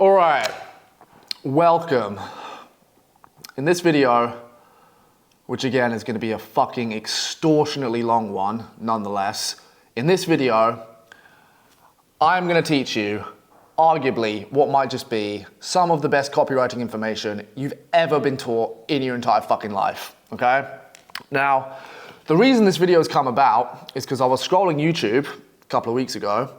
All right, welcome. In this video, which again is going to be a fucking extortionately long one, nonetheless, in this video, I'm going to teach you arguably what might just be some of the best copywriting information you've ever been taught in your entire fucking life, okay? Now, the reason this video has come about is because I was scrolling YouTube a couple of weeks ago,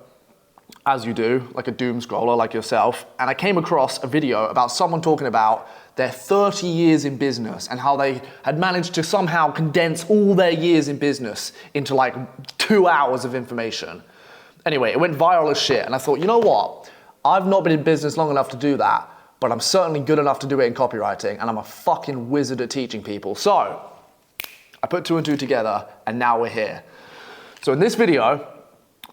as you do, like a doom scroller like yourself, and I came across a video about someone talking about their 30 years in business and how they had managed to somehow condense all their years in business into like 2 hours of information. Anyway, it went viral as shit, and I thought, you know what? I've not been in business long enough to do that, but I'm certainly good enough to do it in copywriting, and I'm a fucking wizard at teaching people. So, I put 2 and 2 together, and now we're here. So in this video,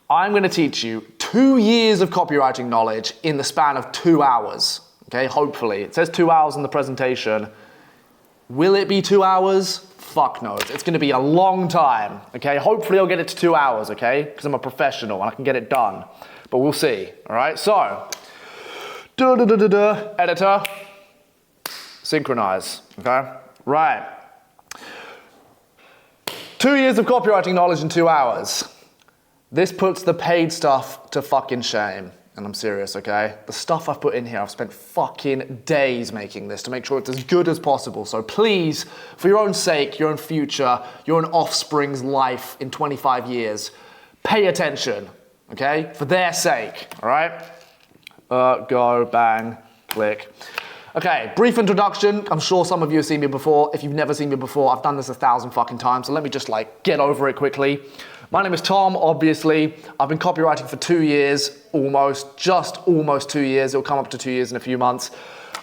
I'm gonna teach you 2 years of copywriting knowledge in the span of 2 hours, okay? Hopefully. It says 2 hours in the presentation. Will it be 2 hours? Fuck knows. It's gonna be a long time, okay? Hopefully I'll get it to 2 hours, okay? Because I'm a professional and I can get it done. But we'll see, all right? So, editor, synchronize, okay? Right. 2 years of copywriting knowledge in 2 hours. This puts the paid stuff to fucking shame. And I'm serious, okay? The stuff I've put in here, I've spent fucking days making this to make sure it's as good as possible. So please, for your own sake, your own future, your own offspring's life in 25 years, pay attention, okay? For their sake, all right? Go, bang, click. Okay, brief introduction. I'm sure some of you have seen me before. If you've never seen me before, I've done this 1,000 fucking times, so let me just like get over it quickly. My name is Tom, obviously. I've been copywriting for 2 years, just almost 2 years. It'll come up to 2 years in a few months.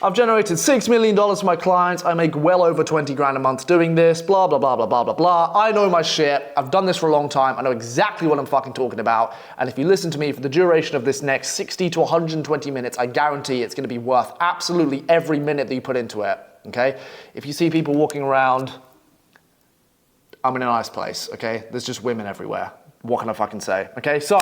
I've generated $6 million for my clients. I make well over 20 grand a month doing this, blah, blah, blah, blah, blah, blah, blah. I know my shit. I've done this for a long time. I know exactly what I'm fucking talking about. And if you listen to me for the duration of this next 60 to 120 minutes, I guarantee it's gonna be worth absolutely every minute that you put into it, okay? If you see people walking around, I'm in a nice place, okay? There's just women everywhere. What can I fucking say? Okay, so,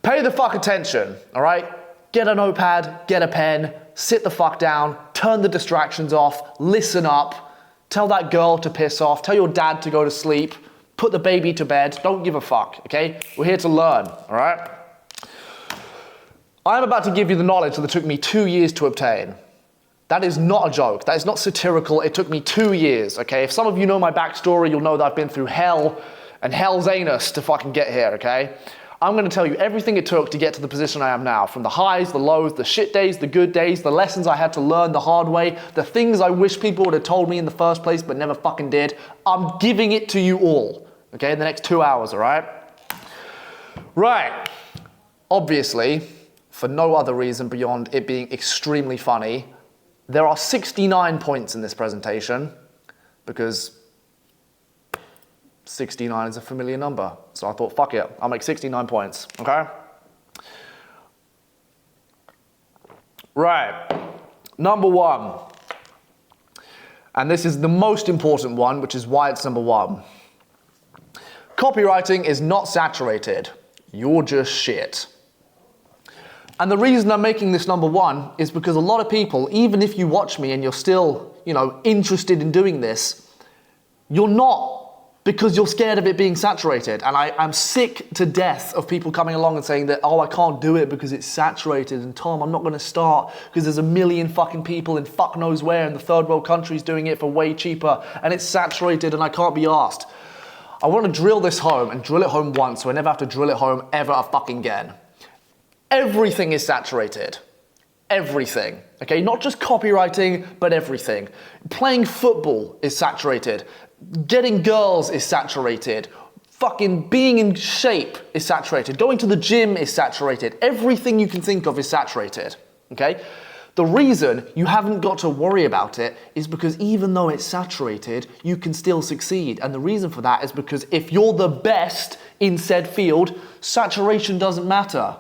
pay the fuck attention, all right? Get a notepad, get a pen, sit the fuck down, turn the distractions off, listen up, tell that girl to piss off, tell your dad to go to sleep, put the baby to bed, don't give a fuck, okay? We're here to learn, all right? I'm about to give you the knowledge that took me 2 years to obtain. That is not a joke. That is not satirical. It took me 2 years, okay? If some of you know my backstory, you'll know that I've been through hell and hell's anus to fucking get here, okay? I'm gonna tell you everything it took to get to the position I am now, from the highs, the lows, the shit days, the good days, the lessons I had to learn the hard way, the things I wish people would have told me in the first place but never fucking did. I'm giving it to you all, okay, in the next 2 hours, all right? Right. Obviously, for no other reason beyond it being extremely funny, there are 69 points in this presentation because 69 is a familiar number. So I thought, fuck it, I'll make 69 points, okay? Right, number one. And this is the most important one, which is why it's number one. Copywriting is not saturated. You're just shit. And the reason I'm making this number one is because a lot of people, even if you watch me and you're still, interested in doing this, you're not, because you're scared of it being saturated. And I'm sick to death of people coming along and saying that, oh, I can't do it because it's saturated. And Tom, I'm not gonna start because there's a million fucking people in fuck knows where in the third world countries doing it for way cheaper and it's saturated and I can't be asked. I wanna drill this home and drill it home once so I never have to drill it home ever fucking again. Everything is saturated. Everything, okay? Not just copywriting, but everything. Playing football is saturated. Getting girls is saturated. Fucking being in shape is saturated. Going to the gym is saturated. Everything you can think of is saturated, okay? The reason you haven't got to worry about it is because even though it's saturated, you can still succeed. And the reason for that is because if you're the best in said field, saturation doesn't matter.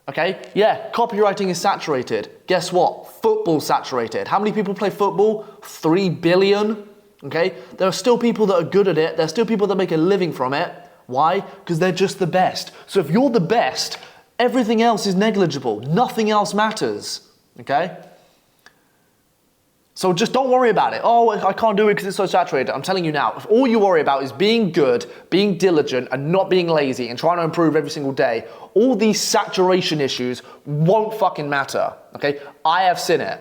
Okay, yeah, copywriting is saturated. Guess what? Football's saturated. How many people play football? 3 billion, okay? There are still people that are good at it. There are still people that make a living from it. Why? Because they're just the best. So if you're the best, Everything else is negligible. Nothing else matters, okay? So just don't worry about it. Oh, I can't do it because it's so saturated. I'm telling you now, if all you worry about is being good, being diligent, and not being lazy, and trying to improve every single day, all these saturation issues won't fucking matter, okay? I have seen it,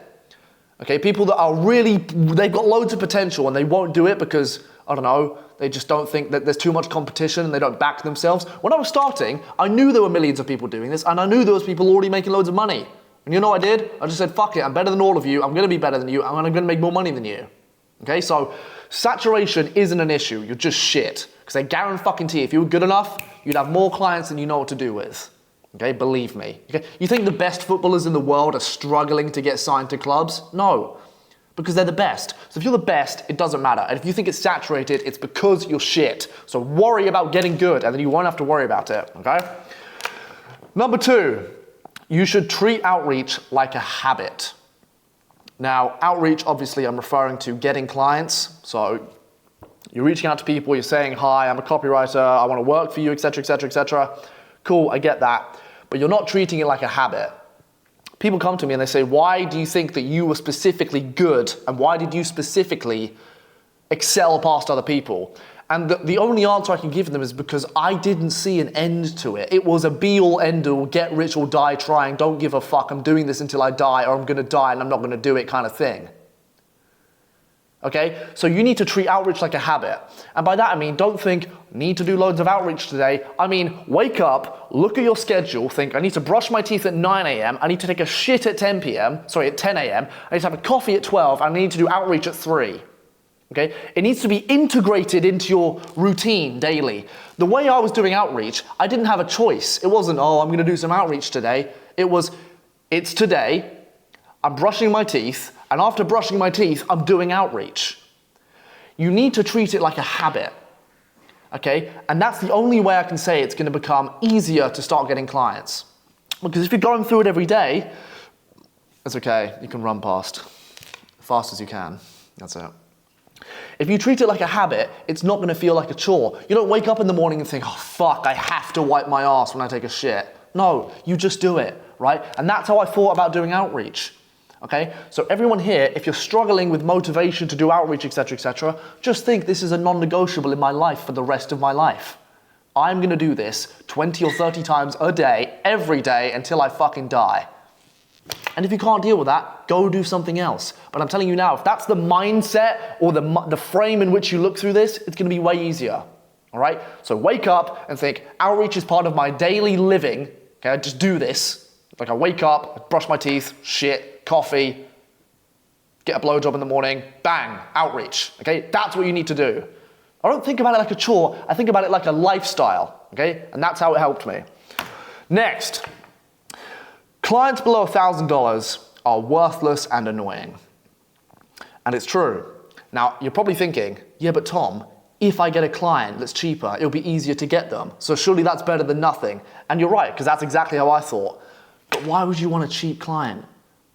okay? People that are really, they've got loads of potential and they won't do it because, I don't know, they just don't think that there's too much competition and they don't back themselves. When I was starting, I knew there were millions of people doing this and I knew there was people already making loads of money. And you know what I did? I just said, fuck it, I'm better than all of you, I'm gonna be better than you, and I'm gonna make more money than you. Okay, so saturation isn't an issue, you're just shit. Because I guarantee if you were good enough, you'd have more clients than you know what to do with. Okay, believe me. Okay? You think the best footballers in the world are struggling to get signed to clubs? No, because they're the best. So if you're the best, it doesn't matter. And if you think it's saturated, it's because you're shit. So worry about getting good, and then you won't have to worry about it, okay? Number 2. You should treat outreach like a habit. Now, outreach, obviously, I'm referring to getting clients. So you're reaching out to people, you're saying, hi, I'm a copywriter, I want to work for you, etc., etc., etc. Cool, I get that. But you're not treating it like a habit. People come to me and they say, why do you think that you were specifically good? And why did you specifically excel past other people? And the only answer I can give them is because I didn't see an end to it. It was a be-all, end-all, get rich or die trying, don't give a fuck, I'm doing this until I die or I'm gonna die and I'm not gonna do it kind of thing. Okay, so you need to treat outreach like a habit. And by that I mean, don't think, need to do loads of outreach today. I mean, wake up, look at your schedule, think, I need to brush my teeth at 9 a.m., I need to take a shit at 10 a.m., I need to have a coffee at 12, and I need to do outreach at 3. Okay? It needs to be integrated into your routine daily. The way I was doing outreach, I didn't have a choice. It wasn't, oh, I'm gonna do some outreach today. It was, it's today, I'm brushing my teeth, and after brushing my teeth, I'm doing outreach. You need to treat it like a habit, okay? And that's the only way I can say it's gonna become easier to start getting clients. Because if you're going through it every day, it's okay, you can run past, fast as you can, that's it. If you treat it like a habit, it's not gonna feel like a chore. You don't wake up in the morning and think, oh fuck, I have to wipe my ass when I take a shit. No, you just do it, right? And that's how I thought about doing outreach, okay? So everyone here, if you're struggling with motivation to do outreach, etc., just think this is a non-negotiable in my life for the rest of my life. I'm gonna do this 20 or 30 times a day, every day, until I fucking die. And if you can't deal with that, go do something else. But I'm telling you now, if that's the mindset or the frame in which you look through this, it's gonna be way easier, all right? So wake up and think, outreach is part of my daily living, okay? I just do this. Like I wake up, I brush my teeth, shit, coffee, get a blowjob in the morning, bang, outreach, okay? That's what you need to do. I don't think about it like a chore, I think about it like a lifestyle, okay? And that's how it helped me. Next. Clients below $1,000 are worthless and annoying. And it's true. Now, you're probably thinking, yeah, but Tom, if I get a client that's cheaper, it'll be easier to get them. So surely that's better than nothing. And you're right, because that's exactly how I thought. But why would you want a cheap client?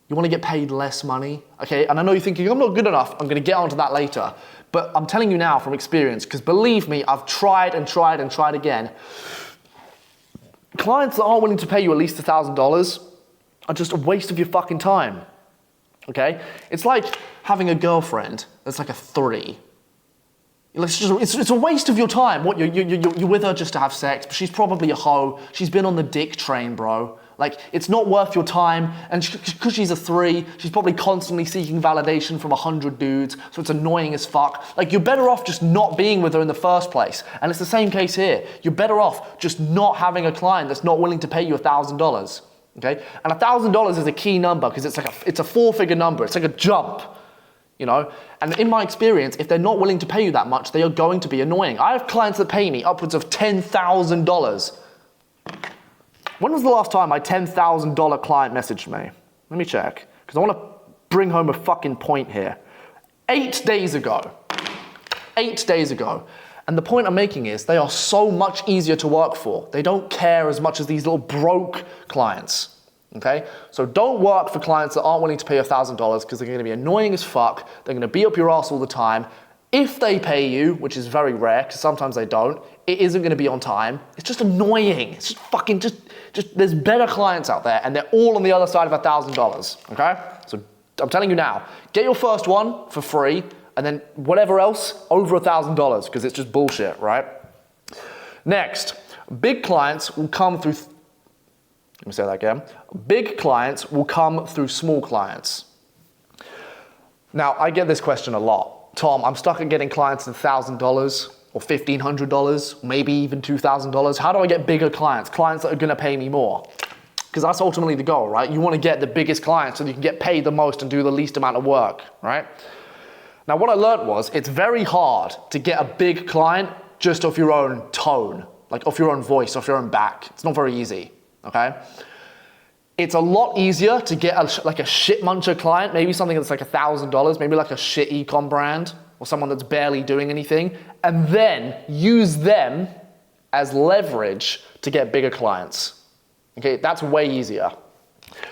You want to get paid less money? Okay, and I know you're thinking, I'm not good enough, I'm gonna get onto that later. But I'm telling you now from experience, because believe me, I've tried and tried and tried again. Clients that aren't willing to pay you at least $1,000 are just a waste of your fucking time, okay? It's like having a girlfriend that's like a 3. It's a waste of your time. What, you're with her just to have sex, but she's probably a hoe. She's been on the dick train, bro. Like, it's not worth your time, and because she's a 3, she's probably constantly seeking validation from 100 dudes, so it's annoying as fuck. Like, you're better off just not being with her in the first place, and it's the same case here. You're better off just not having a client that's not willing to pay you $1,000. Okay, and $1,000 is a key number because it's a 4-figure number. It's like a jump, you know. And in my experience, if they're not willing to pay you that much, they are going to be annoying. I have clients that pay me upwards of $10,000. When was the last time my $10,000 client messaged me? Let me check, because I want to bring home a fucking point here. 8 days ago. 8 days ago. And the point I'm making is they are so much easier to work for. They don't care as much as these little broke clients, okay? So don't work for clients that aren't willing to pay $1,000 because they're gonna be annoying as fuck. They're gonna be up your ass all the time. If they pay you, which is very rare, because sometimes they don't, it isn't gonna be on time. It's just annoying. It's just fucking, there's better clients out there and they're all on the other side of $1,000, okay? So I'm telling you now, get your first one for free and then whatever else over $1,000 because it's just bullshit, right? Next, big clients will come through, let me say that again. Big clients will come through small clients. Now, I get this question a lot. Tom, I'm stuck at getting clients at $1,000 or $1,500, maybe even $2,000. How do I get bigger clients that are gonna pay me more? Because that's ultimately the goal, right? You wanna get the biggest clients so that you can get paid the most and do the least amount of work, right? Now, what I learned was it's very hard to get a big client just off your own tone, like off your own voice, off your own back. It's not very easy, okay? It's a lot easier to get like a shit muncher client, maybe something that's like $1,000, maybe like a shit e-com brand or someone that's barely doing anything, and then use them as leverage to get bigger clients. Okay, that's way easier.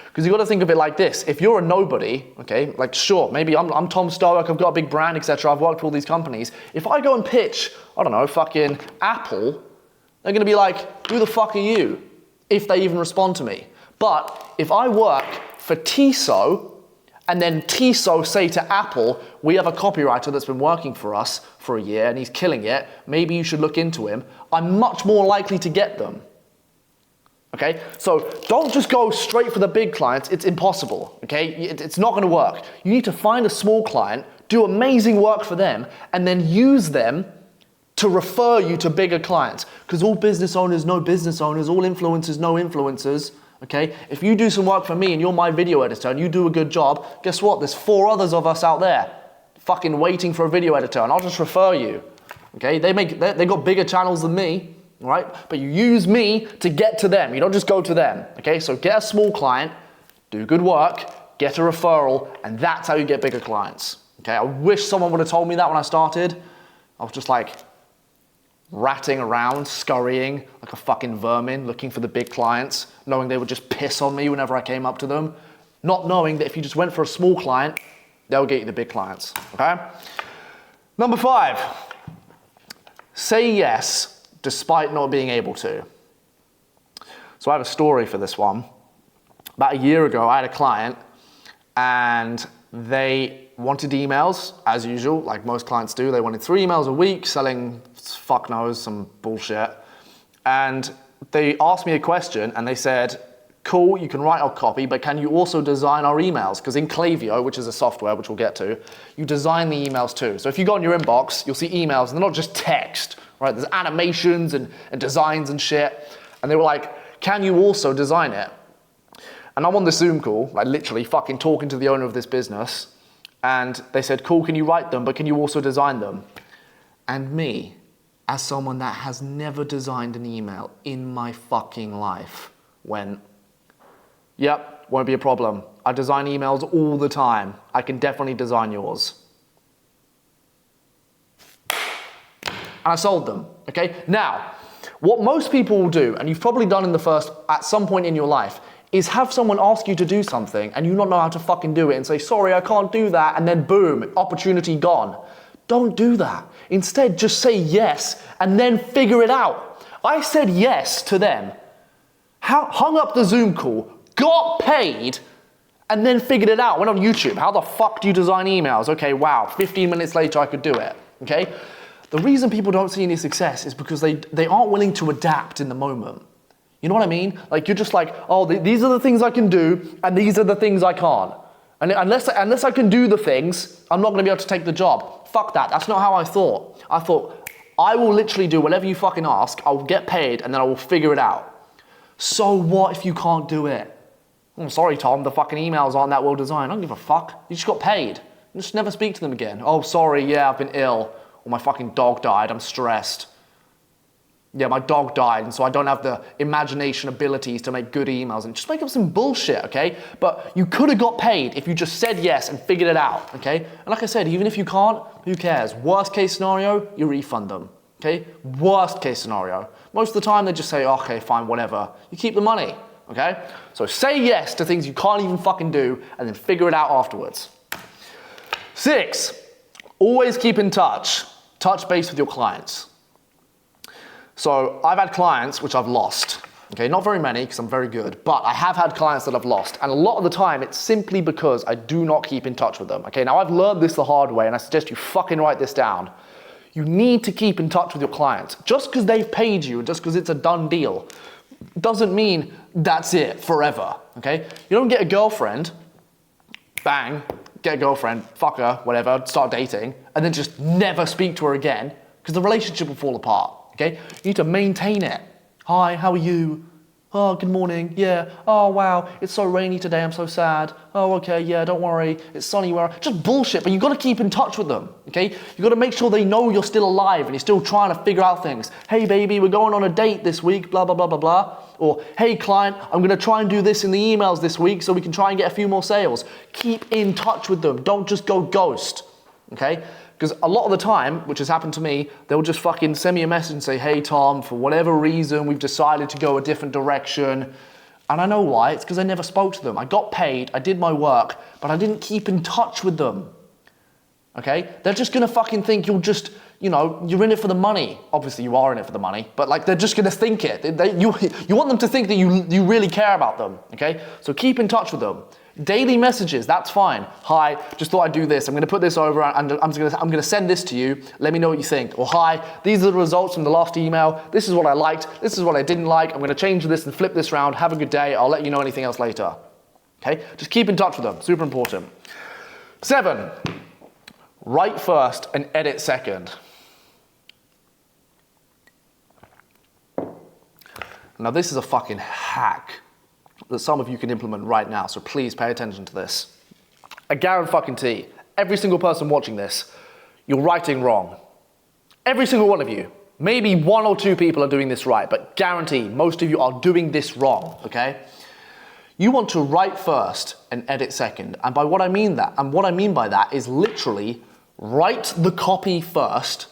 Because you got to think of it like this. If you're a nobody, okay, like sure, maybe I'm Tom Stoic, I've got a big brand, etc. I've worked for all these companies. If I go and pitch, I don't know, fucking Apple, they're going to be like, who the fuck are you? If they even respond to me. But if I work for Tissot, and then Tissot say to Apple, we have a copywriter that's been working for us for a year and he's killing it, maybe you should look into him, I'm much more likely to get them. Okay, so don't just go straight for the big clients, it's impossible, okay? It's not gonna work. You need to find a small client, do amazing work for them, and then use them to refer you to bigger clients. Because all business owners know business owners, all influencers know influencers. Okay, if you do some work for me and you're my video editor and you do a good job, guess what? There's 4 others of us out there fucking waiting for a video editor and I'll just refer you. Okay, they got bigger channels than me, right? But you use me to get to them. You don't just go to them. Okay, so get a small client, do good work, get a referral, and that's how you get bigger clients. Okay, I wish someone would have told me that when I started. I was just like ratting around, scurrying like a fucking vermin, looking for the big clients, knowing they would just piss on me whenever I came up to them, not knowing that if you just went for a small client, they'll get you the big clients, okay? Number 5, say yes despite not being able to. So I have a story for this one. About a year ago, I had a client and they wanted emails, as usual, like most clients do. They wanted 3 emails a week, selling fuck knows, some bullshit. And they asked me a question and they said, cool, you can write our copy, but can you also design our emails? Because in Klaviyo, which is a software, which we'll get to, you design the emails too. So if you go in your inbox, you'll see emails, and they're not just text, right? There's animations and designs and shit. And they were like, can you also design it? And I'm on the Zoom call, like literally fucking talking to the owner of this business. And they said, cool, can you write them, but can you also design them? And me, as someone that has never designed an email in my fucking life, went, yep, won't be a problem. I design emails all the time. I can definitely design yours. And I sold them, okay? Now, what most people will do, and you've probably done at some point in your life, is have someone ask you to do something and you not know how to fucking do it and say, sorry, I can't do that, and then boom, opportunity gone. Don't do that. Instead, just say yes and then figure it out. I said yes to them, hung up the Zoom call, got paid, and then figured it out. Went on YouTube. How the fuck do you design emails? Okay, wow, 15 minutes later I could do it, okay? The reason people don't see any success is because they aren't willing to adapt in the moment. You know what I mean? Like you're just like, oh, these are the things I can do and these are the things I can't. And unless I can do the things, I'm not gonna be able to take the job. Fuck that, that's not how I thought. I thought, I will literally do whatever you fucking ask, I'll get paid and then I will figure it out. So what if you can't do it? I'm sorry, Tom, the fucking emails aren't that well designed. I don't give a fuck. You just got paid. You just never speak to them again. Oh, sorry, yeah, I've been ill. Or my fucking dog died, I'm stressed. Yeah, my dog died, and so I don't have the imagination abilities to make good emails. And just make up some bullshit, okay? But you could have got paid if you just said yes and figured it out, okay? And like I said, even if you can't, who cares? Worst case scenario, you refund them, okay? Worst case scenario. Most of the time, they just say, okay, fine, whatever. You keep the money, okay? So say yes to things you can't even fucking do, and then figure it out afterwards. 6, Always keep in touch. Touch base with your clients. So I've had clients which I've lost. Okay, not very many because I'm very good, but I have had clients that I've lost. And a lot of the time, it's simply because I do not keep in touch with them. Okay, now I've learned this the hard way, and I suggest you fucking write this down. You need to keep in touch with your clients. Just because they've paid you, just because it's a done deal, doesn't mean that's it forever, okay? You don't get a girlfriend, bang, get a girlfriend, fuck her, whatever, start dating, and then just never speak to her again, because the relationship will fall apart, okay? You need to maintain it. Hi, how are you? Oh, good morning, yeah. Oh, wow, it's so rainy today, I'm so sad. Oh, okay, yeah, don't worry, it's sunny where just bullshit, but you gotta keep in touch with them, okay? You gotta make sure they know you're still alive and you're still trying to figure out things. Hey, baby, we're going on a date this week, blah, blah, blah, blah, blah. Or, hey, client, I'm gonna try and do this in the emails this week so we can try and get a few more sales. Keep in touch with them, don't just go ghost, okay? Because a lot of the time, which has happened to me, they'll just fucking send me a message and say, hey Tom, for whatever reason, we've decided to go a different direction. And I know why, it's because I never spoke to them. I got paid, I did my work, but I didn't keep in touch with them. Okay? They're just gonna fucking think you're just, you know, you're in it for the money. Obviously you are in it for the money, but like they're just gonna think it. You want them to think that you really care about them, okay? So keep in touch with them. Daily messages, that's fine. Hi, just thought I'd do this. I'm gonna put this over and I'm gonna send this to you. Let me know what you think. Or hi, these are the results from the last email. This is what I liked. This is what I didn't like. I'm gonna change this and flip this round. Have a good day. I'll let you know anything else later. Okay, just keep in touch with them, super important. 7, write first and edit second. Now this is a fucking hack that some of you can implement right now, so please pay attention to this. I guarantee every single person watching this, you're writing wrong. Every single one of you. Maybe 1 or 2 people are doing this right, but guarantee most of you are doing this wrong, okay? You want to write first and edit second, and what I mean by that is literally write the copy first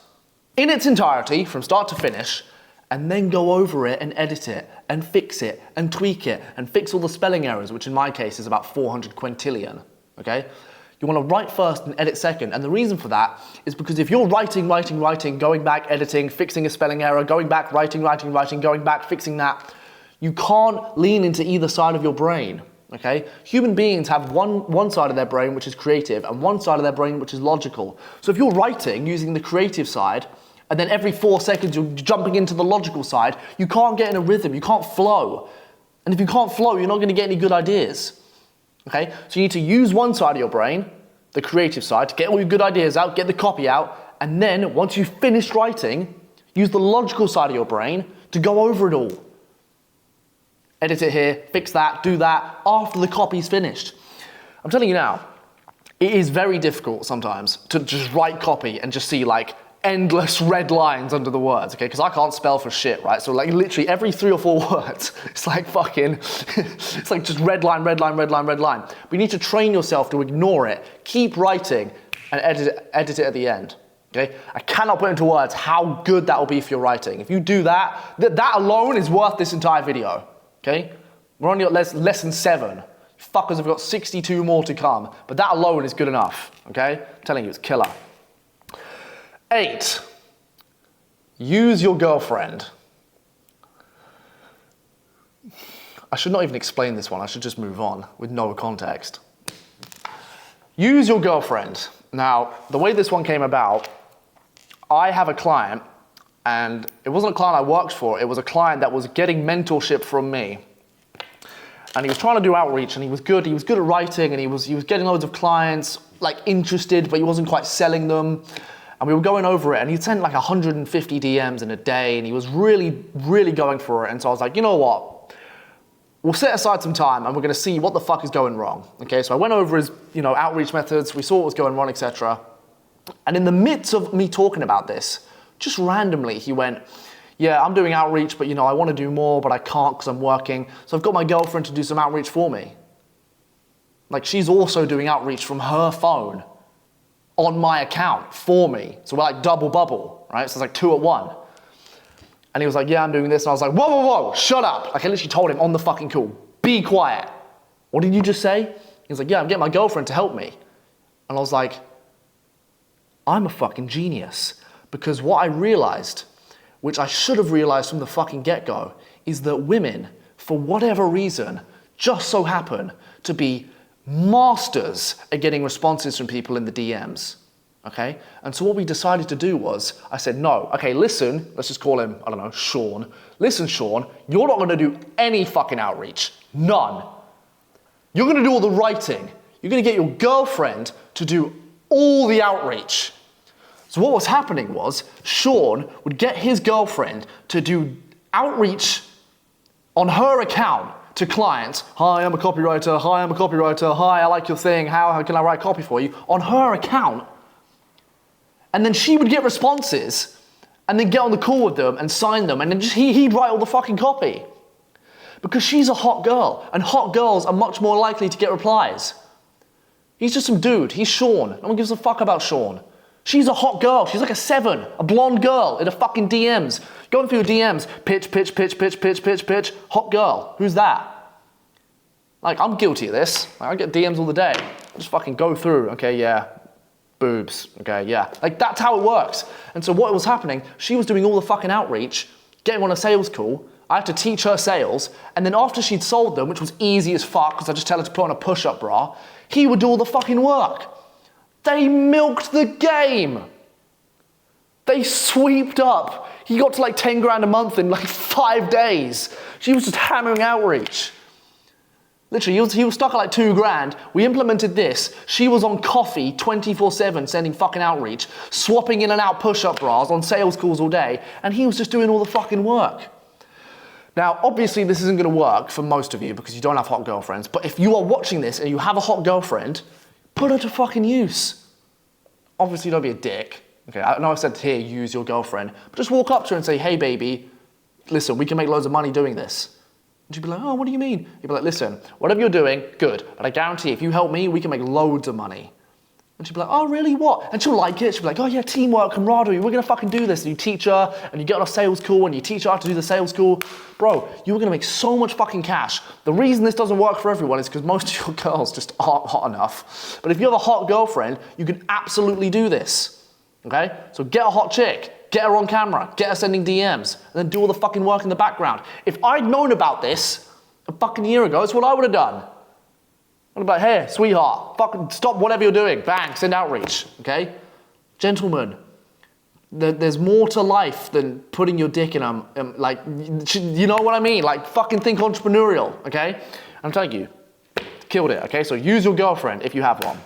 in its entirety from start to finish, and then go over it and edit it and fix it and tweak it and fix all the spelling errors, which in my case is about 400 quintillion, okay? You want to write first and edit second, and the reason for that is because if you're writing, going back, editing, fixing a spelling error, going back, writing, going back, fixing that, you can't lean into either side of your brain, okay? Human beings have one side of their brain which is creative and one side of their brain which is logical. So if you're writing using the creative side, and then every 4 seconds you're jumping into the logical side, you can't get in a rhythm, you can't flow. And if you can't flow, you're not gonna get any good ideas. Okay, so you need to use one side of your brain, the creative side, to get all your good ideas out, get the copy out, and then once you've finished writing, use the logical side of your brain to go over it all. Edit it here, fix that, do that, after the copy's finished. I'm telling you now, it is very difficult sometimes to just write copy and just see like endless red lines under the words, okay? Because I can't spell for shit, right? So like literally every 3 or 4 words, it's like fucking, it's like just red line. But you need to train yourself to ignore it, keep writing, and edit it at the end, okay? I cannot put into words how good that will be for your writing. If you do that, that alone is worth this entire video, okay? We're only at lesson 7. You fuckers have got 62 more to come, but that alone is good enough, okay? I'm telling you, it's killer. 8, use your girlfriend. I should not even explain this one, I should just move on with no context. Use your girlfriend. Now, the way this one came about, I have a client, and it wasn't a client I worked for, it was a client that was getting mentorship from me. And he was trying to do outreach, and he was good at writing, and he was getting loads of clients, like interested, but he wasn't quite selling them. And we were going over it, and he'd sent like 150 DMs in a day, and he was really, really going for it. And so I was like, you know what? We'll set aside some time, and we're gonna see what the fuck is going wrong. Okay, so I went over his, outreach methods, we saw what was going wrong, etc. And in the midst of me talking about this, just randomly, he went, yeah, I'm doing outreach, but I wanna do more, but I can't because I'm working. So I've got my girlfriend to do some outreach for me. Like, she's also doing outreach from her phone on my account for me. So we're like double bubble, right? So it's like 2 at 1. And he was like, yeah, I'm doing this. And I was like, whoa, shut up. Like I literally told him on the fucking call, be quiet. What did you just say? He was like, yeah, I'm getting my girlfriend to help me. And I was like, I'm a fucking genius. Because what I realized, which I should have realized from the fucking get-go, is that women, for whatever reason, just so happen to be masters at getting responses from people in the DMs. Okay? And so what we decided to do was, I said, no, okay, listen, let's just call him, I don't know, Sean. Listen, Sean, you're not gonna do any fucking outreach. None. You're gonna do all the writing. You're gonna get your girlfriend to do all the outreach. So what was happening was, Sean would get his girlfriend to do outreach on her account to clients. Hi, I'm a copywriter. Hi, I'm a copywriter. Hi, I like your thing. How can I write copy for you? On her account. And then she would get responses and then get on the call with them and sign them. And then he'd write all the fucking copy. Because she's a hot girl. And hot girls are much more likely to get replies. He's just some dude. He's Sean. No one gives a fuck about Sean. She's a hot girl. She's like a 7, a blonde girl in a fucking DMs. Going through your DMs, pitch, pitch, pitch, pitch, pitch, pitch, pitch. Hot girl. Who's that? Like, I'm guilty of this. Like, I get DMs all the day. I just fucking go through. Okay, yeah. Boobs. Okay, yeah. Like, that's how it works. And so what was happening, she was doing all the fucking outreach, getting on a sales call. I had to teach her sales. And then after she'd sold them, which was easy as fuck, because I just tell her to put on a push-up bra, he would do all the fucking work. They milked the game. They sweeped up. He got to like 10 grand a month in like 5 days. She was just hammering outreach. Literally, he was stuck at like 2 grand. We implemented this. She was on coffee 24/7 sending fucking outreach, swapping in and out push-up bras on sales calls all day, and he was just doing all the fucking work. Now, obviously this isn't gonna work for most of you because you don't have hot girlfriends, but if you are watching this and you have a hot girlfriend, put her to fucking use. Obviously, don't be a dick. Okay, I know I said here, use your girlfriend, but just walk up to her and say, hey baby, listen, we can make loads of money doing this. And she'd be like, oh, what do you mean? You'd be like, listen, whatever you're doing, good, but I guarantee if you help me, we can make loads of money. And she'd be like, oh, really, what? And she'll like it. She'll be like, oh yeah, teamwork, camaraderie, we're gonna fucking do this. And you teach her, and you get on a sales call, and you teach her how to do the sales call. Bro, you're gonna make so much fucking cash. The reason this doesn't work for everyone is because most of your girls just aren't hot enough. But if you have a hot girlfriend, you can absolutely do this, okay? So get a hot chick, get her on camera, get her sending DMs, and then do all the fucking work in the background. If I'd known about this a fucking year ago, it's what I would have done. I'd be like, hey, sweetheart, fucking stop whatever you're doing. Bang, send outreach, okay? Gentlemen, there's more to life than putting your dick in them. Like, you know what I mean? Like, fucking think entrepreneurial, okay? I'm telling you, killed it, okay? So use your girlfriend if you have one.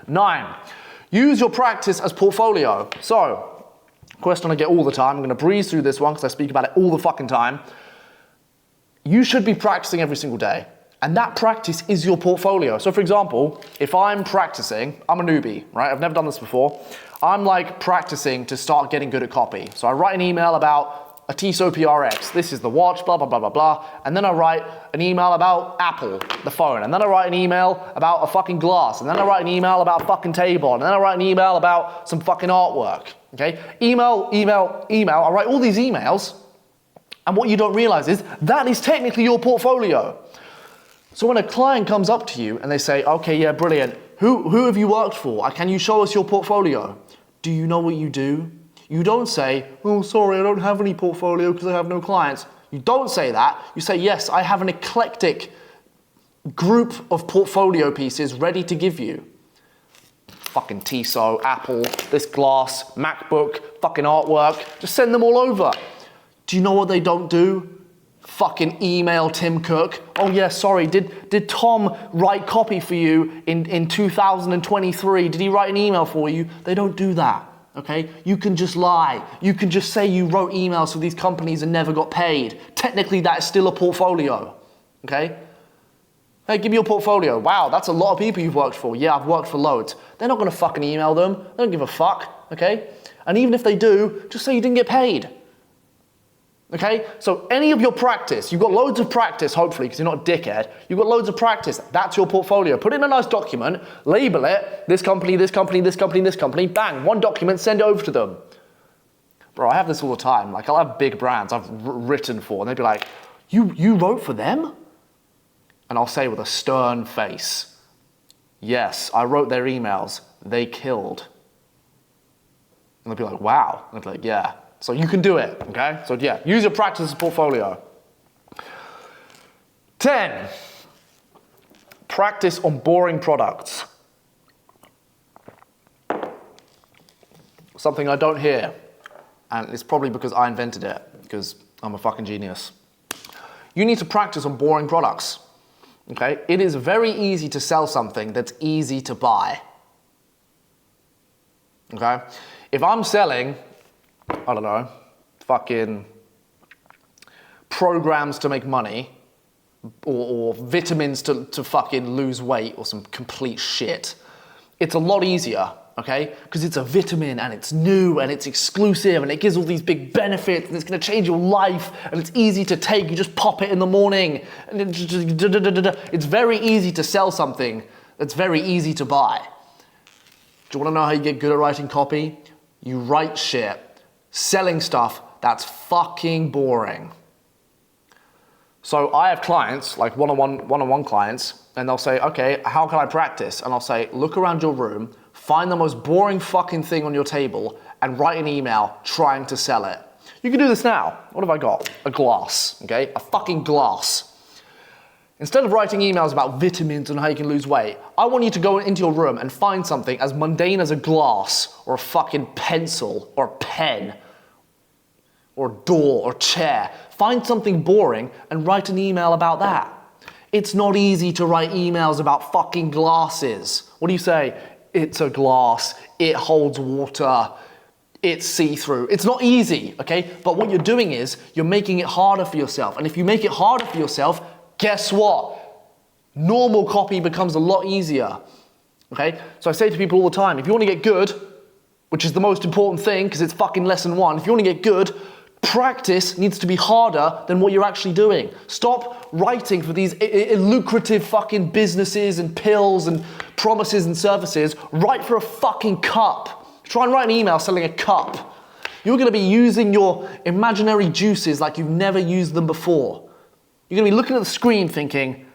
9, use your practice as portfolio. So, question I get all the time, I'm gonna breeze through this one because I speak about it all the fucking time. You should be practicing every single day. And that practice is your portfolio. So for example, if I'm practicing, I'm a newbie, right? I've never done this before. I'm like practicing to start getting good at copy. So I write an email about a Tissot PRX. This is the watch, blah, blah, blah, blah, blah. And then I write an email about Apple, the phone. And then I write an email about a fucking glass. And then I write an email about a fucking table. And then I write an email about some fucking artwork, okay? Email, email, email. I write all these emails. And what you don't realize is that is technically your portfolio. So when a client comes up to you and they say, okay, yeah, brilliant. Who have you worked for? Can you show us your portfolio? Do you know what you do? You don't say, oh, sorry, I don't have any portfolio because I have no clients. You don't say that. You say, yes, I have an eclectic group of portfolio pieces ready to give you. Fucking Tissot, Apple, this glass, MacBook, fucking artwork. Just send them all over. Do you know what they don't do? Fucking email Tim Cook. Oh yeah, sorry, did Tom write copy for you in 2023? Did he write an email for you? They don't do that, okay? You can just lie. You can just say you wrote emails for these companies and never got paid. Technically, that is still a portfolio, okay? Hey, give me your portfolio. Wow, that's a lot of people you've worked for. Yeah, I've worked for loads. They're not gonna fucking email them. They don't give a fuck, okay? And even if they do, just say you didn't get paid. Okay, so any of your practice, you've got loads of practice, hopefully, because you're not a dickhead. You've got loads of practice. That's your portfolio. Put it in a nice document, label it, this company, this company, this company, this company, bang, one document, send it over to them. Bro, I have this all the time. Like, I'll have big brands I've written for, and they'd be like, you wrote for them? And I'll say with a stern face, yes, I wrote their emails. They killed. And they'll be like, wow. And I'll be like, yeah. So you can do it, okay? So yeah, use your practice as a portfolio. 10, practice on boring products. Something I don't hear, and it's probably because I invented it, because I'm a fucking genius. You need to practice on boring products, okay? It is very easy to sell something that's easy to buy, okay? If I'm selling, I don't know, fucking programs to make money, or vitamins to fucking lose weight, or some complete shit, it's a lot easier, okay? Because it's a vitamin, and it's new, and it's exclusive, and it gives all these big benefits, and it's gonna change your life, and it's easy to take. You just pop it in the morning, and it's very easy to sell something that's very easy to buy. Do you wanna know how you get good at writing copy? You write shit selling stuff that's fucking boring. So I have clients, like one-on-one clients, and they'll say, okay, how can I practice? And I'll say, look around your room, find the most boring fucking thing on your table, and write an email trying to sell it. You can do this now. What have I got? A glass, okay? A fucking glass. Instead of writing emails about vitamins and how you can lose weight, I want you to go into your room and find something as mundane as a glass, or a fucking pencil, or a pen, or a door, or chair. Find something boring and write an email about that. It's not easy to write emails about fucking glasses. What do you say? It's a glass, it holds water, it's see-through. It's not easy, okay? But what you're doing is, you're making it harder for yourself. And if you make it harder for yourself, guess what? Normal copy becomes a lot easier, okay? So I say to people all the time, if you want to get good, which is the most important thing, because it's fucking lesson 1, if you want to get good, practice needs to be harder than what you're actually doing. Stop writing for these lucrative fucking businesses and pills and promises and services. Write for a fucking cup. Try and write an email selling a cup. You're going to be using your imaginary juices like you've never used them before. You're going to be looking at the screen thinking,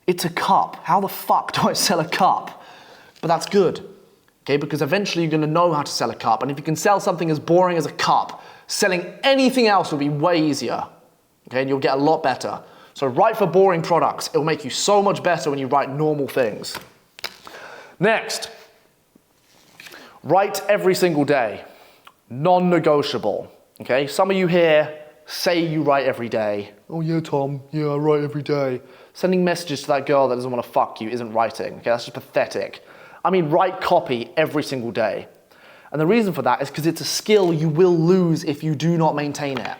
it's a cup. How the fuck do I sell a cup? But that's good, okay? Because eventually you're going to know how to sell a cup. And if you can sell something as boring as a cup, selling anything else will be way easier, okay? And you'll get a lot better. So write for boring products. It'll make you so much better when you write normal things. Next, write every single day. Non-negotiable, okay? Some of you here say you write every day. Oh yeah, Tom, yeah, I write every day. Sending messages to that girl that doesn't want to fuck you isn't writing, okay? That's just pathetic. I mean, write copy every single day. And the reason for that is because it's a skill you will lose if you do not maintain it.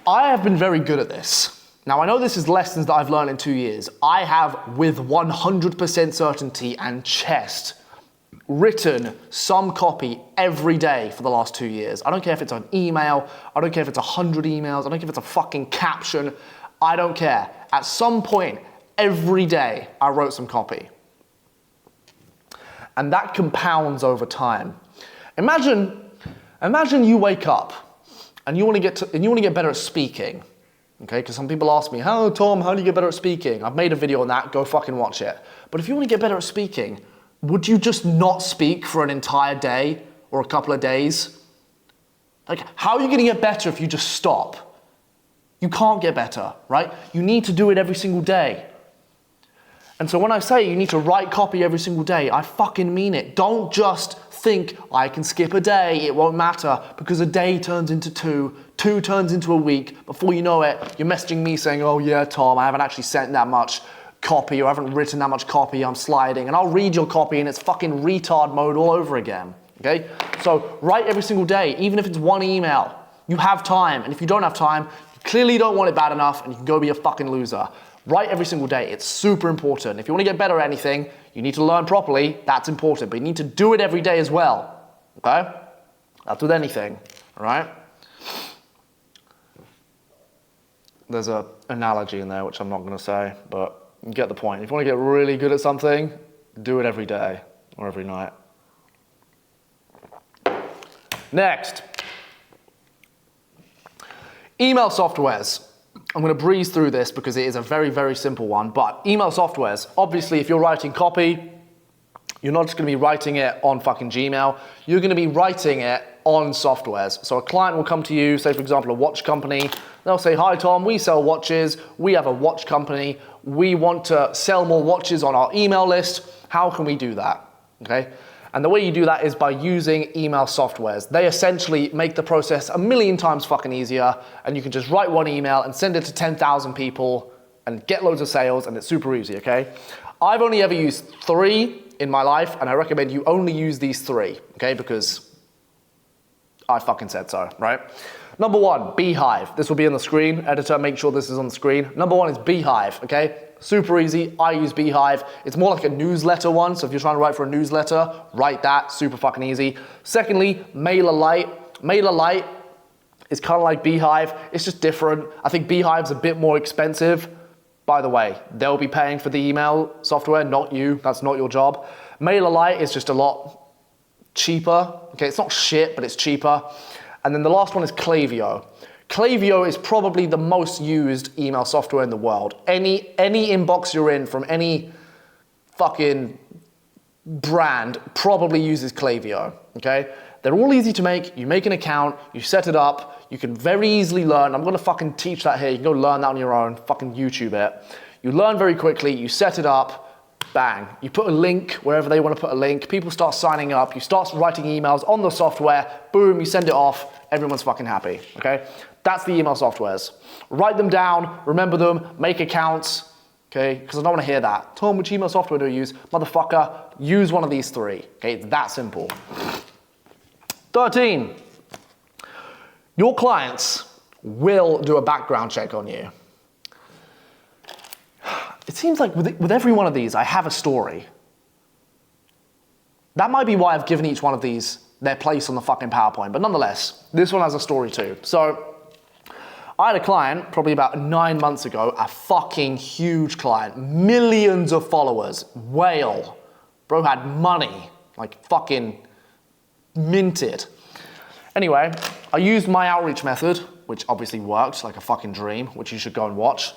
I have been very good at this. Now, I know this is lessons that I've learned in 2 years. I have, with 100% certainty and chest, written some copy every day for the last 2 years. I don't care if it's an email, I don't care if it's 100 emails, I don't care if it's a fucking caption, I don't care. At some point, every day, I wrote some copy. And that compounds over time. Imagine you wake up and you want to get better at speaking, okay? Because some people ask me, Tom, how do you get better at speaking? I've made a video on that, go fucking watch it. But if you want to get better at speaking, would you just not speak for an entire day or a couple of days? Like, how are you going to get better if you just stop? You can't get better, right? You need to do it every single day. And so when I say you need to write copy every single day, I fucking mean it. Don't just think, I can skip a day, it won't matter, because a day turns into 2, 2 turns into a week. Before you know it, you're messaging me saying, oh yeah, Tom, I haven't actually sent that much copy, or I haven't written that much copy, I'm sliding. And I'll read your copy and it's fucking retard mode all over again, okay? So write every single day, even if it's 1 email. You have time, and if you don't have time, you clearly don't want it bad enough, and you can go be a fucking loser. Write every single day. It's super important. If you want to get better at anything, you need to learn properly. That's important. But you need to do it every day as well. Okay? That's with anything. All right? There's an analogy in there, which I'm not going to say, but you get the point. If you want to get really good at something, do it every day or every night. Next. Email softwares. I'm going to breeze through this because it is a very, very simple one, but email softwares, obviously if you're writing copy, You're not just gonna be writing it on fucking Gmail, you're gonna be writing it on softwares. So a client will come to you, say for example, a watch company, they'll say, hi Tom, we sell watches, we have a watch company, we want to sell more watches on our email list, how can we do that, okay? And the way you do that is by using email softwares. They essentially make the process a million times fucking easier, and you can just write one email and send it to 10,000 people and get loads of sales, and it's super easy, okay? I've only ever used 3 in my life, and I recommend you only use these 3, okay? Because I fucking said so, right? Number 1, Beehive. This will be on the screen. Editor, make sure this is on the screen. Number 1 is Beehive, okay? Super easy, I use Beehive. It's more like a newsletter one, so if you're trying to write for a newsletter, write that, super fucking easy. Secondly, MailerLite. MailerLite is kind of like Beehive, it's just different. I think Beehive's a bit more expensive. By the way, they'll be paying for the email software, not you, that's not your job. MailerLite is just a lot cheaper, okay? It's not shit, but it's cheaper. And then the last one is Klaviyo. Klaviyo is probably the most used email software in the world. Any inbox you're in from any fucking brand probably uses Klaviyo, okay? They're all easy to make. You make an account, you set it up, you can very easily learn. I'm gonna fucking teach that here. You can go learn that on your own, fucking YouTube it. You learn very quickly, you set it up, bang. You put a link wherever they wanna put a link, people start signing up, you start writing emails on the software, boom, you send it off, everyone's fucking happy, okay? That's the email softwares. Write them down, remember them, make accounts, okay? Because I don't wanna hear that. Tom, which email software do I use? Motherfucker, use one of these 3, okay? It's that simple. 13, your clients will do a background check on you. It seems like with every one of these, I have a story. That might be why I've given each one of these their place on the fucking PowerPoint, but nonetheless, this one has a story too. So, I had a client probably about 9 months ago, a fucking huge client, millions of followers, whale. Bro had money, like fucking minted. Anyway, I used my outreach method, which obviously worked like a fucking dream, which you should go and watch.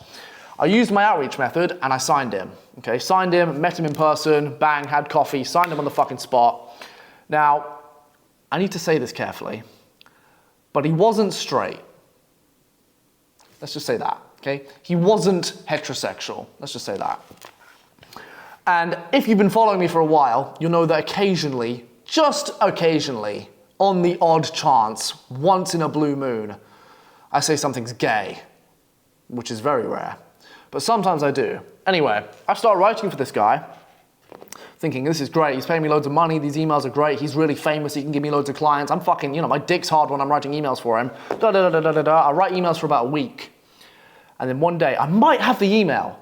I used my outreach method and I signed him, okay? Signed him, met him in person, bang, had coffee, signed him on the fucking spot. Now, I need to say this carefully, but he wasn't straight. Let's just say that, okay? He wasn't heterosexual, let's just say that. And if you've been following me for a while, you'll know that occasionally, just occasionally, on the odd chance, once in a blue moon, I say something's gay, which is very rare. But sometimes I do. Anyway, I start writing for this guy, thinking this is great, he's paying me loads of money, these emails are great, he's really famous, he can give me loads of clients, I'm fucking, you know, my dick's hard when I'm writing emails for him. I write emails for about a week. And then one day, I might have the email.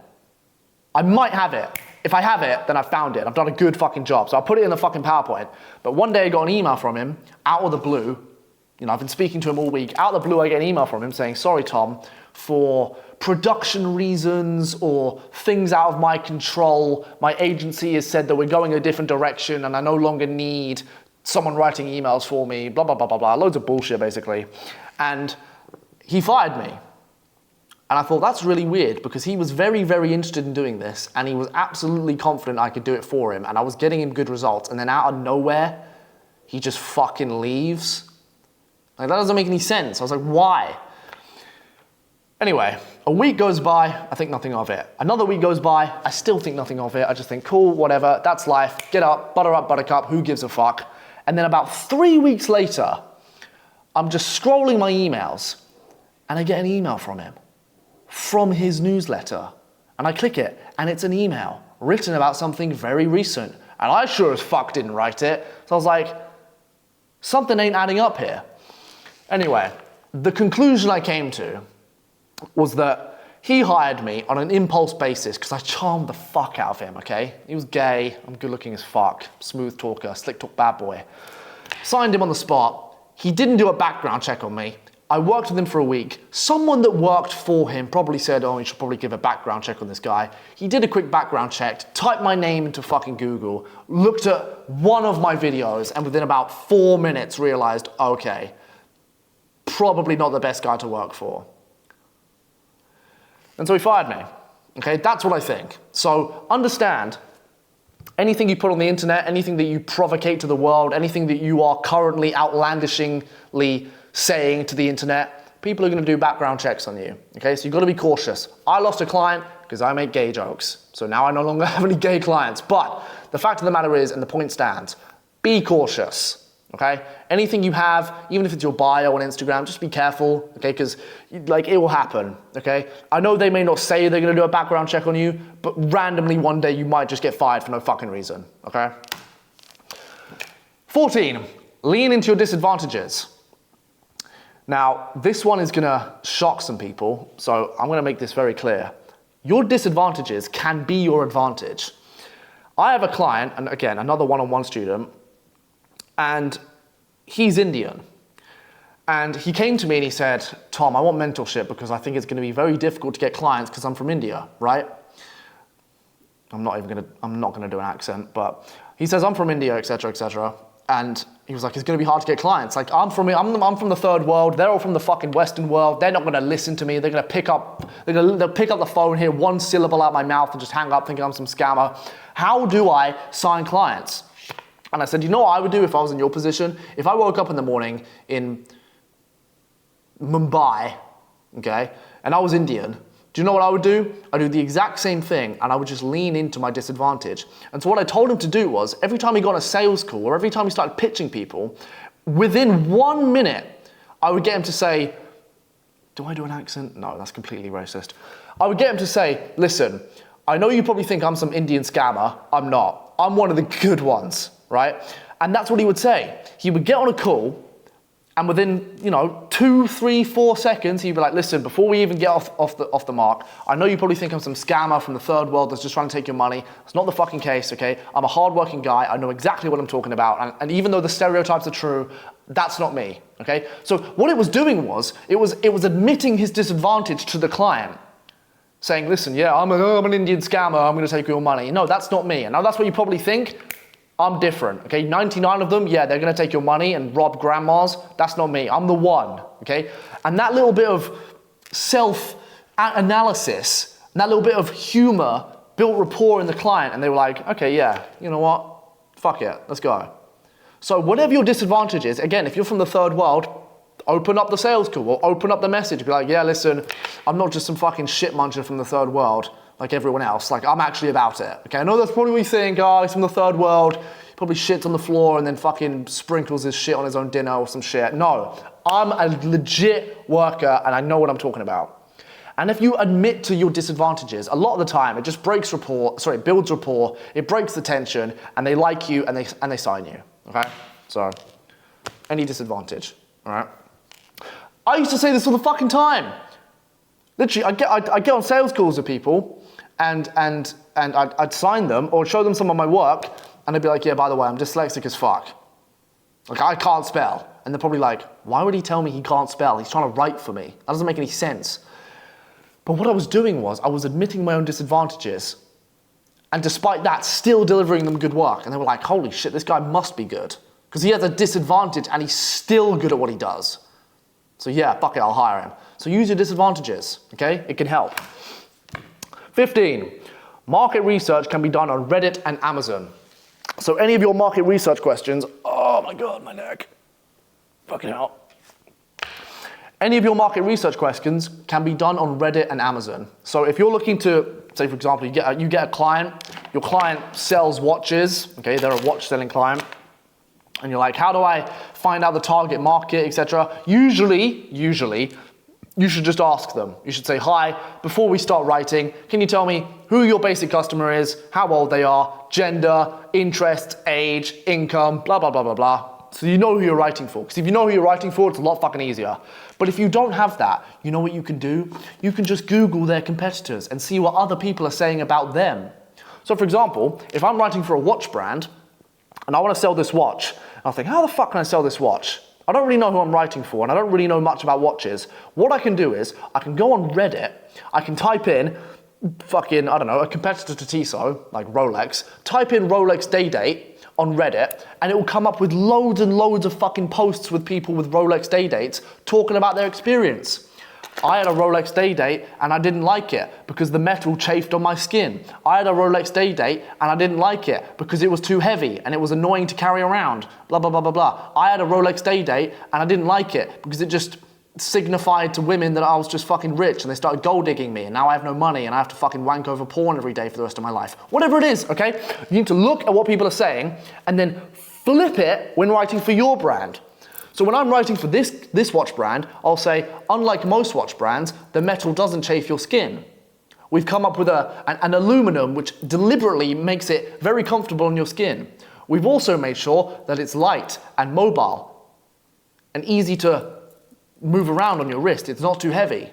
I might have it. If I have it, then I've found it. I've done a good fucking job. So I'll put it in the fucking PowerPoint. But one day I got an email from him, out of the blue. You know, I've been speaking to him all week. Out of the blue, I get an email from him saying, sorry, Tom, for production reasons or things out of my control, my agency has said that we're going a different direction and I no longer need someone writing emails for me, blah, blah, blah, blah, blah. Loads of bullshit, basically. And he fired me. And I thought, that's really weird because he was very, very interested in doing this and he was absolutely confident I could do it for him and I was getting him good results. And then out of nowhere, he just fucking leaves. Like, that doesn't make any sense. I was like, why? Anyway, a week goes by, I think nothing of it. Another week goes by, I still think nothing of it. I just think, cool, whatever, that's life. Get up, buttercup, who gives a fuck? And then about 3 weeks later, I'm just scrolling my emails and I get an email from him. From his newsletter. And I click it, and it's an email written about something very recent. And I sure as fuck didn't write it. So I was like, something ain't adding up here. Anyway, the conclusion I came to was that he hired me on an impulse basis because I charmed the fuck out of him, okay? He was gay, I'm good looking as fuck, smooth talker, slick talk bad boy. Signed him on the spot. He didn't do a background check on me. I worked with him for a week. Someone that worked for him probably said, oh, you should probably give a background check on this guy. He did a quick background check, typed my name into fucking Google, looked at one of my videos, and within about 4 minutes realized, okay, probably not the best guy to work for. And so he fired me. Okay, that's what I think. So understand, anything you put on the internet, anything that you provocate to the world, anything that you are currently outlandishingly saying to the internet, people are gonna do background checks on you, okay? So you've gotta be cautious. I lost a client because I make gay jokes. So now I no longer have any gay clients. But the fact of the matter is, and the point stands, be cautious, okay? Anything you have, even if it's your bio on Instagram, just be careful, okay? Because like it will happen, okay? I know they may not say they're gonna do a background check on you, but randomly one day you might just get fired for no fucking reason, okay? 14, lean into your disadvantages. Now, this one is gonna shock some people, so I'm gonna make this very clear. Your disadvantages can be your advantage. I have a client, and again, another one-on-one student, and he's Indian. And he came to me and he said, Tom, I want mentorship because I think it's gonna be very difficult to get clients because I'm from India, right? I'm not gonna do an accent, but he says, I'm from India, et cetera, et cetera. And he was like, it's gonna be hard to get clients. Like, I'm from the third world. They're all from the fucking Western world. They're not gonna listen to me. They'll pick up the phone, hear one syllable out my mouth and just hang up thinking I'm some scammer. How do I sign clients? And I said, you know what I would do if I was in your position? If I woke up in the morning in Mumbai, okay, and I was Indian, do you know what I would do? I'd do the exact same thing and I would just lean into my disadvantage. And so what I told him to do was, every time he got on a sales call or every time he started pitching people, within 1 minute, I would get him to say, do I do an accent? No, that's completely racist. I would get him to say, listen, I know you probably think I'm some Indian scammer. I'm not. I'm one of the good ones, right? And that's what he would say. He would get on a call and within, 2, 3, 4 seconds, he'd be like, listen, before we even get off the mark, I know you probably think I'm some scammer from the third world that's just trying to take your money. It's not the fucking case, okay? I'm a hardworking guy. I know exactly what I'm talking about. And even though the stereotypes are true, that's not me, okay? So what it was doing was, it was admitting his disadvantage to the client. Saying, listen, yeah, I'm an Indian scammer. I'm gonna take your money. No, that's not me. And now that's what you probably think. I'm different, okay? 99 of them, yeah, they're gonna take your money and rob grandmas. That's not me, I'm the one, okay? And that little bit of self-analysis, that little bit of humor built rapport in the client and they were like, okay, yeah, you know what? Fuck it, let's go. So whatever your disadvantage is, again, if you're from the third world, open up the sales call or open up the message. Be like, yeah, listen, I'm not just some fucking shit muncher from the third world like everyone else. Like, I'm actually about it, okay? I know that's probably what you think, oh, he's from the third world, he probably shits on the floor and then fucking sprinkles his shit on his own dinner or some shit. No, I'm a legit worker and I know what I'm talking about. And if you admit to your disadvantages, a lot of the time it just builds rapport, it breaks the tension and they like you and they sign you, okay? So, any disadvantage, all right? I used to say this all the fucking time. Literally, I get on sales calls with people and I'd sign them or show them some of my work and they'd be like, yeah, by the way, I'm dyslexic as fuck. Like, I can't spell. And they're probably like, why would he tell me he can't spell? He's trying to write for me. That doesn't make any sense. But what I was doing was, I was admitting my own disadvantages and despite that, still delivering them good work. And they were like, holy shit, this guy must be good. Because he has a disadvantage and he's still good at what he does. So yeah, fuck it, I'll hire him. So use your disadvantages, okay? It can help. 15, market research can be done on Reddit and Amazon. So any of your market research questions, oh my God, my neck. Fucking hell. Any of your market research questions can be done on Reddit and Amazon. So if you're looking to, say for example, you get a client, your client sells watches, okay? They're a watch selling client. And you're like, how do I find out the target market, etc.? Usually, you should just ask them. You should say, hi, before we start writing, can you tell me who your basic customer is, how old they are, gender, interest, age, income, blah, blah, blah, blah, blah. So you know who you're writing for. Because if you know who you're writing for, it's a lot fucking easier. But if you don't have that, you know what you can do? You can just Google their competitors and see what other people are saying about them. So for example, if I'm writing for a watch brand, and I want to sell this watch, and I think, how the fuck can I sell this watch? I don't really know who I'm writing for, and I don't really know much about watches. What I can do is, I can go on Reddit, I can type in fucking, I don't know, a competitor to Tissot, like Rolex, type in Rolex day date on Reddit, and it will come up with loads and loads of fucking posts with people with Rolex day dates talking about their experience. I had a Rolex day date and I didn't like it because the metal chafed on my skin. I had a Rolex day date and I didn't like it because it was too heavy and it was annoying to carry around, blah, blah, blah, blah, blah. I had a Rolex day date and I didn't like it because it just signified to women that I was just fucking rich and they started gold digging me and now I have no money and I have to fucking wank over porn every day for the rest of my life. Whatever it is, okay? You need to look at what people are saying and then flip it when writing for your brand. So when I'm writing for this watch brand, I'll say, unlike most watch brands, the metal doesn't chafe your skin. We've come up with an aluminum which deliberately makes it very comfortable on your skin. We've also made sure that it's light and mobile and easy to move around on your wrist. It's not too heavy,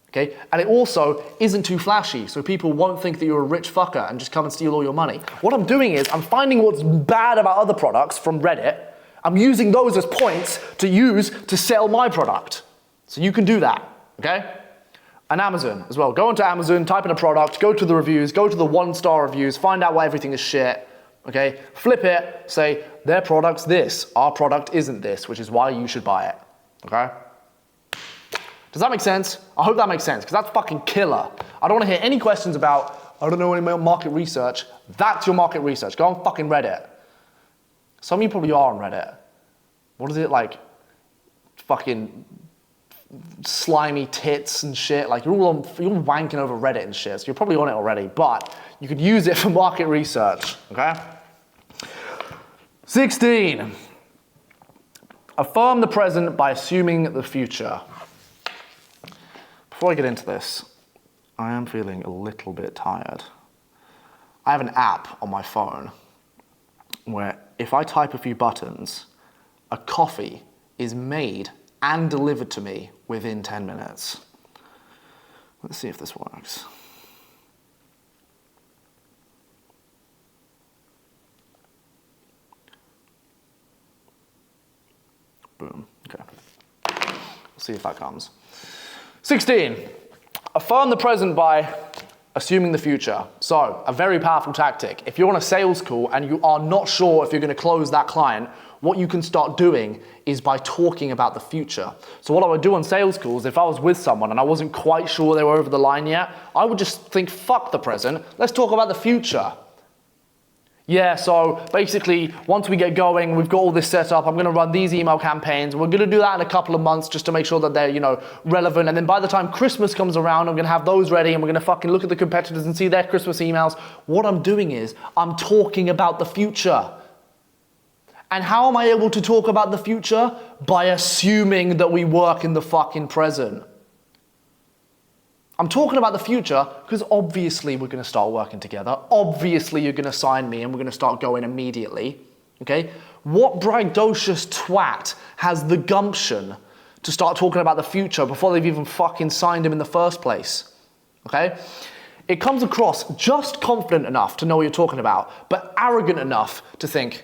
okay? And it also isn't too flashy, so people won't think that you're a rich fucker and just come and steal all your money. What I'm doing is I'm finding what's bad about other products from Reddit. I'm using those as points to use to sell my product. So you can do that, okay? And Amazon as well. Go onto Amazon, type in a product, go to the reviews, go to the 1-star reviews, find out why everything is shit, okay? Flip it, say, their product's this, our product isn't this, which is why you should buy it, okay? Does that make sense? I hope that makes sense, because that's fucking killer. I don't want to hear any questions about, I don't know any market research. That's your market research. Go on fucking Reddit. Some of you probably are on Reddit. What is it, like fucking slimy tits and shit? Like you're all wanking over Reddit and shit, so you're probably on it already, but you could use it for market research, okay? 16, affirm the present by assuming the future. Before I get into this, I am feeling a little bit tired. I have an app on my phone where if I type a few buttons, a coffee is made and delivered to me within 10 minutes. Let's see if this works. Boom, okay. We'll see if that comes. 16, affirm the present by assuming the future. So, a very powerful tactic. If you're on a sales call and you are not sure if you're going to close that client, what you can start doing is by talking about the future. So what I would do on sales calls, if I was with someone and I wasn't quite sure they were over the line yet, I would just think, fuck the present, let's talk about the future. Yeah, so basically, once we get going, we've got all this set up, I'm gonna run these email campaigns, we're gonna do that in a couple of months just to make sure that they're, relevant, and then by the time Christmas comes around, I'm gonna have those ready, and we're gonna fucking look at the competitors and see their Christmas emails. What I'm doing is, I'm talking about the future. And how am I able to talk about the future? By assuming that we work in the fucking present. I'm talking about the future because obviously we're going to start working together. Obviously you're going to sign me and we're going to start going immediately. Okay? What braggadocious twat has the gumption to start talking about the future before they've even fucking signed him in the first place? Okay? It comes across just confident enough to know what you're talking about, but arrogant enough to think,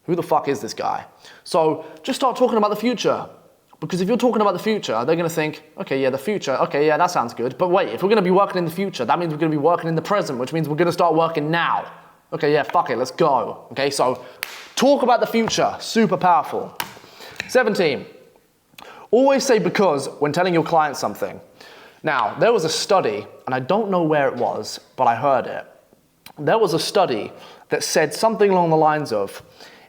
who the fuck is this guy? So just start talking about the future. Because if you're talking about the future, they're going to think, okay, yeah, the future, okay, yeah, that sounds good. But wait, if we're going to be working in the future, that means we're going to be working in the present, which means we're going to start working now. Okay, yeah, fuck it, let's go. Okay, so talk about the future, super powerful. 17, always say because when telling your client something. Now, there was a study, and I don't know where it was, but I heard it. There was a study that said something along the lines of,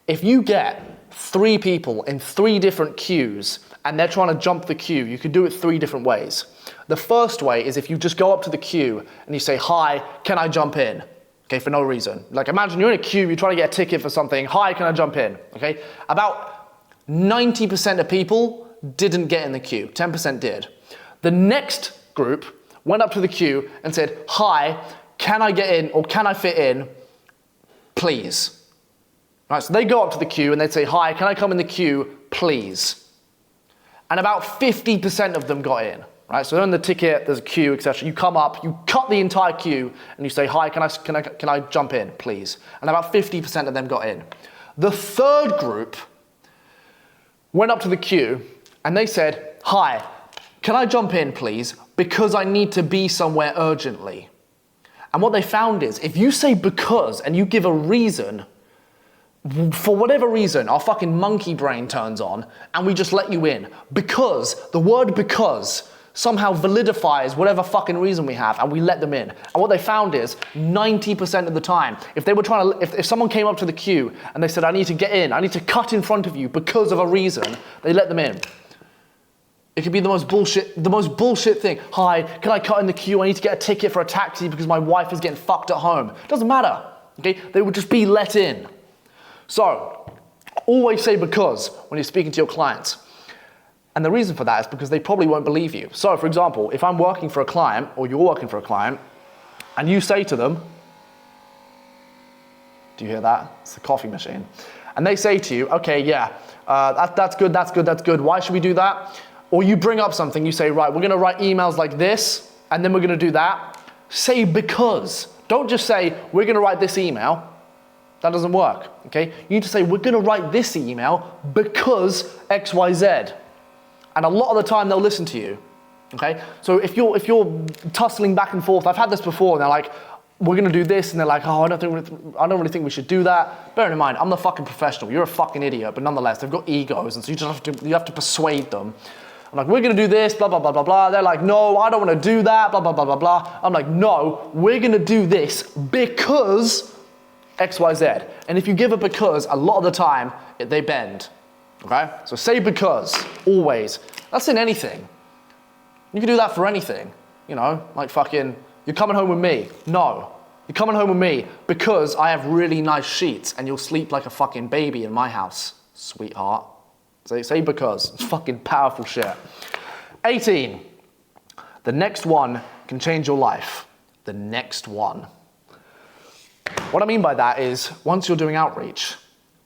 if you get 3 people in 3 different queues and they're trying to jump the queue, you could do it 3 different ways. The first way is if you just go up to the queue and you say, hi, can I jump in? Okay, for no reason. Like imagine you're in a queue, you're trying to get a ticket for something, hi, can I jump in? Okay, about 90% of people didn't get in the queue, 10% did. The next group went up to the queue and said, hi, can I get in or can I fit in, please? Right, so they go up to the queue and they'd say, hi, can I come in the queue, please? And about 50% of them got in, right? So they're in the ticket, there's a queue, etc. You come up, you cut the entire queue, and you say, hi, can I jump in, please? And about 50% of them got in. The third group went up to the queue and they said, hi, can I jump in, please? Because I need to be somewhere urgently. And what they found is, if you say because and you give a reason, for whatever reason, our fucking monkey brain turns on and we just let you in. Because, the word because somehow validifies whatever fucking reason we have, and we let them in. And what they found is 90% of the time, if they were trying to, if someone came up to the queue and they said, I need to get in, I need to cut in front of you because of a reason, they let them in. It could be the most bullshit thing. Hi, can I cut in the queue? I need to get a ticket for a taxi because my wife is getting fucked at home. It doesn't matter, okay? They would just be let in. So, always say because when you're speaking to your clients. And the reason for that is because they probably won't believe you. So, for example, if I'm working for a client, or you're working for a client, and you say to them, do you hear that? It's the coffee machine. And they say to you, okay, yeah, that's good. Why should we do that? Or you bring up something, you say, right, we're gonna write emails like this, and then we're gonna do that. Say because. Don't just say, we're gonna write this email. That doesn't work, okay? You need to say, we're gonna write this email because X, Y, Z. And a lot of the time they'll listen to you, okay? So if you're tussling back and forth, I've had this before, and they're like, we're gonna do this, and they're like, oh, I don't really think we should do that. Bear in mind, I'm the fucking professional. You're a fucking idiot, but nonetheless, they've got egos, and so you have to persuade them. I'm like, we're gonna do this, blah, blah, blah, blah, blah. They're like, no, I don't wanna do that, blah, blah, blah, blah, blah. I'm like, no, we're gonna do this because X, Y, Z. And if you give a because, a lot of the time, they bend. Okay? So say because, always. That's in anything. You can do that for anything. You know, like fucking, you're coming home with me. No. You're coming home with me because I have really nice sheets and you'll sleep like a fucking baby in my house, sweetheart. Say because. It's fucking powerful shit. 18. The next one can change your life. The next one. What I mean by that is, once you're doing outreach,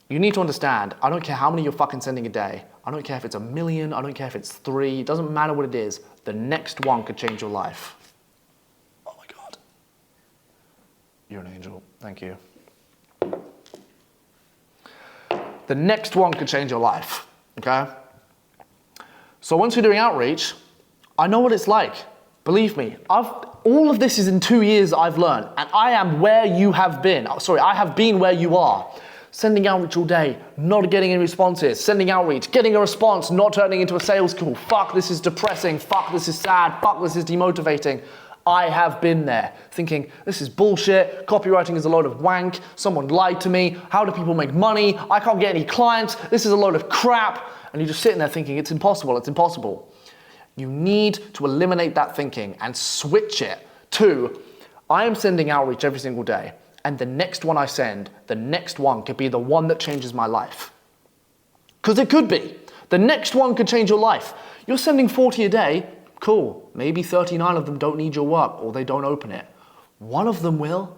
you need to understand, I don't care how many you're fucking sending a day. I don't care if it's 1 million, I don't care if it's 3, it doesn't matter what it is. The next one could change your life. Oh my God. You're an angel, thank you. The next one could change your life, okay? So once you're doing outreach, I know what it's like. Believe me, all of this is in 2 years I've learned, and I am where you have been. Sorry, I have been where you are. Sending outreach all day, not getting any responses. Sending outreach, getting a response, not turning into a sales call. Fuck, this is depressing. Fuck, this is sad. Fuck, this is demotivating. I have been there, thinking, this is bullshit. Copywriting is a load of wank. Someone lied to me. How do people make money? I can't get any clients. This is a load of crap. And you're just sitting there thinking, it's impossible, it's impossible. You need to eliminate that thinking and switch it to, I am sending outreach every single day. And the next one I send, the next one could be the one that changes my life. Because it could be. The next one could change your life. You're sending 40 a day, cool. Maybe 39 of them don't need your work or they don't open it. One of them will.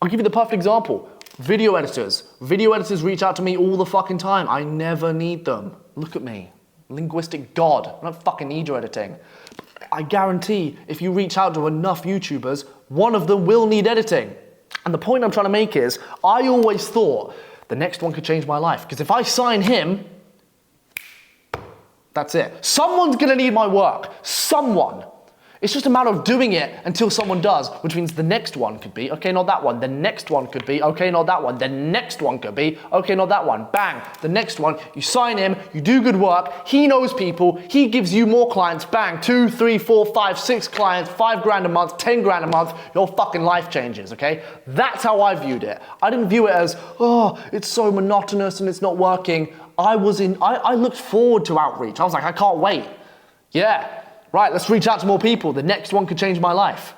I'll give you the perfect example. Video editors. Video editors reach out to me all the fucking time. I never need them. Look at me. Linguistic god. I don't fucking need your editing. I guarantee if you reach out to enough YouTubers, one of them will need editing. And the point I'm trying to make is, I always thought the next one could change my life. Because if I sign him, that's it. Someone's gonna need my work. Someone. It's just a matter of doing it until someone does, which means the next one could be, okay, not that one. The next one could be, okay, not that one. The next one could be, okay, not that one. Bang. The next one, you sign him, you do good work, he knows people, he gives you more clients, bang, 2, 3, 4, 5, 6 clients, 5 grand a month, 10 grand a month, your fucking life changes, okay? That's how I viewed it. I didn't view it as, oh, it's so monotonous and it's not working. I looked forward to outreach. I was like, I can't wait. Yeah. Right, let's reach out to more people. The next one could change my life.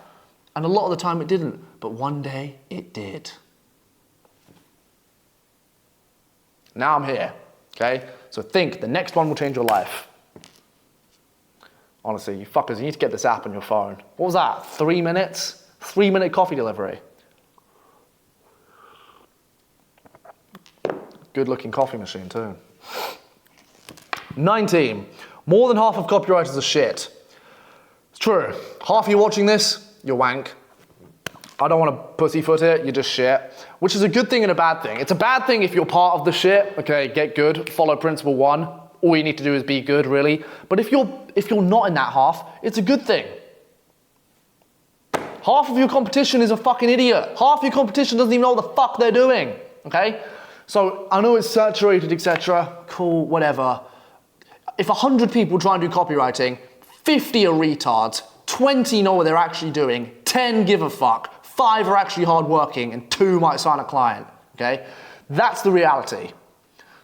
And a lot of the time it didn't, but one day it did. Now I'm here, okay? So think, the next one will change your life. Honestly, you fuckers, you need to get this app on your phone. What was that, 3 minutes? 3-minute coffee delivery. Good looking coffee machine too. 19, more than half of copywriters are shit. It's true. Half of you watching this, you're wank. I don't want to pussyfoot it, you're just shit. Which is a good thing and a bad thing. It's a bad thing if you're part of the shit. Okay, get good, follow principle 1. All you need to do is be good, really. But if you're not in that half, it's a good thing. Half of your competition is a fucking idiot. Half your competition doesn't even know what the fuck they're doing, okay? So I know it's saturated, etc. Cool, whatever. if 100 people try and do copywriting, 50 are retards, 20 know what they're actually doing, 10 give a fuck, 5 are actually hardworking, and 2 might sign a client, okay? That's the reality.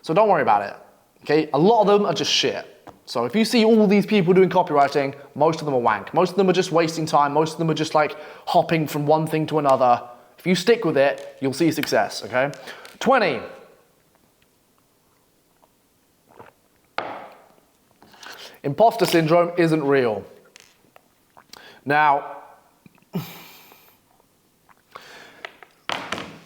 So don't worry about it, okay? A lot of them are just shit. So if you see all these people doing copywriting, most of them are wank. Most of them are just wasting time. Most of them are just like hopping from one thing to another. If you stick with it, you'll see success, okay? 20. Imposter syndrome isn't real. Now,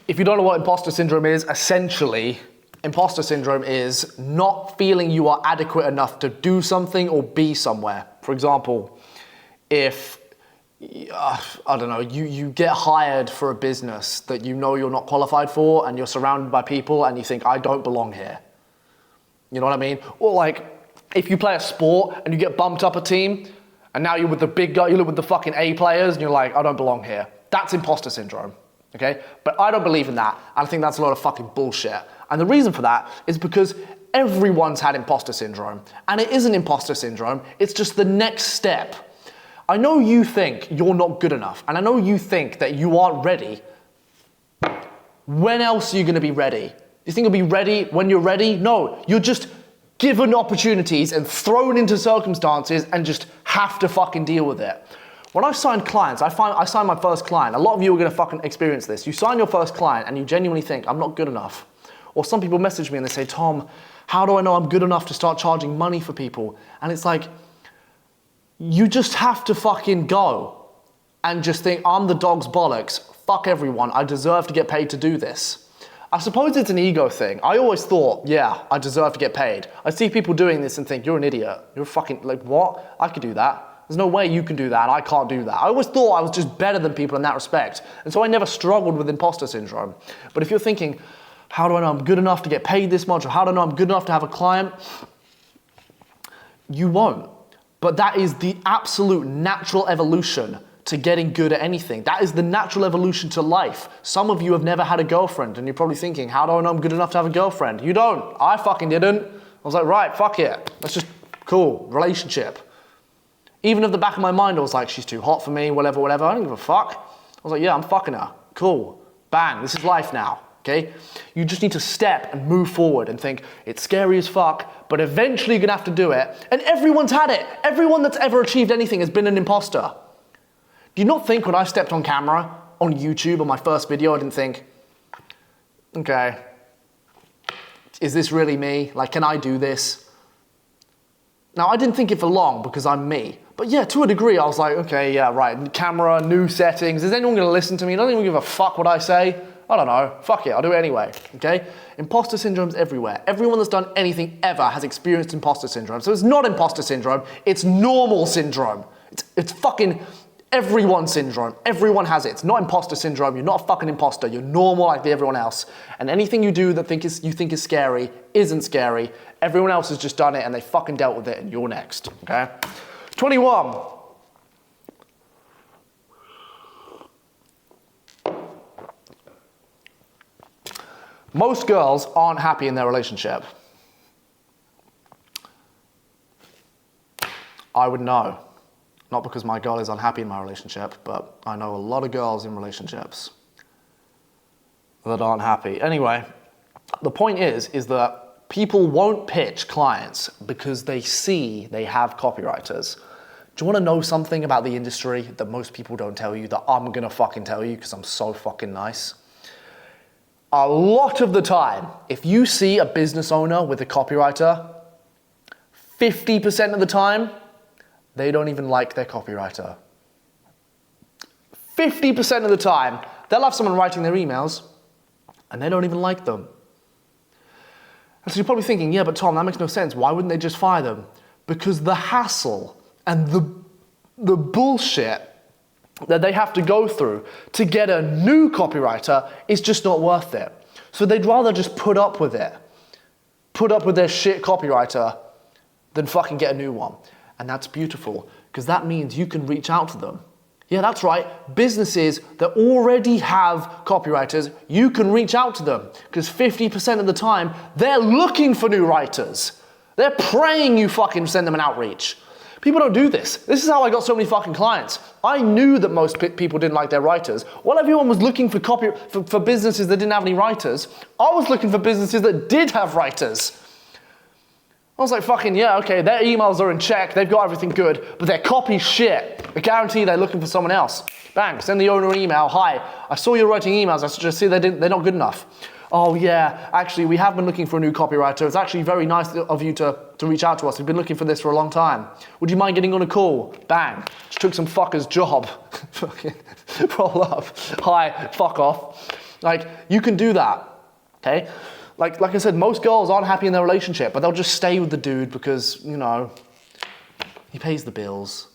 if you don't know what imposter syndrome is, essentially, imposter syndrome is not feeling you are adequate enough to do something or be somewhere. For example, if, I don't know, you get hired for a business that you know you're not qualified for and you're surrounded by people and you think, I don't belong here. You know what I mean? Or like, if you play a sport and you get bumped up a team and now you're with the big guy, you live with the fucking A players and you're like, I don't belong here. That's imposter syndrome, okay? But I don't believe in that. I think that's a lot of fucking bullshit. And the reason for that is because everyone's had imposter syndrome. And it isn't imposter syndrome, it's just the next step. I know you think you're not good enough, and I know you think that you aren't ready. When else are you gonna be ready? You think you'll be ready when you're ready? No, you're just given opportunities and thrown into circumstances and just have to fucking deal with it. When I signed clients, I signed my first client. A lot of you are gonna fucking experience this. You sign your first client and you genuinely think, I'm not good enough. Or some people message me and they say, Tom, how do I know I'm good enough to start charging money for people? And it's like, you just have to fucking go and just think, I'm the dog's bollocks. Fuck everyone. I deserve to get paid to do this. I suppose it's an ego thing. I always thought, yeah, I deserve to get paid. I see people doing this and think, you're an idiot. You're fucking, like, what? I could do that. There's no way you can do that and I can't do that. I always thought I was just better than people in that respect. And so I never struggled with imposter syndrome. But if you're thinking, how do I know I'm good enough to get paid this much? Or how do I know I'm good enough to have a client? You won't. But that is the absolute natural evolution to getting good at anything. That is the natural evolution to life. Some of you have never had a girlfriend and you're probably thinking, how do I know I'm good enough to have a girlfriend? You don't. I fucking didn't. I was like, right, fuck it. Let's just, cool, relationship. Even at the back of my mind, I was like, she's too hot for me, whatever, whatever. I don't give a fuck. I was like, yeah, I'm fucking her. Cool. Bang, this is life now. Okay? You just need to step and move forward and think, it's scary as fuck, but eventually you're gonna have to do it. And everyone's had it. Everyone that's ever achieved anything has been an imposter. Do you not think when I stepped on camera on YouTube on my first video, I didn't think, okay, is this really me? Like, can I do this? Now, I didn't think it for long because I'm me. But yeah, to a degree, I was like, okay, yeah, right, camera, new settings. Is anyone gonna listen to me? I don't even give a fuck what I say. I don't know, fuck it, I'll do it anyway, okay? Imposter syndrome's everywhere. Everyone that's done anything ever has experienced imposter syndrome. So it's not imposter syndrome, it's normal syndrome. It's fucking everyone syndrome. Everyone has it. It's not imposter syndrome, you're not a fucking imposter, you're normal like everyone else. And anything you do that you think is scary isn't scary. Everyone else has just done it and they fucking dealt with it and you're next, okay? 21. Most girls aren't happy in their relationship. I would know. Not because my girl is unhappy in my relationship, but I know a lot of girls in relationships that aren't happy. Anyway, the point is that people won't pitch clients because they see they have copywriters. Do you want to know something about the industry that most people don't tell you that I'm gonna fucking tell you because I'm so fucking nice? A lot of the time, if you see a business owner with a copywriter, 50% of the time, they don't even like their copywriter. 50% of the time, they'll have someone writing their emails and they don't even like them. And so you're probably thinking, yeah, but Tom, that makes no sense. Why wouldn't they just fire them? Because the hassle and the bullshit that they have to go through to get a new copywriter is just not worth it. So they'd rather just put up with it, put up with their shit copywriter than fucking get a new one. And that's beautiful, because that means you can reach out to them. Yeah, that's right. Businesses that already have copywriters, you can reach out to them, because 50% of the time, they're looking for new writers. They're praying you fucking send them an outreach. People don't do this. This is how I got so many fucking clients. I knew that most people didn't like their writers. While everyone was looking for for businesses that didn't have any writers, I was looking for businesses that did have writers. I was like, fucking yeah, okay, their emails are in check, they've got everything good, but their copy's shit. I guarantee they're looking for someone else. Bang, send the owner an email. Hi, I saw you're writing emails, I just see they're not good enough. Oh yeah, actually we have been looking for a new copywriter. It's actually very nice of you to reach out to us. We've been looking for this for a long time. Would you mind getting on a call? Bang, just took some fucker's job. Fucking roll up. Hi, fuck off. Like, you can do that, okay? Like I said, most girls aren't happy in their relationship, but they'll just stay with the dude because, you know, he pays the bills,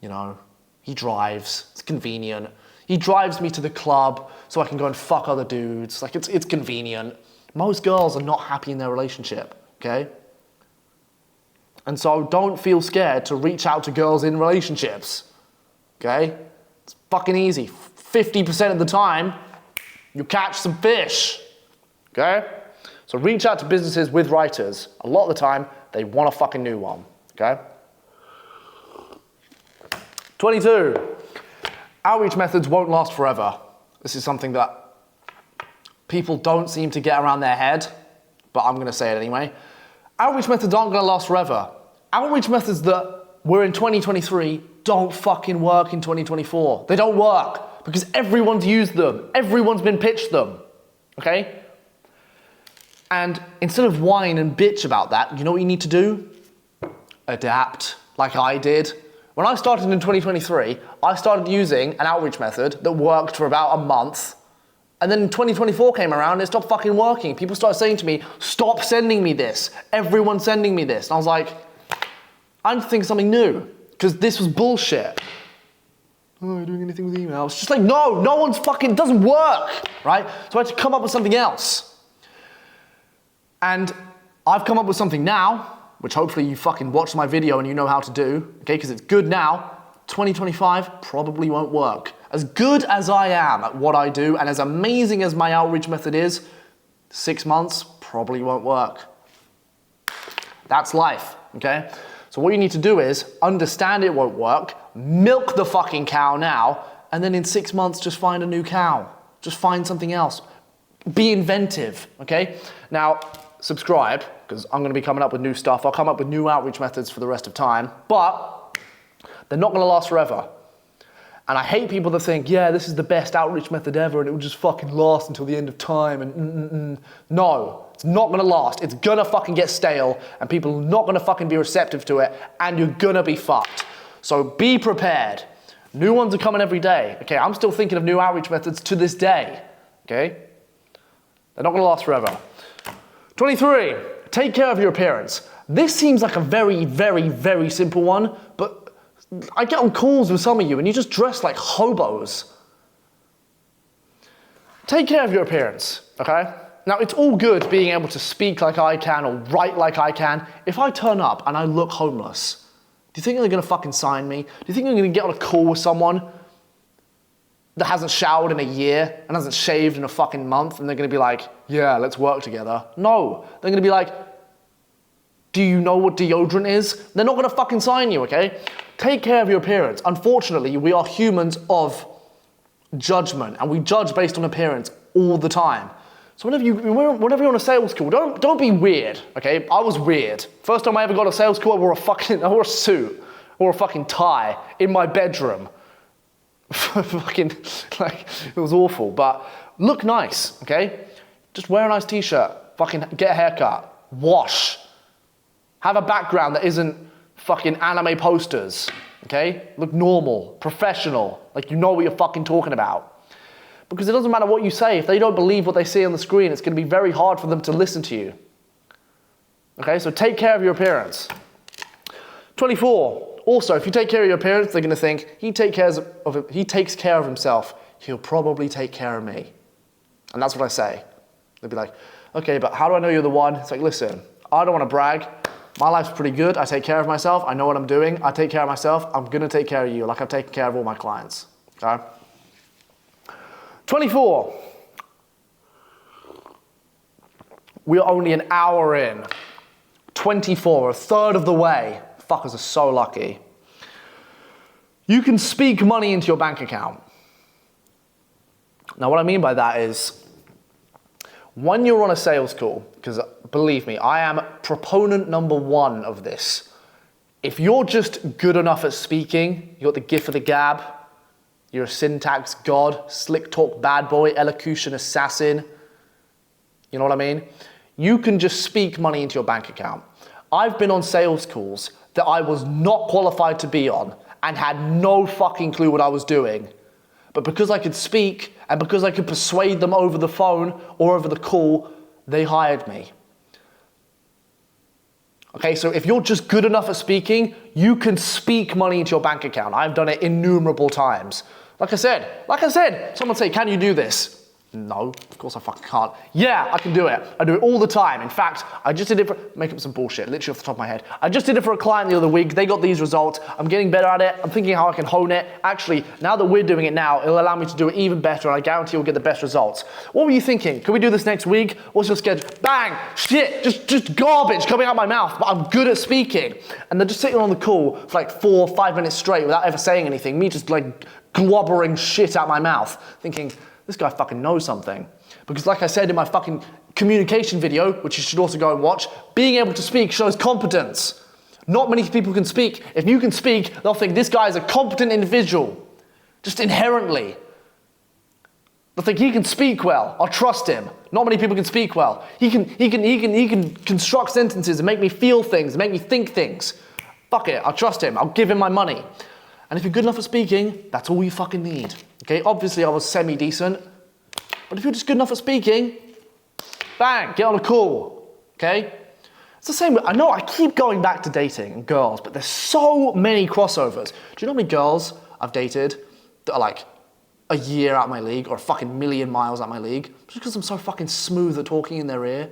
you know, he drives, it's convenient. He drives me to the club so I can go and fuck other dudes. Like, it's convenient. Most girls are not happy in their relationship, okay? And so don't feel scared to reach out to girls in relationships, okay? It's fucking easy. 50% of the time, you catch some fish, okay? So reach out to businesses with writers. A lot of the time, they want a fucking new one, okay? 22. Outreach methods won't last forever. This is something that people don't seem to get around their head, but I'm gonna say it anyway. Outreach methods aren't gonna last forever. Outreach methods that were in 2023 don't fucking work in 2024. They don't work because everyone's used them. Everyone's been pitched them, okay? And instead of whine and bitch about that, you know what you need to do? Adapt, like I did. When I started in 2023, I started using an outreach method that worked for about a month. And then 2024 came around and it stopped fucking working. People started saying to me, stop sending me this. Everyone's sending me this. And I was like, I need to think of something new because this was bullshit. Oh, are you doing anything with emails? Just like, no one's fucking, it doesn't work, right? So I had to come up with something else. And I've come up with something now, which hopefully you fucking watched my video and you know how to do, okay, because it's good now. 2025 probably won't work. As good as I am at what I do and as amazing as my outreach method is, 6 months probably won't work. That's life, okay? So what you need to do is understand it won't work, milk the fucking cow now, and then in 6 months just find a new cow. Just find something else. Be inventive, okay? Now, subscribe, because I'm gonna be coming up with new stuff. I'll come up with new outreach methods for the rest of time, but they're not gonna last forever. And I hate people that think, yeah, this is the best outreach method ever and it will just fucking last until the end of time and No, it's not gonna last. It's gonna fucking get stale and people are not gonna fucking be receptive to it and you're gonna be fucked. So be prepared. New ones are coming every day. Okay, I'm still thinking of new outreach methods to this day, okay? They're not gonna last forever. 23, take care of your appearance. This seems like a very, very, very simple one, but I get on calls with some of you and you just dress like hobos. Take care of your appearance, okay? Now, it's all good being able to speak like I can or write like I can. If I turn up and I look homeless, do you think they're gonna fucking sign me? Do you think I'm gonna get on a call with someone that hasn't showered in a year and hasn't shaved in a fucking month and they're gonna be like, yeah, let's work together? No, they're gonna be like, do you know what deodorant is? They're not gonna fucking sign you, okay? Take care of your appearance. Unfortunately, we are humans of judgment and we judge based on appearance all the time. So whenever you're on a sales call, don't be weird, okay? I was weird. First time I ever got a sales call, I wore a suit, or a fucking tie in my bedroom. Fucking, like, it was awful, but look nice, okay? Just wear a nice t-shirt, fucking get a haircut, wash. Have a background that isn't fucking anime posters, okay? Look normal, professional, like you know what you're fucking talking about. Because it doesn't matter what you say, if they don't believe what they see on the screen, it's gonna be very hard for them to listen to you. Okay, so take care of your appearance. 24, also, if you take care of your appearance, they're gonna think, he takes care of himself, he'll probably take care of me. And that's what I say. They'll be like, okay, but how do I know you're the one? It's like, listen, I don't wanna brag. My life's pretty good. I take care of myself. I know what I'm doing. I take care of myself. I'm gonna take care of you like I've taken care of all my clients, okay? 24. We are only an hour in. 24, a third of the way. Fuckers are so lucky. You can speak money into your bank account. Now, what I mean by that is, when you're on a sales call, because believe me, I am proponent number one of this. If you're just good enough at speaking, you got the gift of the gab, you're a syntax god, slick talk bad boy, elocution assassin, you know what I mean? You can just speak money into your bank account. I've been on sales calls that I was not qualified to be on and had no fucking clue what I was doing. But because I could speak and because I could persuade them over the phone or over the call, they hired me. Okay, so if you're just good enough at speaking, you can speak money into your bank account. I've done it innumerable times. Like I said, someone say, can you do this? No, of course I fucking can't. Yeah, I can do it. I do it all the time. In fact, I just did it for, make up some bullshit, literally off the top of my head. I just did it for a client the other week. They got these results. I'm getting better at it. I'm thinking how I can hone it. Actually, now that we're doing it now, it'll allow me to do it even better, and I guarantee you'll get the best results. What were you thinking? Can we do this next week? What's your schedule? Bang! Shit! Just garbage coming out my mouth, but I'm good at speaking. And they're just sitting on the call for like 4 or 5 minutes straight without ever saying anything. Me just like globbering shit out my mouth, thinking, this guy fucking knows something. Because like I said in my fucking communication video, which you should also go and watch, being able to speak shows competence. Not many people can speak. If you can speak, they'll think this guy is a competent individual, just inherently. They'll think he can speak well, I'll trust him. Not many people can speak well. He can construct sentences and make me feel things, and make me think things. Fuck it, I'll trust him, I'll give him my money. And if you're good enough at speaking, that's all you fucking need. Okay, obviously I was semi-decent, but if you're just good enough at speaking, bang, get on a call, okay? It's the same, I know I keep going back to dating and girls, but there's so many crossovers. Do you know how many girls I've dated that are like a year out my league or a fucking million miles out my league? Just because I'm so fucking smooth at talking in their ear.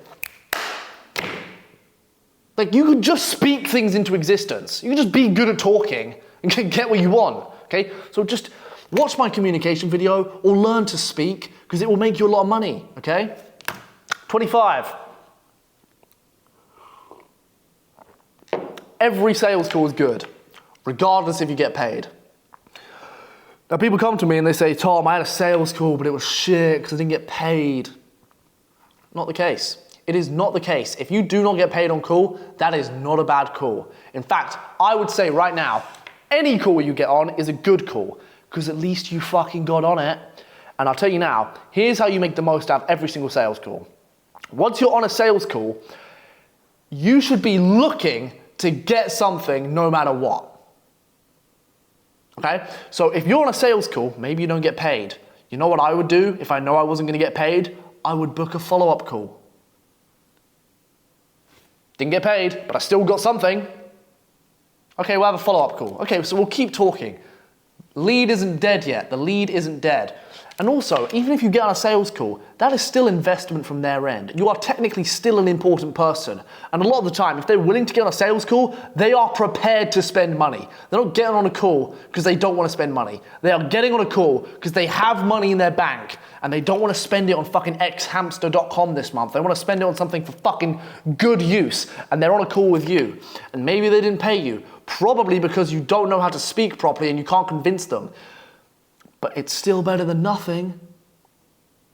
Like, you could just speak things into existence. You can just be good at talking and get what you want, okay? So just watch my communication video or learn to speak because it will make you a lot of money, okay? 25. Every sales call is good, regardless if you get paid. Now people come to me and they say, Tom, I had a sales call, but it was shit because I didn't get paid. Not the case. It is not the case. If you do not get paid on call, that is not a bad call. In fact, I would say right now, any call you get on is a good call because at least you fucking got on it. And I'll tell you now, here's how you make the most out of every single sales call. Once you're on a sales call, you should be looking to get something no matter what. Okay? So if you're on a sales call, maybe you don't get paid. You know what I would do if I know I wasn't going to get paid? I would book a follow-up call. Didn't get paid, but I still got something. Okay, we'll have a follow-up call. Okay, so we'll keep talking. Lead isn't dead yet. The lead isn't dead. And also, even if you get on a sales call, that is still investment from their end. You are technically still an important person. And a lot of the time, if they're willing to get on a sales call, they are prepared to spend money. They're not getting on a call because they don't want to spend money. They are getting on a call because they have money in their bank and they don't want to spend it on fucking xhamster.com this month. They want to spend it on something for fucking good use. And they're on a call with you. And maybe they didn't pay you, probably because you don't know how to speak properly and you can't convince them. But it's still better than nothing.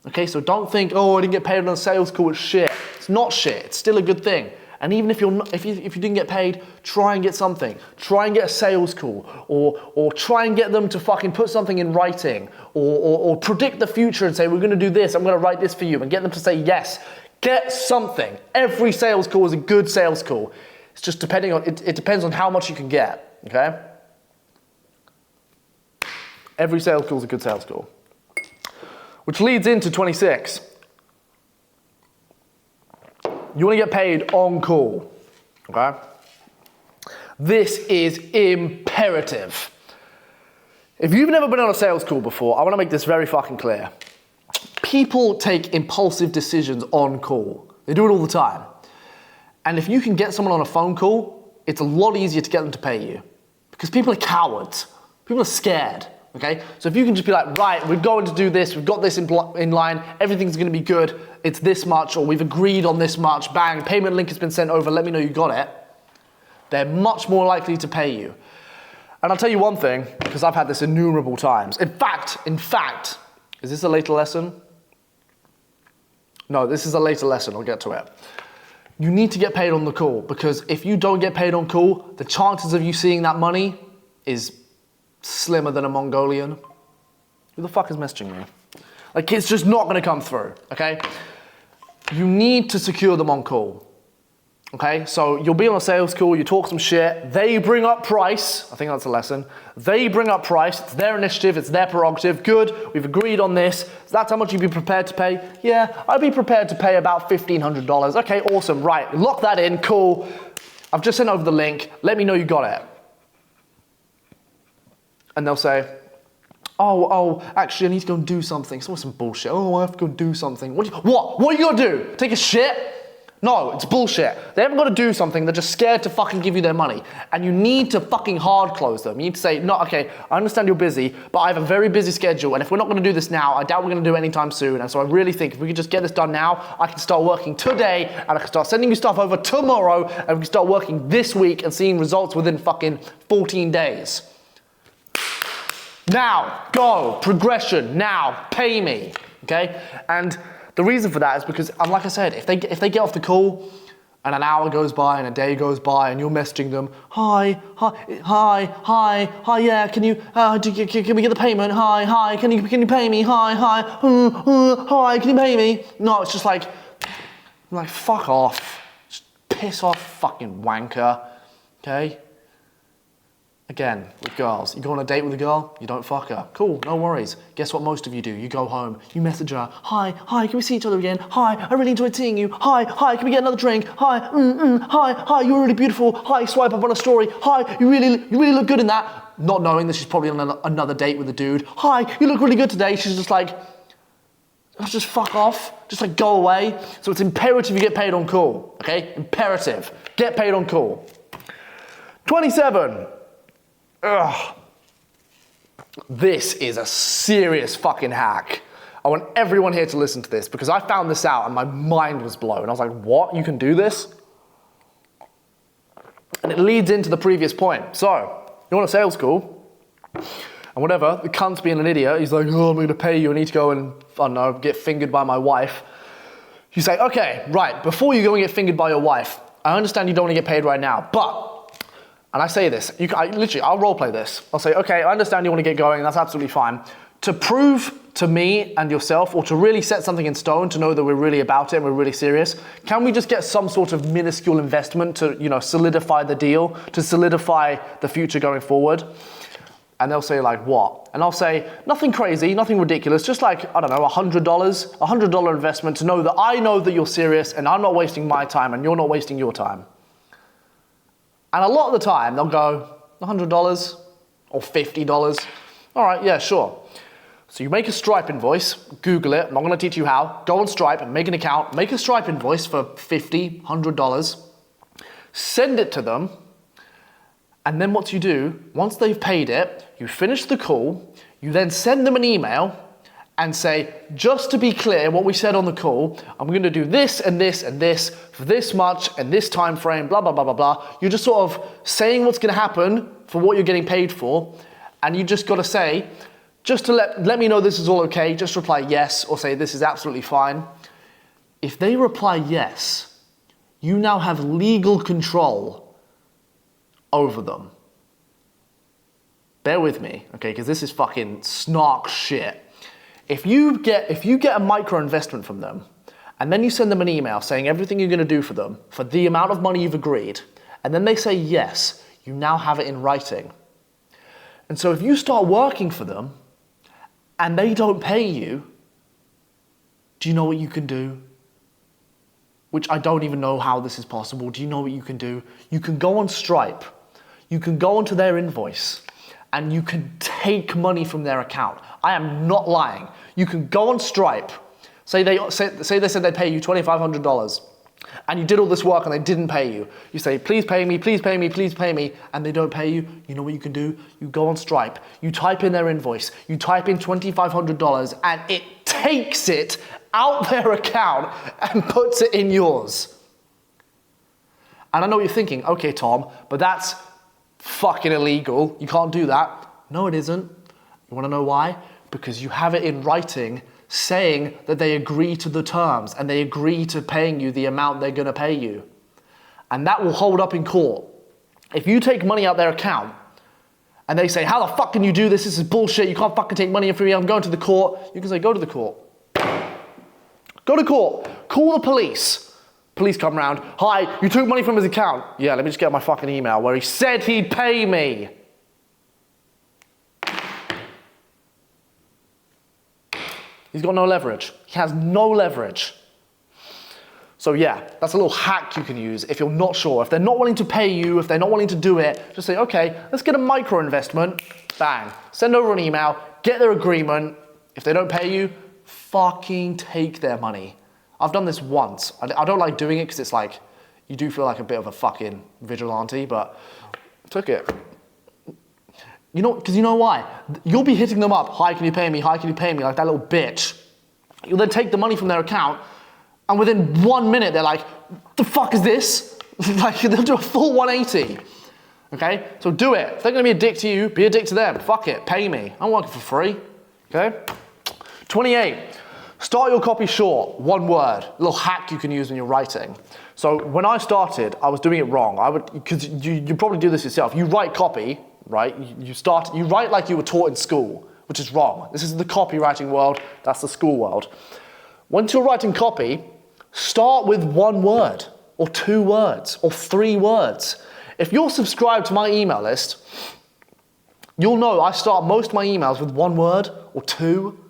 Okay, so don't think, oh, I didn't get paid on a sales call, it's shit. It's not shit, it's still a good thing. And even if if you didn't get paid, try and get something. Try and get a sales call, or try and get them to fucking put something in writing, or predict the future and say, we're gonna do this, I'm gonna write this for you, and get them to say yes. Get something. Every sales call is a good sales call. It's just depending on, it depends on how much you can get, okay? Every sales call is a good sales call. Which leads into 26. You want to get paid on call, okay? This is imperative. If you've never been on a sales call before, I want to make this very fucking clear. People take impulsive decisions on call. They do it all the time. And if you can get someone on a phone call, it's a lot easier to get them to pay you. Because people are cowards. People are scared. Okay, so if you can just be like, right, we're going to do this, we've got this in line, everything's gonna be good, it's this much, or we've agreed on this much, bang, payment link has been sent over, let me know you got it, they're much more likely to pay you. And I'll tell you one thing, because I've had this innumerable times. In fact, is this a later lesson? No, this is a later lesson, I'll get to it. You need to get paid on the call, because if you don't get paid on call, the chances of you seeing that money is slimmer than a Mongolian. Who the fuck is messaging me? Like, it's just not gonna come through, okay? You need to secure them on call, okay? So you'll be on a sales call, you talk some shit, they bring up price, I think that's a lesson. They bring up price, it's their initiative, it's their prerogative, good, we've agreed on this, that's how much you'd be prepared to pay? Yeah, I'd be prepared to pay about $1,500. Okay, awesome, right, lock that in, cool. I've just sent over the link, let me know you got it. And they'll say, oh, actually I need to go and do something. It's always some bullshit. Oh, I have to go and do something. What are you gonna do? Take a shit? No, it's bullshit. They haven't got to do something, they're just scared to fucking give you their money. And you need to fucking hard close them. You need to say, no, okay, I understand you're busy, but I have a very busy schedule, and if we're not gonna do this now, I doubt we're gonna do it anytime soon. And so I really think if we could just get this done now, I can start working today, and I can start sending you stuff over tomorrow, and we can start working this week and seeing results within fucking 14 days. Now, go, progression, now, pay me, okay? And the reason for that is because, like I said, if they get off the call and an hour goes by and a day goes by and you're messaging them, hi, yeah, can we get the payment? Hi, can you pay me? Hi, can you pay me? No, it's just like, fuck off, just piss off, fucking wanker, okay? Again, with girls, you go on a date with a girl, you don't fuck her. Cool, no worries. Guess what most of you do? You go home, you message her, hi, can we see each other again? Hi, I really enjoyed seeing you. Hi, can we get another drink? Hi, hi, you're really beautiful. Hi, swipe up on a story. Hi, you really look good in that. Not knowing that she's probably on another date with a dude. Hi, you look really good today. She's just like, just fuck off. Just like go away. So it's imperative you get paid on call, okay? Imperative, get paid on call. 27. Ugh. This is a serious fucking hack. I want everyone here to listen to this because I found this out and my mind was blown. I was like, what? You can do this? And it leads into the previous point. So, you're on a sales call and whatever, the cunt's being an idiot. He's like, oh, I'm going to pay you. I need to go and, I don't know, get fingered by my wife. You say, okay, right, before you go and get fingered by your wife, I understand you don't want to get paid right now, but and I say this, I'll role play this. I'll say, okay, I understand you want to get going, that's absolutely fine. To prove to me and yourself, or to really set something in stone, to know that we're really about it and we're really serious, can we just get some sort of minuscule investment to, solidify the deal, to solidify the future going forward? And they'll say like, what? And I'll say, nothing crazy, nothing ridiculous, just like, I don't know, $100 investment to know that I know that you're serious and I'm not wasting my time and you're not wasting your time. And a lot of the time, they'll go, $100 or $50. All right, yeah, sure. So you make a Stripe invoice, Google it, I'm not gonna teach you how. Go on Stripe and make an account, make a Stripe invoice for $50, $100, send it to them, and then what you do, once they've paid it, you finish the call, you then send them an email and say, just to be clear what we said on the call, I'm gonna do this and this and this for this much and this time frame, blah, blah, blah, blah, blah. You're just sort of saying what's gonna happen for what you're getting paid for, and you just gotta say, just to let me know this is all okay, just reply yes, or say this is absolutely fine. If they reply yes, you now have legal control over them. Bear with me, okay, because this is fucking snark shit. If you get a micro investment from them, and then you send them an email saying everything you're gonna do for them, for the amount of money you've agreed, and then they say yes, you now have it in writing. And so if you start working for them, and they don't pay you, do you know what you can do? Which I don't even know how this is possible. Do you know what you can do? You can go on Stripe, you can go onto their invoice, and you can take money from their account. I am not lying. You can go on Stripe, say they said they pay you $2,500. and you did all this work and they didn't pay you. You say, please pay me, please pay me, please pay me, and they don't pay you. You know what you can do? You go on Stripe, you type in their invoice, you type in $2,500, and it takes it out their account and puts it in yours. And I know what you're thinking, okay, Tom, but that's fucking illegal. You can't do that. No, it isn't. You wanna know why? Because you have it in writing saying that they agree to the terms and they agree to paying you the amount they're gonna pay you. And that will hold up in court. If you take money out their account and they say, how the fuck can you do this? This is bullshit. You can't fucking take money from me. I'm going to the court. You can say, go to the court. Go to court. Call the police. Police come round. Hi, you took money from his account. Yeah, let me just get my fucking email where he said he'd pay me. He's got no leverage. He has no leverage. So yeah, that's a little hack you can use if you're not sure. If they're not willing to pay you, if they're not willing to do it, just say, okay, let's get a micro investment. Bang. Send over an email, get their agreement. If they don't pay you, fucking take their money. I've done this once. I don't like doing it because it's like, you do feel like a bit of a fucking vigilante, but I took it. You know, because you know why? You'll be hitting them up, hi, can you pay me? Hi, can you pay me? Like that little bitch. You'll then take the money from their account, and within 1 minute, they're like, the fuck is this? Like, they'll do a full 180. Okay? So do it. If they're gonna be a dick to you, be a dick to them. Fuck it, pay me. I'm working for free. Okay? 28. Start your copy short, one word. A little hack you can use when you're writing. So when I started, I was doing it wrong. Because you probably do this yourself. You write copy, right? You write like you were taught in school, which is wrong. This is the copywriting world, that's the school world. Once you're writing copy, start with one word, or 2 words, or 3 words. If you're subscribed to my email list, you'll know I start most of my emails with 1 word, or 2,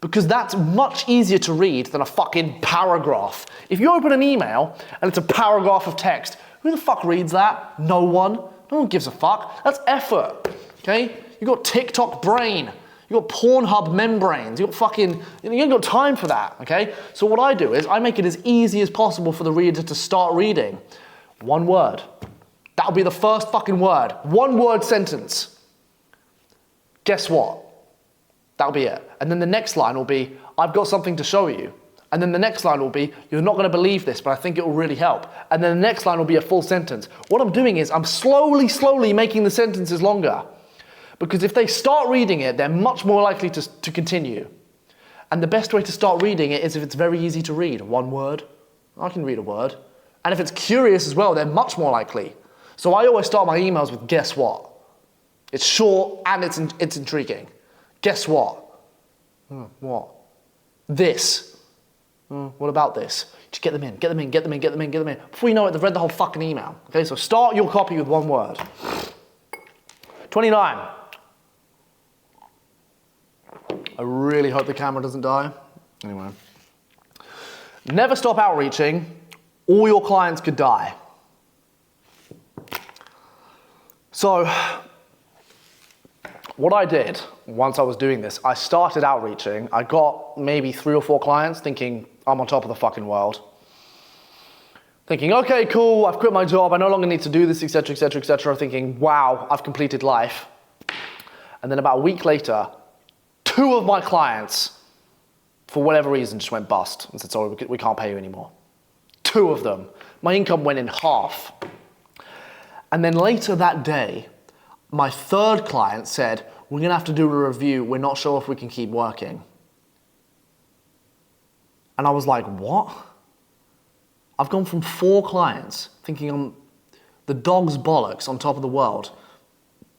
because that's much easier to read than a fucking paragraph. If you open an email, and it's a paragraph of text, who the fuck reads that? No one. No one gives a fuck. That's effort, okay? You got TikTok brain. You got Pornhub membranes. You got fucking, you ain't got time for that, okay? So what I do is I make it as easy as possible for the reader to start reading. 1 word. That'll be the first fucking word. 1 word sentence. Guess what? That'll be it. And then the next line will be, I've got something to show you. And then the next line will be, you're not gonna believe this, but I think it will really help. And then the next line will be a full sentence. What I'm doing is I'm slowly making the sentences longer. Because if they start reading it, they're much more likely to continue. And the best way to start reading it is if it's very easy to read. 1 word, I can read a word. And if it's curious as well, they're much more likely. So I always start my emails with guess what? It's short and it's intriguing. Guess what? What? This. What about this? Just get them in. Before you know it, they've read the whole fucking email. Okay, so start your copy with 1 word. 29. I really hope the camera doesn't die. Anyway. Never stop outreaching. All your clients could die. So, what I did once I was doing this, I started outreaching. I got maybe 3 or 4 clients thinking I'm on top of the fucking world. Thinking, okay, cool, I've quit my job, I no longer need to do this, etc., etc., etc. Thinking, wow, I've completed life. And then about a week later, 2 of my clients, for whatever reason, just went bust and said, sorry, we can't pay you anymore. 2 of them. My income went in half. And then later that day, my 3rd client said, we're gonna have to do a review, we're not sure if we can keep working. And I was like, what? I've gone from 4 clients thinking I'm the dog's bollocks on top of the world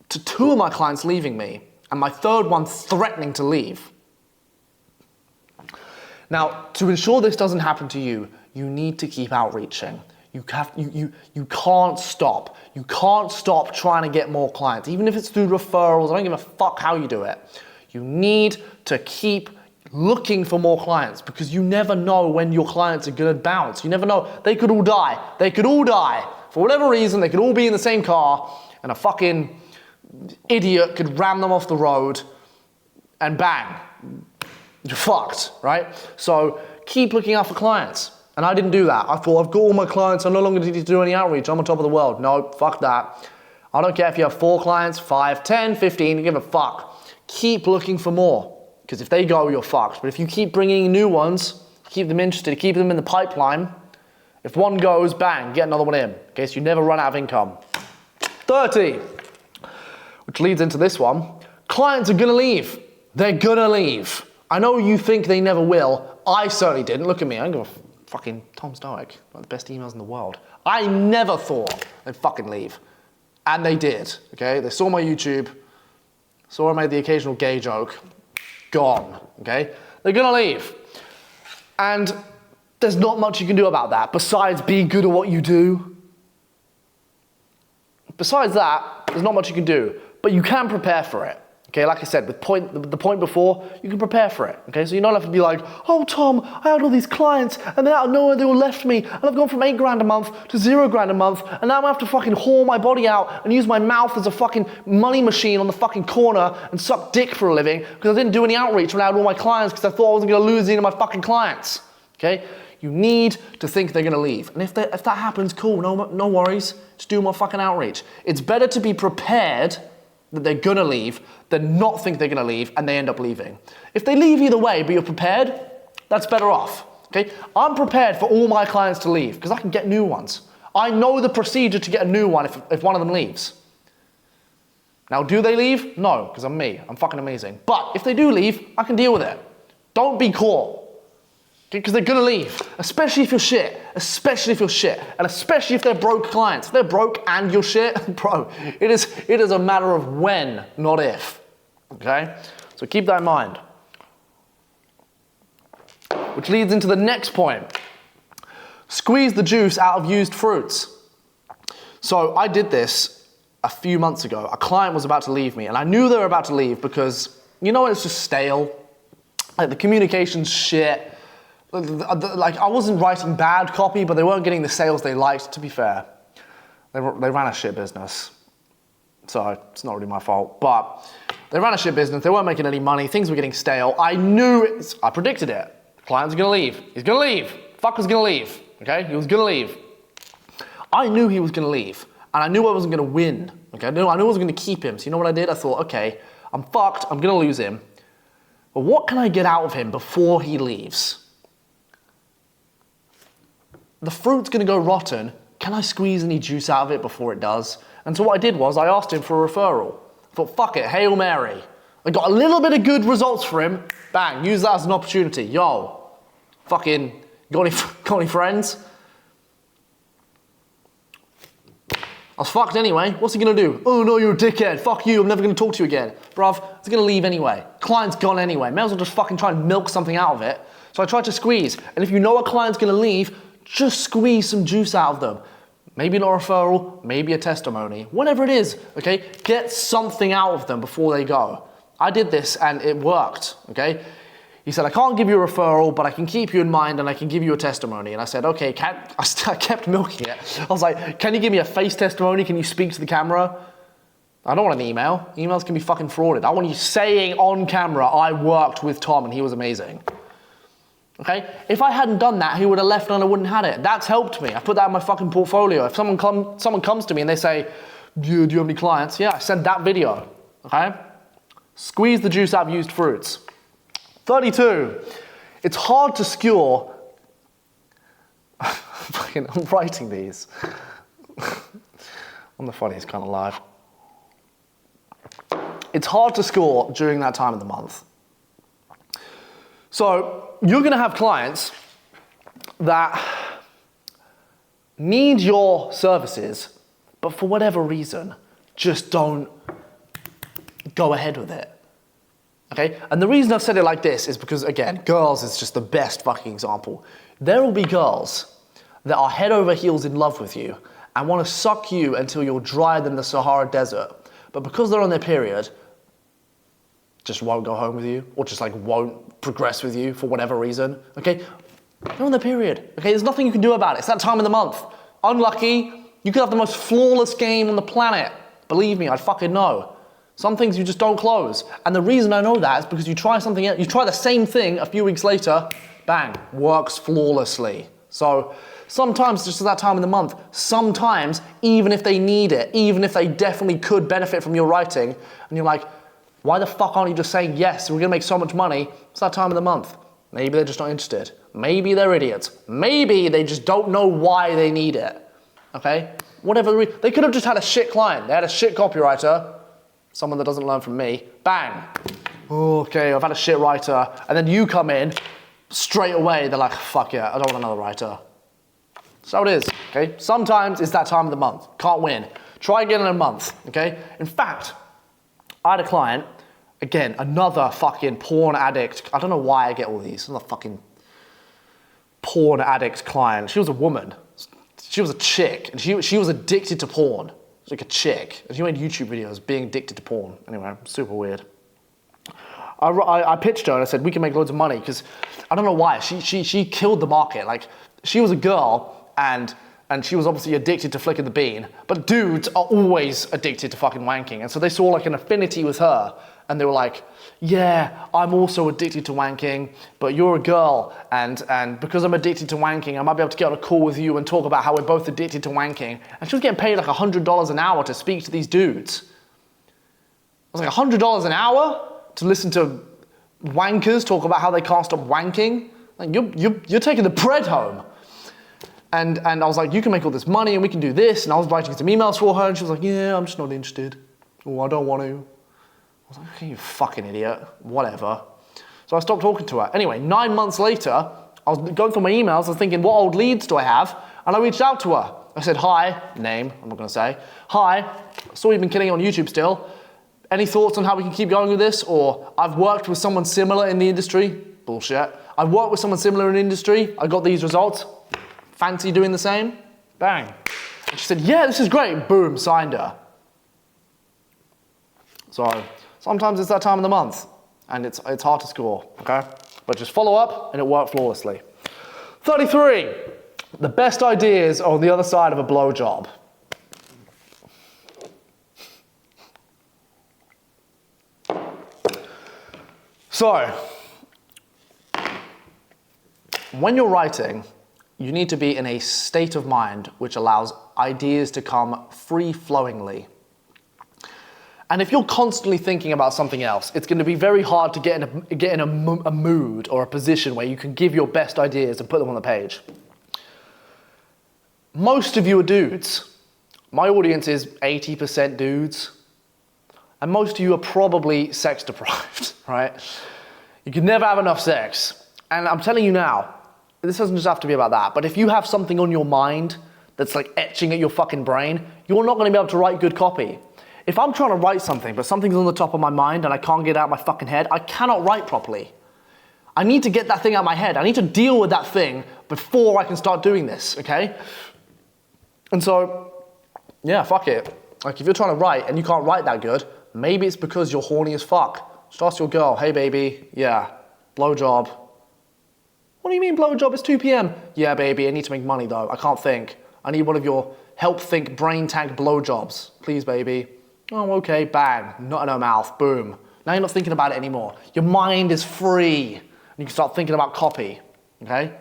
to 2 of my clients leaving me and my 3rd one threatening to leave. Now, to ensure this doesn't happen to you, you need to keep outreaching. You can't stop. You can't stop trying to get more clients, even if it's through referrals. I don't give a fuck how you do it. You need to keep looking for more clients because you never know when your clients are gonna bounce. You never know. They could all die. They could all die. For whatever reason, they could all be in the same car and a fucking idiot could ram them off the road and bang, you're fucked, right? So keep looking out for clients. And I didn't do that. I thought, I've got all my clients, I no longer need to do any outreach, I'm on top of the world. No, fuck that. I don't care if you have 4 clients, 5, 10, 15, you give a fuck. Keep looking for more, because if they go, you're fucked. But if you keep bringing in new ones, keep them interested, keep them in the pipeline, if one goes, bang, get another one in, okay, so you never run out of income. 30, which leads into this one. Clients are gonna leave. They're gonna leave. I know you think they never will. I certainly didn't. Look at me, I'm gonna fucking Tom Stoic, one of the best emails in the world. I never thought they'd fucking leave. And they did, okay? They saw my YouTube, saw I made the occasional gay joke, gone, okay? They're gonna leave. And there's not much you can do about that besides be good at what you do. Besides that, there's not much you can do, but you can prepare for it. Okay, like I said, with the point before, you can prepare for it. Okay, so you don't have to be like, oh Tom, I had all these clients and then out of nowhere they all left me and I've gone from 8 grand a month to 0 grand a month and now I have to fucking haul my body out and use my mouth as a fucking money machine on the fucking corner and suck dick for a living because I didn't do any outreach when I had all my clients because I thought I wasn't gonna lose any of my fucking clients. Okay, you need to think they're gonna leave. And if that happens, cool, no worries, just do more fucking outreach. It's better to be prepared that they're gonna leave than not think they're gonna leave and they end up leaving. If they leave either way, but you're prepared, that's better off, okay? I'm prepared for all my clients to leave because I can get new ones. I know the procedure to get a new one if one of them leaves. Now, do they leave? No, because I'm me, I'm fucking amazing. But if they do leave, I can deal with it. Don't be caught. Because they're gonna leave, especially if you're shit, and especially if they're broke clients. If they're broke and you're shit, bro, it is a matter of when, not if, okay? So keep that in mind. Which leads into the next point. Squeeze the juice out of used fruits. So I did this a few months ago. A client was about to leave me, and I knew they were about to leave because, you know, it's just stale. Like the communication's shit. Like I wasn't writing bad copy, but they weren't getting the sales they liked, to be fair. They ran a shit business. So it's not really my fault, but they ran a shit business. They weren't making any money. Things were getting stale. I knew it. I predicted it. The client's gonna leave. He's gonna leave. Fucker's gonna leave, okay? He was gonna leave. I knew he was gonna leave, and I knew I wasn't gonna win, okay? I knew I wasn't gonna keep him. So you know what I did? I thought, okay, I'm fucked. I'm gonna lose him. But what can I get out of him before he leaves? The fruit's gonna go rotten. Can I squeeze any juice out of it before it does? And so what I did was I asked him for a referral. I thought, fuck it, Hail Mary. I got a little bit of good results for him. Bang, use that as an opportunity. Yo, fucking, got any friends? I was fucked anyway. What's he gonna do? Oh no, you're a dickhead. Fuck you, I'm never gonna talk to you again. Bruv, he's gonna leave anyway. Client's gone anyway. May as well just fucking try and milk something out of it. So I tried to squeeze. And if you know a client's gonna leave, just squeeze some juice out of them. Maybe not a referral, maybe a testimony, whatever it is, okay? Get something out of them before they go. I did this and it worked, okay? He said, I can't give you a referral, but I can keep you in mind and I can give you a testimony. And I said, okay, I kept milking it. I was like, can you give me a face testimony? Can you speak to the camera? I don't want an email. Emails can be fucking frauded. I want you saying on camera, I worked with Tom and he was amazing. Okay? If I hadn't done that, he would have left and I wouldn't have had it. That's helped me. I put that in my fucking portfolio. If someone comes to me and they say, do you have any clients? Yeah, I sent that video. Okay? Squeeze the juice out of used fruits. 32. It's hard to skewer. I'm writing these. I'm the funniest kind of live. It's hard to score during that time of the month. So you're gonna have clients that need your services, but for whatever reason, just don't go ahead with it, okay? And the reason I've said it like this is because, again, girls is just the best fucking example. There will be girls that are head over heels in love with you and wanna suck you until you're drier than the Sahara Desert, but because they're on their period, just won't go home with you, or just like won't progress with you for whatever reason, okay? They're on their period, okay? There's nothing you can do about it. It's that time of the month. Unlucky, you could have the most flawless game on the planet. Believe me, I fucking know. Some things you just don't close. And the reason I know that is because you try something else, you try the same thing a few weeks later, bang, works flawlessly, So sometimes it's just that time of the month. Sometimes, even if they need it, even if they definitely could benefit from your writing, and you're like, why the fuck aren't you just saying yes? We're gonna make so much money. It's that time of the month. Maybe they're just not interested. Maybe they're idiots. Maybe they just don't know why they need it. Okay? Whatever they could have just had a shit client. They had a shit copywriter, someone that doesn't learn from me. Bang. Okay, I've had a shit writer. And then you come in, straight away, they're like, fuck yeah, I don't want another writer. So it is, okay? Sometimes it's that time of the month. Can't win. Try again in a month, okay? In fact, I had a client, again, another fucking porn addict. I don't know why I get all these. Another fucking porn addict client. She was a woman. She was a chick, and she was addicted to porn. She was like a chick, and she made YouTube videos being addicted to porn. Anyway, super weird. I pitched her and I said, we can make loads of money, because I don't know why, she killed the market. Like, she was a girl, and she was obviously addicted to flicking the bean, but dudes are always addicted to fucking wanking, and so they saw like an affinity with her, and they were like, yeah, I'm also addicted to wanking, but you're a girl, and because I'm addicted to wanking, I might be able to get on a call with you and talk about how we're both addicted to wanking. And she was getting paid like $100 an hour to speak to these dudes. I was like, $100 an hour to listen to wankers talk about how they can't stop wanking? Like, you're taking the bread home. And I was like, you can make all this money and we can do this. And I was writing some emails for her and she was like, yeah, I'm just not interested. Oh, I don't want to. I was like, okay, you fucking idiot, whatever. So I stopped talking to her. Anyway, 9 months later, I was going through my emails, I was thinking, what old leads do I have? And I reached out to her. I said, hi, name, I'm not gonna say. Hi, I saw you've been killing it on YouTube still. Any thoughts on how we can keep going with this? Or I've worked with someone similar in the industry. Bullshit. I've worked with someone similar in the industry. I got these results. Fancy doing the same? Bang. And she said, yeah, this is great. Boom, signed her. So sometimes it's that time of the month and it's hard to score, okay? But just follow up and it worked flawlessly. 33, the best ideas are on the other side of a blowjob. So, when you're writing, you need to be in a state of mind which allows ideas to come free-flowingly. And if you're constantly thinking about something else, it's going to be very hard to get in a mood or a position where you can give your best ideas and put them on the page. Most of you are dudes. My audience is 80% dudes. And most of you are probably sex deprived, right? You can never have enough sex. And I'm telling you now, this doesn't just have to be about that, but if you have something on your mind that's like etching at your fucking brain, you're not gonna be able to write good copy. If I'm trying to write something, but something's on the top of my mind and I can't get it out of my fucking head, I cannot write properly. I need to get that thing out of my head. I need to deal with that thing before I can start doing this, okay? And so, yeah, fuck it. Like if you're trying to write and you can't write that good, maybe it's because you're horny as fuck. Just ask your girl, hey baby, yeah, blowjob. What do you mean blowjob? It's 2 p.m. Yeah, baby, I need to make money though. I can't think. I need one of your help think brain tank blowjobs. Please, baby. Oh, okay, bang. Not in her mouth, boom. Now you're not thinking about it anymore. Your mind is free. And you can start thinking about copy, okay?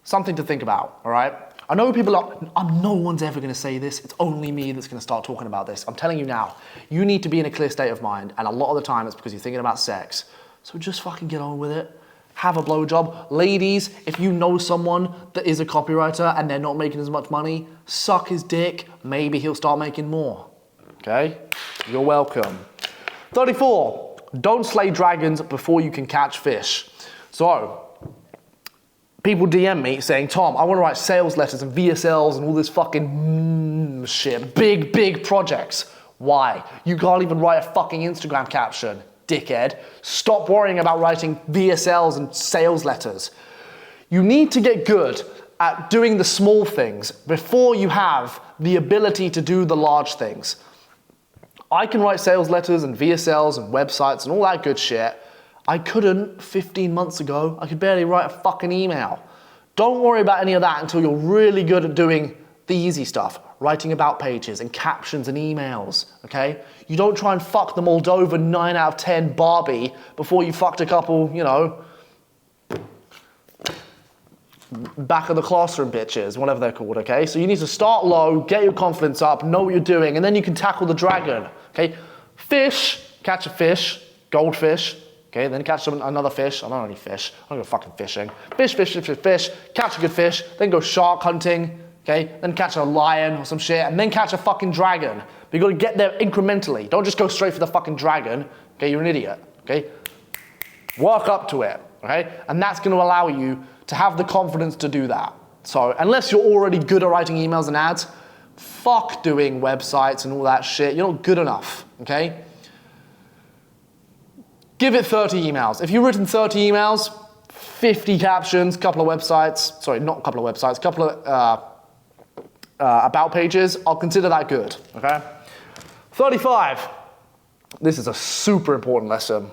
Something to think about, all right? I know people are, no one's ever gonna say this. It's only me that's gonna start talking about this. I'm telling you now, you need to be in a clear state of mind. And a lot of the time it's because you're thinking about sex. So just fucking get on with it. Have a blowjob. Ladies, if you know someone that is a copywriter and they're not making as much money, suck his dick. Maybe he'll start making more. Okay? You're welcome. 34, don't slay dragons before you can catch fish. So, people DM me saying, Tom, I want to write sales letters and VSLs and all this fucking shit. Big projects. Why? You can't even write a fucking Instagram caption. Dickhead. Stop worrying about writing VSLs and sales letters. You need to get good at doing the small things before you have the ability to do the large things. I can write sales letters and VSLs and websites and all that good shit. I couldn't 15 months ago. I could barely write a fucking email. Don't worry about any of that until you're really good at doing the easy stuff. Writing about pages and captions and emails, okay? You don't try and fuck the Moldova 9 out of 10 Barbie before you fucked a couple, you know, back of the classroom bitches, whatever they're called, okay? So you need to start low, get your confidence up, know what you're doing, and then you can tackle the dragon, okay? Fish, catch a fish, goldfish, okay? Then catch another fish. I don't know any fish. I don't go fucking fishing. Fish, catch a good fish, then go shark hunting, okay? Then catch a lion or some shit, and then catch a fucking dragon. But you gotta get there incrementally. Don't just go straight for the fucking dragon, okay? You're an idiot, okay? Work up to it, okay? And that's gonna allow you to have the confidence to do that. So unless you're already good at writing emails and ads, fuck doing websites and all that shit. You're not good enough, okay? Give it 30 emails. If you've written 30 emails, 50 captions, couple of websites, sorry, not a couple of websites, couple of about pages, I'll consider that good, okay? 35. This is a super important lesson.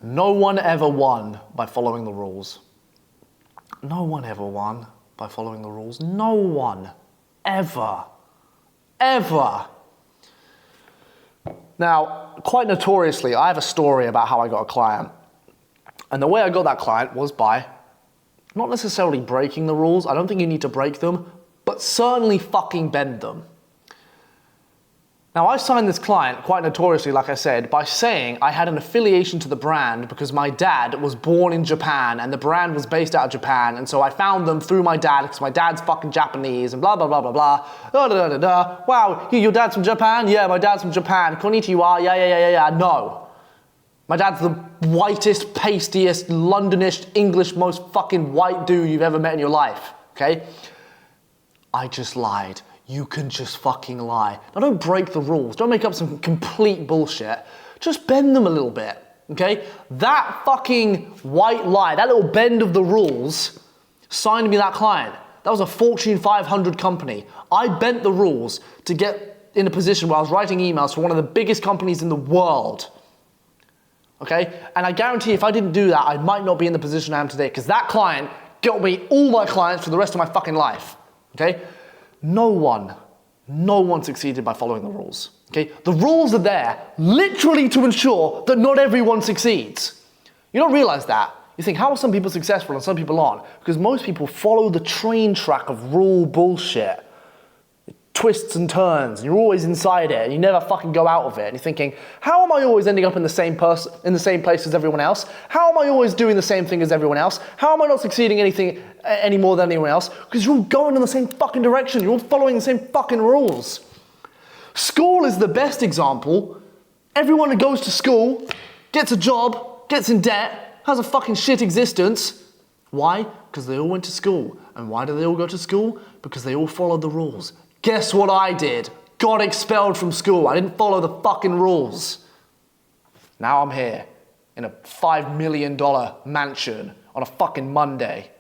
No one ever won by following the rules. No one ever won by following the rules. No one. Ever. Ever. Now, quite notoriously, I have a story about how I got a client. And the way I got that client was by not necessarily breaking the rules. I don't think you need to break them, but certainly fucking bend them. Now, I signed this client, quite notoriously, like I said, by saying I had an affiliation to the brand because my dad was born in Japan and the brand was based out of Japan, and so I found them through my dad because my dad's fucking Japanese and blah, blah, blah, blah, blah. Da, da, da, da. Wow, your dad's from Japan? Yeah, my dad's from Japan. Konnichiwa, yeah. No. My dad's the whitest, pastiest, Londonish, English, most fucking white dude you've ever met in your life, okay? I just lied. You can just fucking lie. Now don't break the rules. Don't make up some complete bullshit. Just bend them a little bit, okay? That fucking white lie, that little bend of the rules, signed me that client. That was a Fortune 500 company. I bent the rules to get in a position where I was writing emails for one of the biggest companies in the world, okay? And I guarantee if I didn't do that, I might not be in the position I am today because that client got me all my clients for the rest of my fucking life, okay? No one succeeded by following the rules, okay? The rules are there literally to ensure that not everyone succeeds. You don't realize that. You think, how are some people successful and some people aren't? Because most people follow the train track of rule bullshit. Twists and turns, and you're always inside it, and you never fucking go out of it. And you're thinking, how am I always ending up in the same place as everyone else? How am I always doing the same thing as everyone else? How am I not succeeding any more than anyone else? Because you're all going in the same fucking direction. You're all following the same fucking rules. School is the best example. Everyone who goes to school, gets a job, gets in debt, has a fucking shit existence. Why? Because they all went to school. And why do they all go to school? Because they all followed the rules. Guess what I did? Got expelled from school. I didn't follow the fucking rules. Now I'm here in a $5 million mansion on a fucking Monday.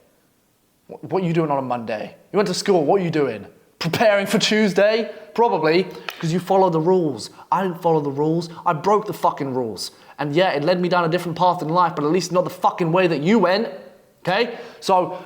What are you doing on a Monday? You went to school, what are you doing? Preparing for Tuesday? Probably, because you follow the rules. I didn't follow the rules. I broke the fucking rules. And yeah, it led me down a different path in life, but at least not the fucking way that you went. Okay? So,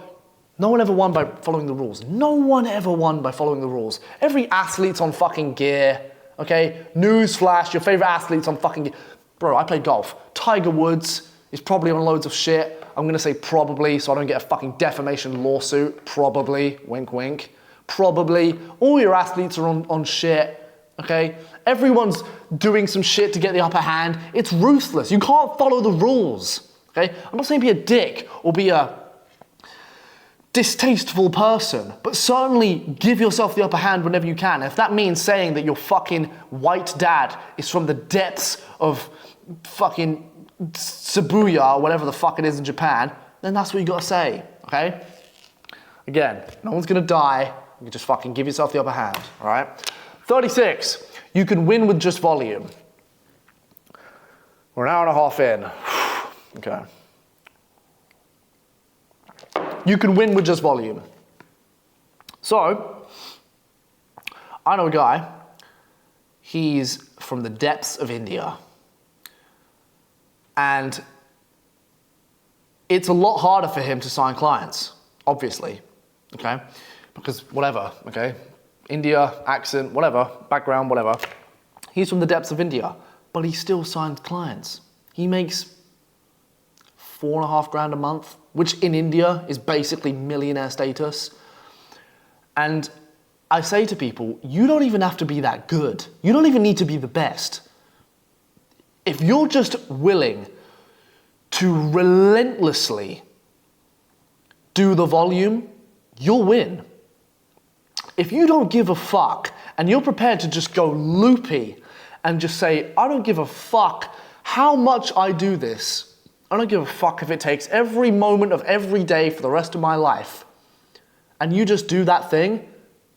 no one ever won by following the rules. No one ever won by following the rules. Every athlete's on fucking gear, okay? Newsflash, your favorite athlete's on fucking gear. Bro, I play golf. Tiger Woods is probably on loads of shit. I'm gonna say probably so I don't get a fucking defamation lawsuit. Probably, wink wink. Probably. All your athletes are on shit, okay? Everyone's doing some shit to get the upper hand. It's ruthless. You can't follow the rules, okay? I'm not saying be a dick or be a distasteful person, but certainly give yourself the upper hand whenever you can. If that means saying that your fucking white dad is from the depths of fucking Shibuya or whatever the fuck it is in Japan, then that's what you gotta say, okay? Again, no one's gonna die. You can just fucking give yourself the upper hand, all right? 36, you can win with just volume. We're an hour and a half in. Okay. You can win with just volume. So, I know a guy, he's from the depths of India. And it's a lot harder for him to sign clients, obviously, okay? Because whatever, okay? India, accent, whatever, background, whatever. He's from the depths of India. but he still signs clients. He makes $4,500 a month, which in India is basically millionaire status. And I say to people, you don't even have to be that good. You don't even need to be the best. If you're just willing to relentlessly do the volume, you'll win. If you don't give a fuck and you're prepared to just go loopy and just say, I don't give a fuck how much I do this. I don't give a fuck if it takes every moment of every day for the rest of my life. And you just do that thing,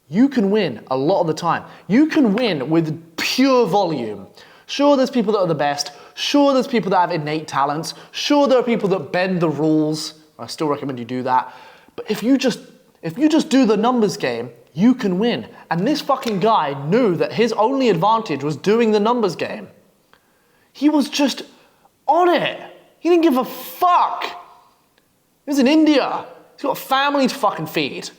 you can win a lot of the time. You can win with pure volume. Sure, there's people that are the best. Sure, there's people that have innate talents. Sure, there are people that bend the rules. I still recommend you do that. But if you just do the numbers game, you can win. And this fucking guy knew that his only advantage was doing the numbers game. He was just on it. He didn't give a fuck. He was in India. He's got a family to fucking feed.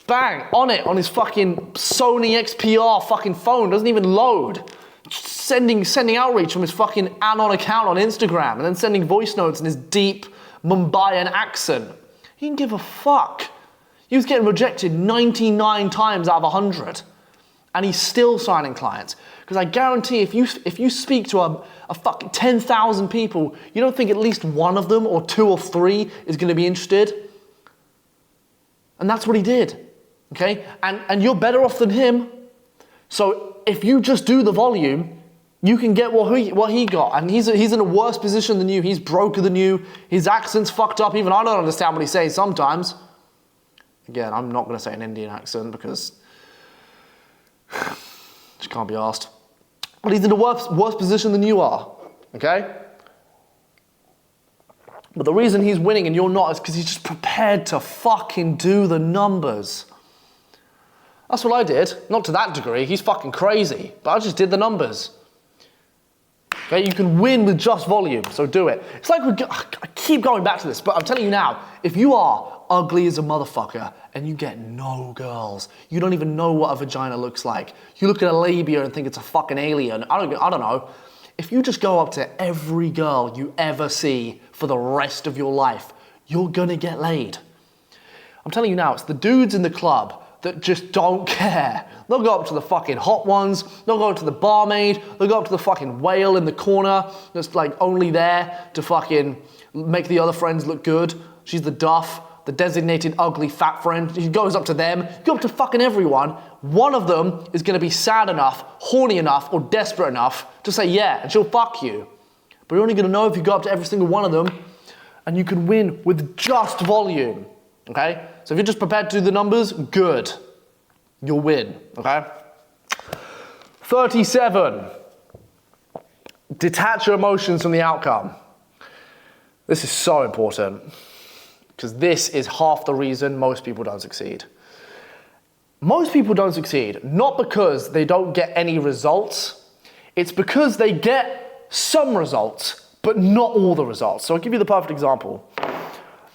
Bang, on it, on his fucking Sony XPR fucking phone. Doesn't even load. Sending outreach from his fucking Anon account on Instagram and then sending voice notes in his deep Mumbaian accent. He didn't give a fuck. He was getting rejected 99 times out of 100. And he's still signing clients. Because I guarantee if you speak to a fucking 10,000 people, you don't think at least one of them or two or three is going to be interested? And that's what he did. Okay? And you're better off than him. So if you just do the volume, you can get what he got. And he's in a worse position than you. He's broker than you. His accent's fucked up. Even I don't understand what he's saying sometimes. Again, I'm not going to say an Indian accent because just can't be asked. But he's in a worse position than you are. Okay? But the reason he's winning and you're not is because he's just prepared to fucking do the numbers. That's what I did. Not to that degree. He's fucking crazy. But I just did the numbers. Okay, you can win with just volume, so do it. It's like, I keep going back to this, but I'm telling you now, if you are ugly as a motherfucker and you get no girls, you don't even know what a vagina looks like, you look at a labia and think it's a fucking alien, I don't know. If you just go up to every girl you ever see for the rest of your life, you're gonna get laid. I'm telling you now, it's the dudes in the club that just don't care. They'll go up to the fucking hot ones, they'll go up to the barmaid, they'll go up to the fucking whale in the corner that's like only there to fucking make the other friends look good. She's the duff, the designated ugly fat friend. He goes up to them, go up to fucking everyone. One of them is gonna be sad enough, horny enough, or desperate enough to say yeah, and she'll fuck you. But you're only gonna know if you go up to every single one of them, and you can win with just volume, okay? So if you're just prepared to do the numbers, good. You'll win, okay? 37, detach your emotions from the outcome. This is so important because this is half the reason most people don't succeed. Most people don't succeed, not because they don't get any results, it's because they get some results, but not all the results. So I'll give you the perfect example.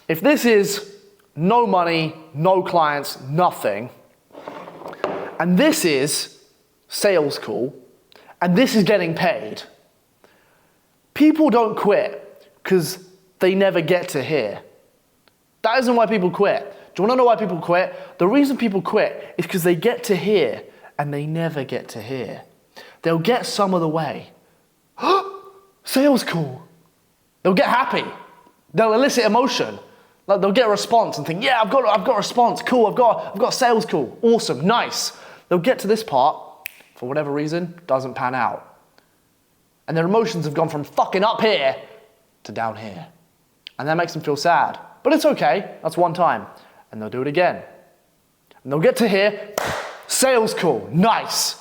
If this is no money, no clients, nothing, and this is sales call, and this is getting paid, people don't quit because they never get to here. That isn't why people quit. Do you want to know why people quit? The reason people quit is because they get to here and they never get to here. They'll get some of the way. Sales call. They'll get happy. They'll elicit emotion. Like they'll get a response and think, yeah, I've got a response. Cool, I've got a sales call. Awesome, nice. They'll get to this part, for whatever reason, doesn't pan out. And their emotions have gone from fucking up here to down here. And that makes them feel sad. But it's okay, that's one time. And they'll do it again. And they'll get to here, sales call, nice.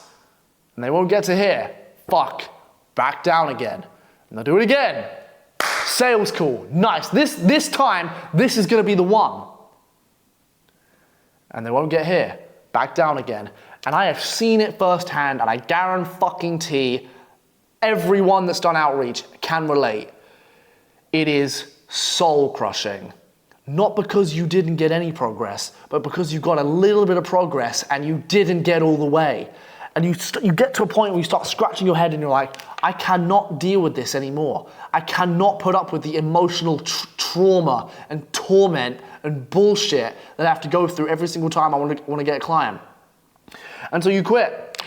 And they won't get to here, fuck, back down again. And they'll do it again. Sales call, nice. This time, this is gonna be the one. And they won't get here, back down again. And I have seen it firsthand, and I guarantee everyone that's done outreach can relate. It is soul crushing. Not because you didn't get any progress, but because you got a little bit of progress and you didn't get all the way. And you get to a point where you start scratching your head and you're like, I cannot deal with this anymore. I cannot put up with the emotional trauma and torment and bullshit that I have to go through every single time I want to get a client. And so you quit.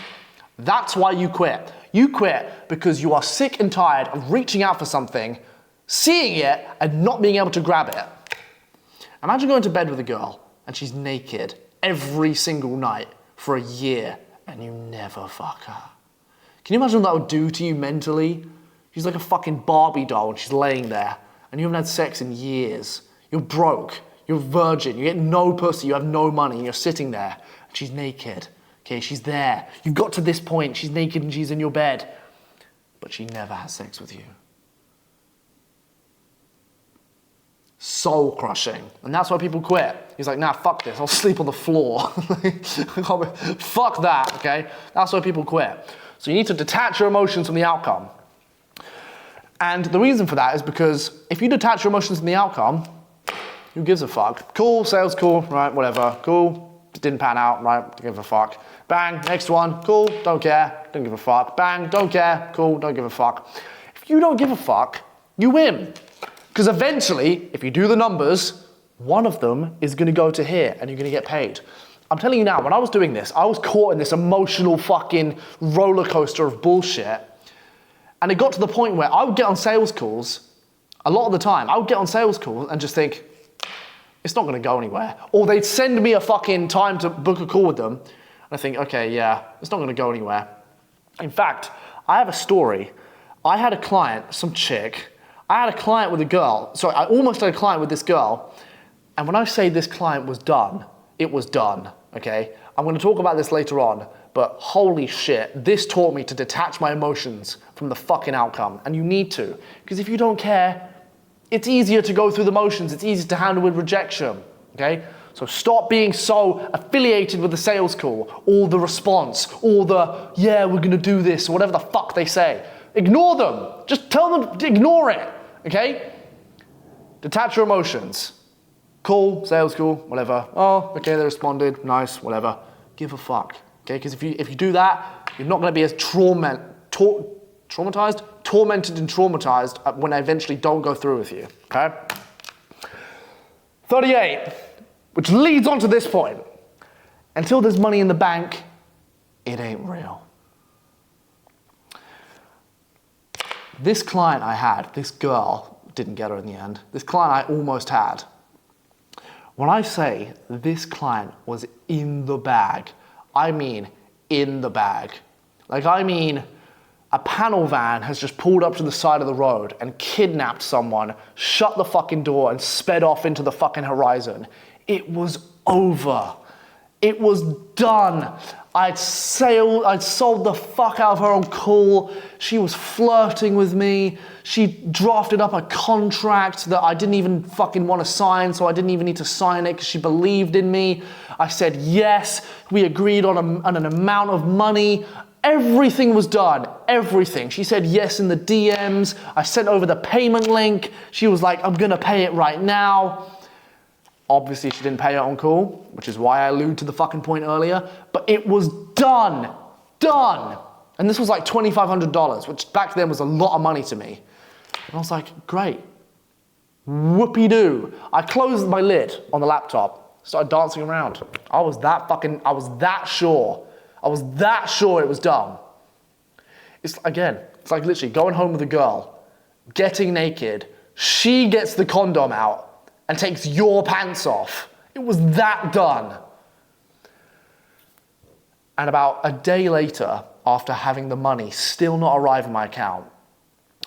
That's why you quit. You quit because you are sick and tired of reaching out for something, seeing it, and not being able to grab it. Imagine going to bed with a girl and she's naked every single night for a year and you never fuck her. Can you imagine what that would do to you mentally? She's like a fucking Barbie doll and she's laying there and you haven't had sex in years. You're broke, you're a virgin, you get no pussy, you have no money, and you're sitting there and she's naked. Okay, she's there. You've got to this point, she's naked and she's in your bed, but she never has sex with you. Soul crushing. And that's why people quit. He's like, nah, fuck this, I'll sleep on the floor. Fuck that, okay? That's why people quit. So you need to detach your emotions from the outcome. And the reason for that is because if you detach your emotions from the outcome, who gives a fuck? Cool, sales cool, right, whatever, cool. Didn't pan out, right, don't give a fuck. Bang, next one, cool, don't care, don't give a fuck. Bang, don't care, cool, don't give a fuck. If you don't give a fuck, you win. Because eventually, if you do the numbers, one of them is gonna go to here and you're gonna get paid. I'm telling you now, when I was doing this, I was caught in this emotional fucking roller coaster of bullshit. And it got to the point where I would get on sales calls, a lot of the time, I would get on sales calls and just think, it's not gonna go anywhere. Or they'd send me a fucking time to book a call with them. And I think, okay, yeah, it's not gonna go anywhere. In fact, I have a story. I had a client, some chick, I had a client with a girl. Sorry, I almost had a client with this girl. And when I say this client was done, it was done, okay? I'm gonna talk about this later on, but holy shit, this taught me to detach my emotions from the fucking outcome. And you need to, because if you don't care, it's easier to go through the motions. It's easier to handle with rejection, okay? So stop being so affiliated with the sales call, or the response, or the, yeah, we're gonna do this, or whatever the fuck they say. Ignore them. Just tell them to ignore it, okay? Detach your emotions. Cool, sales call, whatever. Oh, okay, they responded, nice, whatever. Give a fuck, okay? Because if you do that, you're not gonna be as tormented and traumatized when I eventually don't go through with you, okay? 38, which leads on to this point. Until there's money in the bank, it ain't real. This client I had, this girl, didn't get her in the end. This client I almost had. When I say this client was in the bag, I mean in the bag. Like, I mean, a panel van has just pulled up to the side of the road and kidnapped someone, shut the fucking door and sped off into the fucking horizon. It was over. It was done. I'd sold the fuck out of her on call. She was flirting with me. She drafted up a contract that I didn't even fucking want to sign, so I didn't even need to sign it because she believed in me. I said yes. We agreed on an amount of money. Everything was done, everything. She said yes in the DMs. I sent over the payment link. She was like, I'm gonna pay it right now. Obviously, she didn't pay it on call, which is why I alluded to the fucking point earlier, but it was done. And this was like $2,500, which back then was a lot of money to me. And I was like, great, whoopee-doo. I closed my lid on the laptop, started dancing around. I was that sure. I was that sure it was done. It's like literally going home with a girl, getting naked, she gets the condom out and takes your pants off. It was that done. And about a day later, after having the money still not arrive in my account,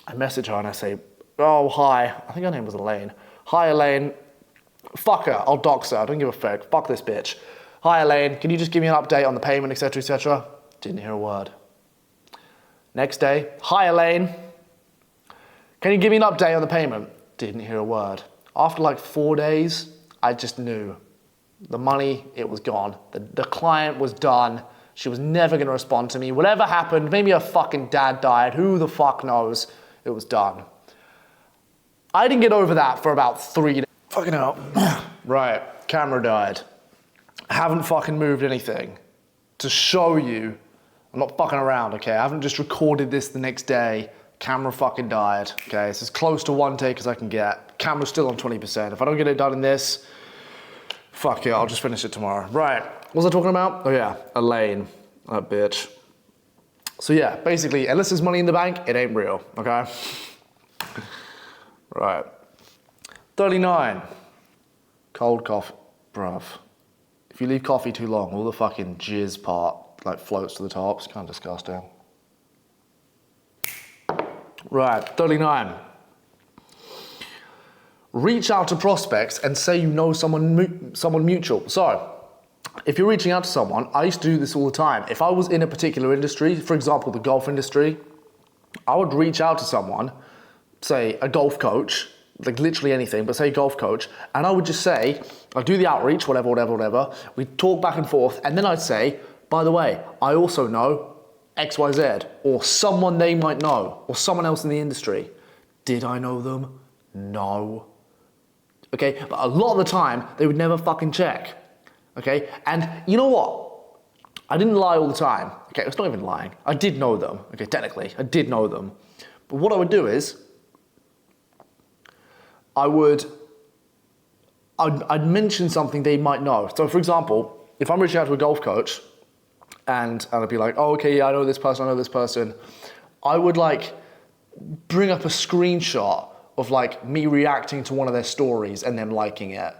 I message her and I say, oh, hi, I think her name was Elaine. Hi, Elaine. Fuck her, I'll dox her, I don't give a fuck. Fuck this bitch. Hi, Elaine, can you just give me an update on the payment, etc., etc.? Didn't hear a word. Next day, hi, Elaine. Can you give me an update on the payment? Didn't hear a word. After like 4 days, I just knew. The money, it was gone. The client was done. She was never gonna respond to me. Whatever happened, maybe her fucking dad died, who the fuck knows, it was done. I didn't get over that for about 3 days. Fucking hell. Right, camera died. I haven't fucking moved anything to show you, I'm not fucking around, okay? I haven't just recorded this the next day. Camera fucking died, okay? It's as close to one take as I can get. Camera's still on 20%. If I don't get it done in this, fuck it, I'll just finish it tomorrow. Right, what was I talking about? Oh yeah, Elaine, that bitch. So yeah, basically, unless there's money in the bank, it ain't real, okay? Right. 39. Cold coffee, bruv. If you leave coffee too long, all the fucking jizz part like floats to the top. It's kind of disgusting. Right, 39. Reach out to prospects and say you know someone mutual. So, if you're reaching out to someone, I used to do this all the time. If I was in a particular industry, for example, the golf industry, I would reach out to someone, say a golf coach, like literally anything, but say golf coach, and I would just say, I'd do the outreach, whatever. We'd talk back and forth, and then I'd say, by the way, I also know XYZ, or someone they might know, or someone else in the industry. Did I know them? No. Okay, but a lot of the time, they would never fucking check. Okay, and you know what? I didn't lie all the time. Okay, it's not even lying. I did know them. Okay, technically, I did know them. But what I would do is, I'd mention something they might know. So for example, if I'm reaching out to a golf coach and I'd be like, oh, okay, yeah, I know this person. I would like bring up a screenshot of like me reacting to one of their stories and them liking it.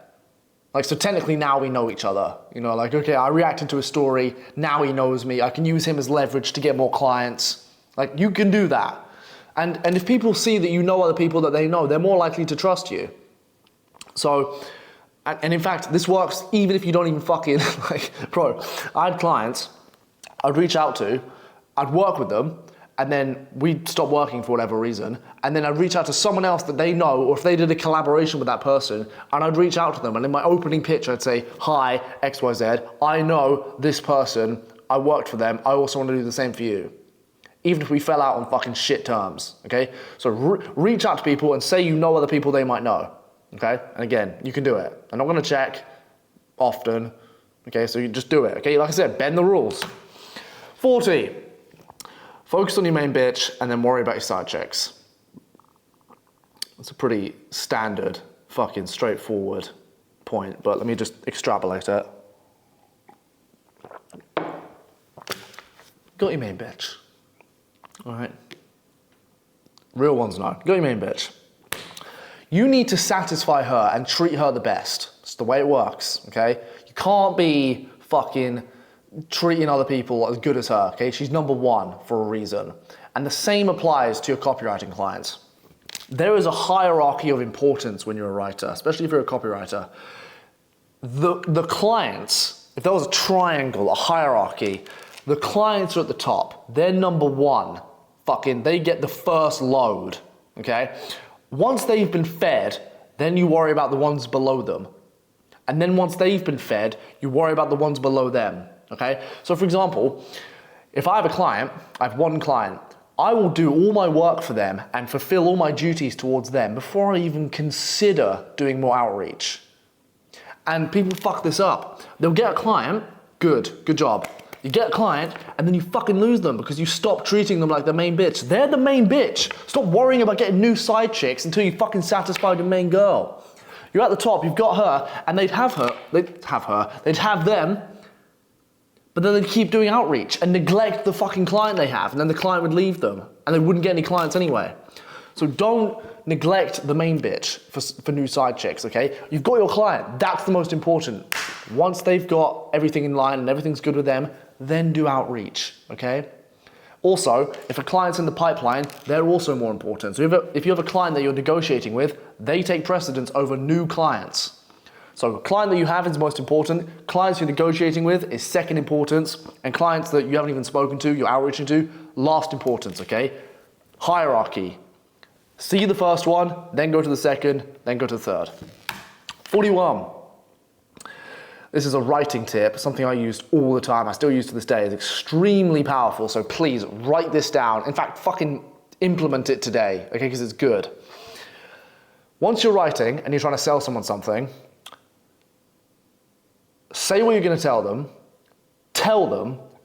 Like, so technically now we know each other. You know, like, okay, I reacted to a story, now he knows me, I can use him as leverage to get more clients. Like, you can do that. And if people see that you know other people that they know, they're more likely to trust you. So, and in fact, this works even if you don't even fucking, like, bro, I had clients I'd reach out to, I'd work with them, and then we'd stop working for whatever reason, and then I'd reach out to someone else that they know, or if they did a collaboration with that person, and I'd reach out to them, and in my opening pitch I'd say, hi, XYZ, I know this person, I worked for them, I also want to do the same for you. Even if we fell out on fucking shit terms, okay? So reach out to people and say you know other people they might know, okay? And again, you can do it. I'm not gonna check often, okay? So you just do it, okay? Like I said, bend the rules. 40, focus on your main bitch and then worry about your side chicks. That's a pretty standard, fucking straightforward point, but let me just extrapolate it. Got your main bitch. All right. Real ones know. Got your main bitch. You need to satisfy her and treat her the best. It's the way it works, okay? You can't be fucking treating other people as good as her, okay? She's number one for a reason. And the same applies to your copywriting clients. There is a hierarchy of importance when you're a writer, especially if you're a copywriter. The clients, if there was a triangle, a hierarchy, the clients are at the top. They're number one. Fucking, they get the first load, okay? Once they've been fed, then you worry about the ones below them. And then once they've been fed, you worry about the ones below them, okay? So for example, if I have a client, I have one client, I will do all my work for them and fulfill all my duties towards them before I even consider doing more outreach. And people fuck this up. They'll get a client, good job. You get a client, and then you fucking lose them because you stop treating them like the main bitch. They're the main bitch. Stop worrying about getting new side chicks until you fucking satisfied your main girl. You're at the top, you've got her, and they'd have them, but then they'd keep doing outreach and neglect the fucking client they have, and then the client would leave them, and they wouldn't get any clients anyway. So don't neglect the main bitch for new side chicks, okay? You've got your client, that's the most important. Once they've got everything in line and everything's good with them, then do outreach, okay? Also, if a client's in the pipeline, they're also more important. So if you have a client that you're negotiating with, they take precedence over new clients. So a client that you have is most important, clients you're negotiating with is second importance, and clients that you haven't even spoken to, you're outreaching to, last importance, okay? Hierarchy. See the first one, then go to the second, then go to the third. 41. This is a writing tip, something I used all the time, I still use to this day. It's extremely powerful, so please write this down. In fact, fucking implement it today, okay, because it's good. Once you're writing and you're trying to sell someone something, say what you're gonna tell them,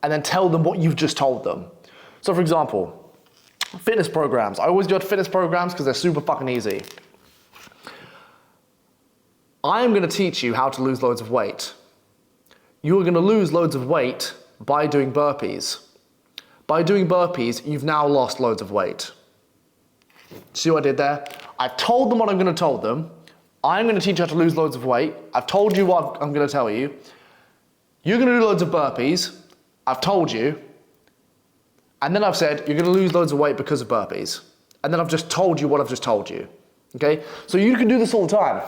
and then tell them what you've just told them. So for example, fitness programs. I always go to fitness programs because they're super fucking easy. I am gonna teach you how to lose loads of weight. You are gonna lose loads of weight by doing burpees. By doing burpees, you've now lost loads of weight. See what I did there? I've told them what I'm gonna tell them. I'm gonna teach you how to lose loads of weight. I've told you what I'm gonna tell you. You're gonna do loads of burpees. I've told you. And then I've said, you're gonna lose loads of weight because of burpees. And then I've just told you what I've just told you, okay? So you can do this all the time.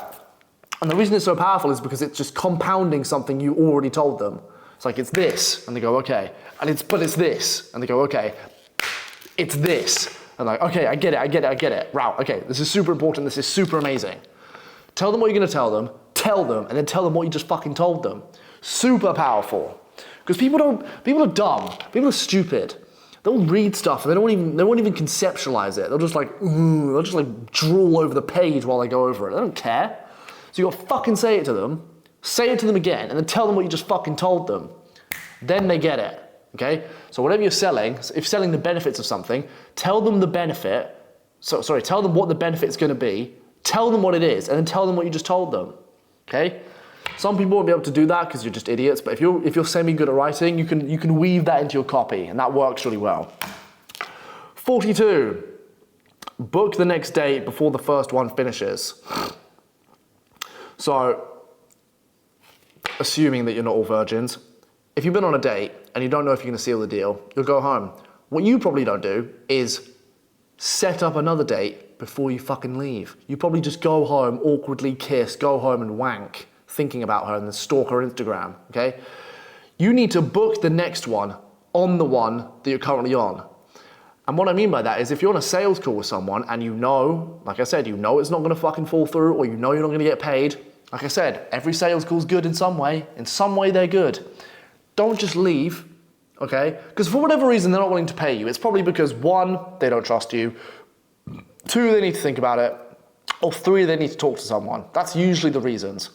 And the reason it's so powerful is because it's just compounding something you already told them. It's like, it's this, and they go, okay. But it's this, and they go, okay. It's this. And like, okay, I get it. Wow, okay, this is super important, this is super amazing. Tell them what you're gonna tell them, and then tell them what you just fucking told them. Super powerful. Because people are dumb, people are stupid. They'll read stuff and they won't even conceptualize it. They'll just like drool over the page while they go over it. They don't care. So you gotta fucking say it to them again, and then tell them what you just fucking told them. Then they get it, okay? So whatever you're selling, if you're selling the benefits of something, tell them the benefit, tell them what the benefit's gonna be, tell them what it is, and then tell them what you just told them, okay? Some people won't be able to do that because you're just idiots, but if you're semi-good at writing, you can weave that into your copy, and that works really well. 42, book the next date before the first one finishes. So, assuming that you're not all virgins, if you've been on a date and you don't know if you're gonna seal the deal, you'll go home. What you probably don't do is set up another date before you fucking leave. You probably just go home, awkwardly kiss, go home and wank, thinking about her and then stalk her Instagram, okay? You need to book the next one on the one that you're currently on. And what I mean by that is if you're on a sales call with someone and you know, like I said, you know it's not gonna fucking fall through, or you know you're not gonna get paid, like I said, every sales call's good in some way they're good. Don't just leave, okay? Because for whatever reason they're not willing to pay you. It's probably because 1, they don't trust you, 2, they need to think about it, or 3, they need to talk to someone. That's usually the reasons.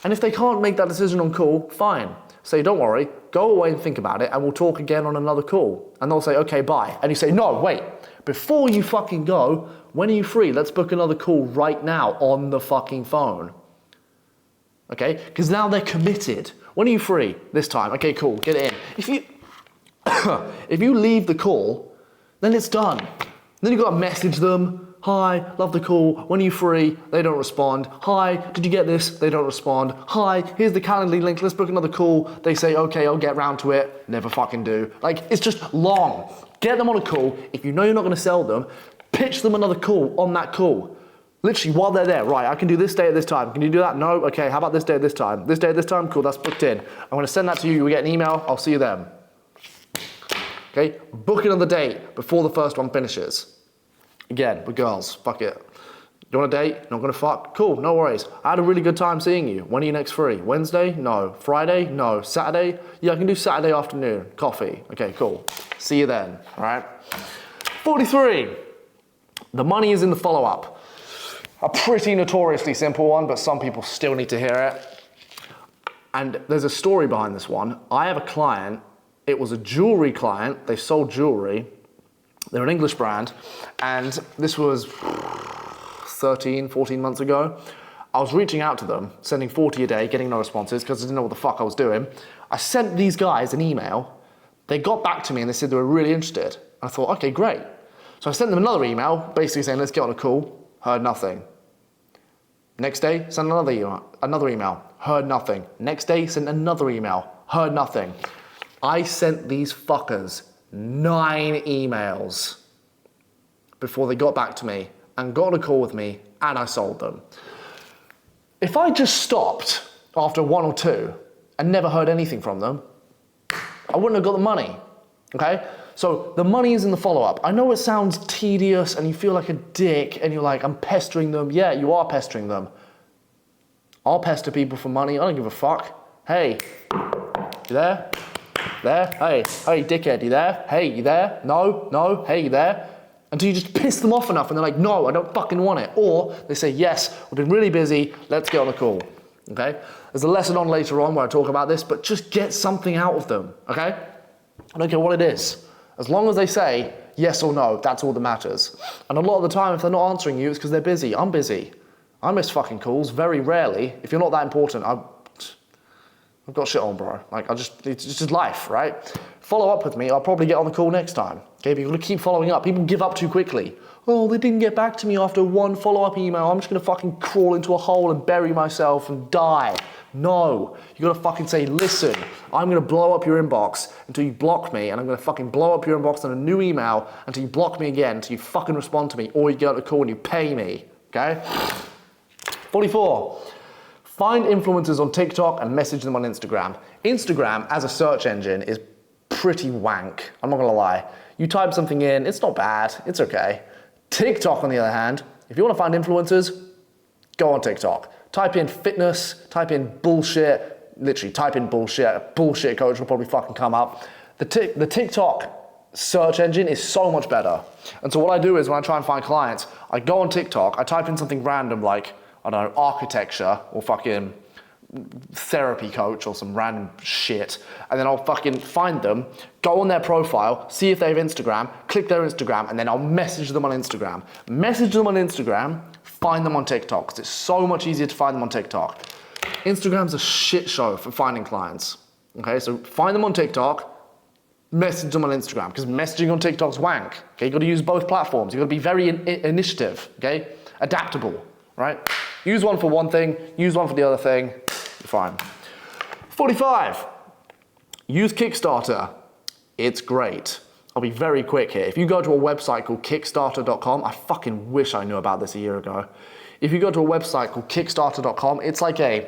And if they can't make that decision on call, fine. Say, don't worry, go away and think about it, and we'll talk again on another call. And they'll say, okay, bye. And you say, no, wait, before you fucking go, when are you free? Let's book another call right now on the fucking phone. Okay, because now they're committed. When are you free? This time. Okay, cool, get it in. If you leave the call, then it's done. Then you've got to message them. Hi, love the call. When are you free? They don't respond. Hi, did you get this? They don't respond. Hi, here's the Calendly link. Let's book another call. They say, okay, I'll get round to it. Never fucking do. Like, it's just long. Get them on a call. If you know you're not going to sell them, pitch them another call on that call. Literally, while they're there, right, I can do this day at this time. Can you do that? No? Okay, how about this day at this time? This day at this time? Cool, that's booked in. I'm going to send that to you. You'll get an email. I'll see you then. Okay, book another date before the first one finishes. Again, with girls, fuck it. You want a date? Not gonna fuck? Cool, no worries. I had a really good time seeing you. When are you next free? Wednesday? No. Friday? No. Saturday? Yeah, I can do Saturday afternoon. Coffee. Okay, cool. See you then, all right? 43. The money is in the follow-up. A pretty notoriously simple one, but some people still need to hear it. And there's a story behind this one. I have a client, it was a jewelry client, they sold jewelry. They're an English brand, and this was 13, 14 months ago. I was reaching out to them, sending 40 a day, getting no responses because I didn't know what the fuck I was doing. I sent these guys an email. They got back to me and they said they were really interested. I thought, okay, great. So I sent them another email, basically saying, let's get on a call. Heard nothing. Next day, sent another email. Heard nothing. Next day, sent another email. Heard nothing. I sent these fuckers 9 emails before they got back to me and got on a call with me, and I sold them. If I just stopped after 1 or 2 and never heard anything from them, I wouldn't have got the money, okay? So the money is in the follow-up. I know it sounds tedious and you feel like a dick and you're like, I'm pestering them. Yeah, you are pestering them. I'll pester people for money, I don't give a fuck. Hey, you there? There? Hey, dickhead, you there? Hey, you there? No, hey, you there? Until you just piss them off enough and they're like, no, I don't fucking want it. Or they say, yes, we've been really busy, let's get on a call, okay? There's a lesson on later on where I talk about this, but just get something out of them, okay? I don't care what it is. As long as they say yes or no, that's all that matters. And a lot of the time, if they're not answering you, it's because they're busy. I'm busy. I miss fucking calls very rarely. If you're not that important, I've got shit on, bro. Like, it's just life, right? Follow up with me, I'll probably get on the call next time. Okay, but you've got to keep following up. People give up too quickly. Oh, they didn't get back to me after one follow-up email. I'm just gonna fucking crawl into a hole and bury myself and die. No, you gotta fucking say, listen, I'm gonna blow up your inbox until you block me, and I'm gonna fucking blow up your inbox on a new email until you block me again, until you fucking respond to me, or you get on a call and you pay me, okay? 44, find influencers on TikTok and message them on Instagram. Instagram as a search engine is pretty wank, I'm not gonna lie. You type something in, it's not bad, it's okay. TikTok, on the other hand, if you wanna find influencers, go on TikTok. Type in fitness, type in bullshit, literally type in bullshit, bullshit coach will probably fucking come up. The TikTok search engine is so much better. And so what I do is when I try and find clients, I go on TikTok, I type in something random like, I don't know, architecture or fucking therapy coach or some random shit, and then I'll fucking find them, go on their profile, see if they have Instagram, click their Instagram, and then I'll message them on Instagram. Message them on Instagram, find them on TikTok, because it's so much easier to find them on TikTok. Instagram's a shit show for finding clients. Okay, so find them on TikTok, message them on Instagram, because messaging on TikTok's wank. Okay, you gotta use both platforms. You gotta be very initiative, okay? Adaptable, right? Use one for one thing, use one for the other thing, you're fine. 45, use Kickstarter. It's great. I'll be very quick here. If you go to a website called kickstarter.com, I fucking wish I knew about this a year ago. If you go to a website called kickstarter.com, it's like a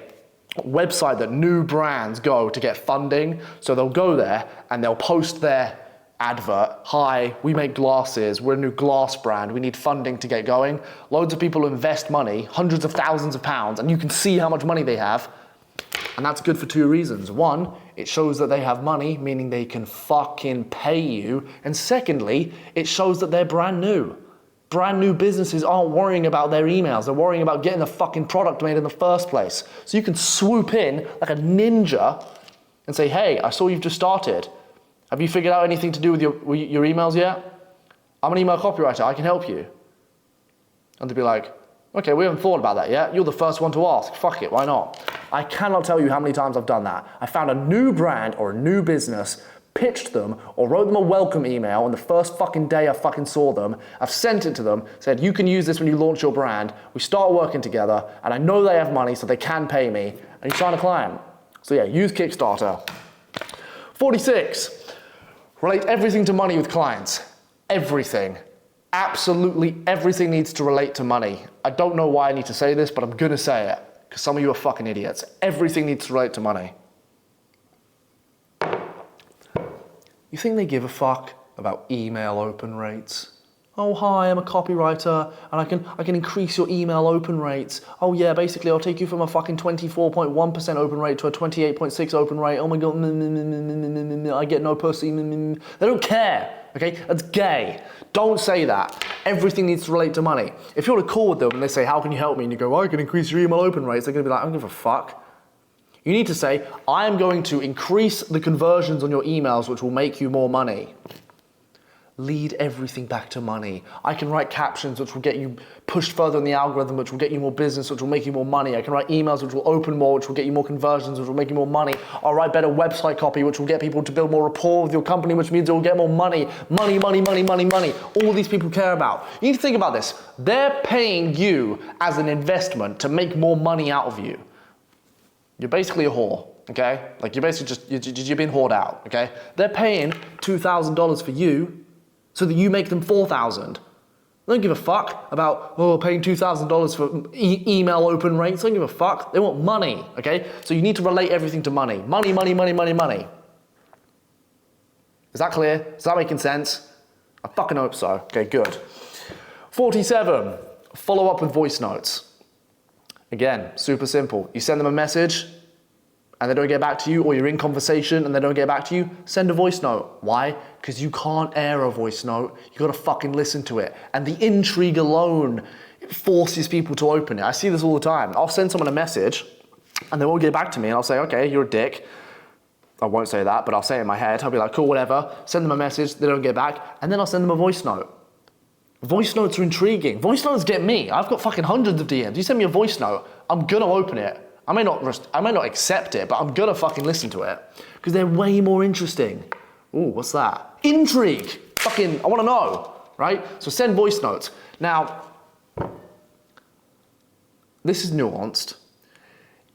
website that new brands go to get funding. So they'll go there and they'll post their advert. Hi, we make glasses. We're a new glass brand. We need funding to get going. Loads of people invest money, hundreds of thousands of pounds, and you can see how much money they have. And that's good for two reasons. One, it shows that they have money, meaning they can fucking pay you. And secondly, it shows that they're brand new. Brand new businesses aren't worrying about their emails. They're worrying about getting the fucking product made in the first place. So you can swoop in like a ninja and say, hey, I saw you've just started. Have you figured out anything to do with your emails yet? I'm an email copywriter, I can help you. And they'd be like, okay, we haven't thought about that yet. You're the first one to ask. Fuck it, why not? I cannot tell you how many times I've done that. I found a new brand or a new business, pitched them or wrote them a welcome email on the first fucking day I fucking saw them. I've sent it to them, said, you can use this when you launch your brand. We start working together and I know they have money so they can pay me, and you sign a client. So yeah, use Kickstarter. 46, relate everything to money with clients. Everything. Absolutely everything needs to relate to money. I don't know why I need to say this, but I'm gonna say it, because some of you are fucking idiots. Everything needs to relate to money. You think they give a fuck about email open rates? Oh, hi, I'm a copywriter, and I can increase your email open rates. Oh yeah, basically I'll take you from a fucking 24.1% open rate to a 28.6 open rate. Oh my God, I get no pussy. They don't care, okay? That's gay. Don't say that. Everything needs to relate to money. If you're on a call with them and they say, how can you help me? And you go, well, I can increase your email open rates. They're gonna be like, I don't give a fuck. You need to say, I am going to increase the conversions on your emails, which will make you more money. Lead everything back to money. I can write captions which will get you pushed further in the algorithm, which will get you more business, which will make you more money. I can write emails which will open more, which will get you more conversions, which will make you more money. I'll write better website copy, which will get people to build more rapport with your company, which means it will get more money. Money, money, money, money, money. All these people care about. You need to think about this. They're paying you as an investment to make more money out of you. You're basically a whore, okay? Like you're basically just, you're being whored out, okay? They're paying $2,000 for you so that you make them $4,000. They don't give a fuck about, paying $2,000 for email open rates. They don't give a fuck. They want money, okay? So you need to relate everything to money. Money, money, money, money, money. Is that clear? Is that making sense? I fucking hope so. Okay, good. 47, follow up with voice notes. Again, super simple. You send them a message and they don't get back to you, or you're in conversation and they don't get back to you, send a voice note. Why? Because you can't air a voice note. You gotta fucking listen to it. And the intrigue alone forces people to open it. I see this all the time. I'll send someone a message and they won't get back to me and I'll say, okay, you're a dick. I won't say that, but I'll say it in my head. I'll be like, cool, whatever. Send them a message, they don't get back, and then I'll send them a voice note. Voice notes are intriguing. Voice notes get me. I've got fucking hundreds of DMs. You send me a voice note, I'm gonna open it. I may not accept it, but I'm gonna fucking listen to it because they're way more interesting. Ooh, what's that? Intrigue. Fucking, I wanna know, right? So send voice notes. Now, this is nuanced.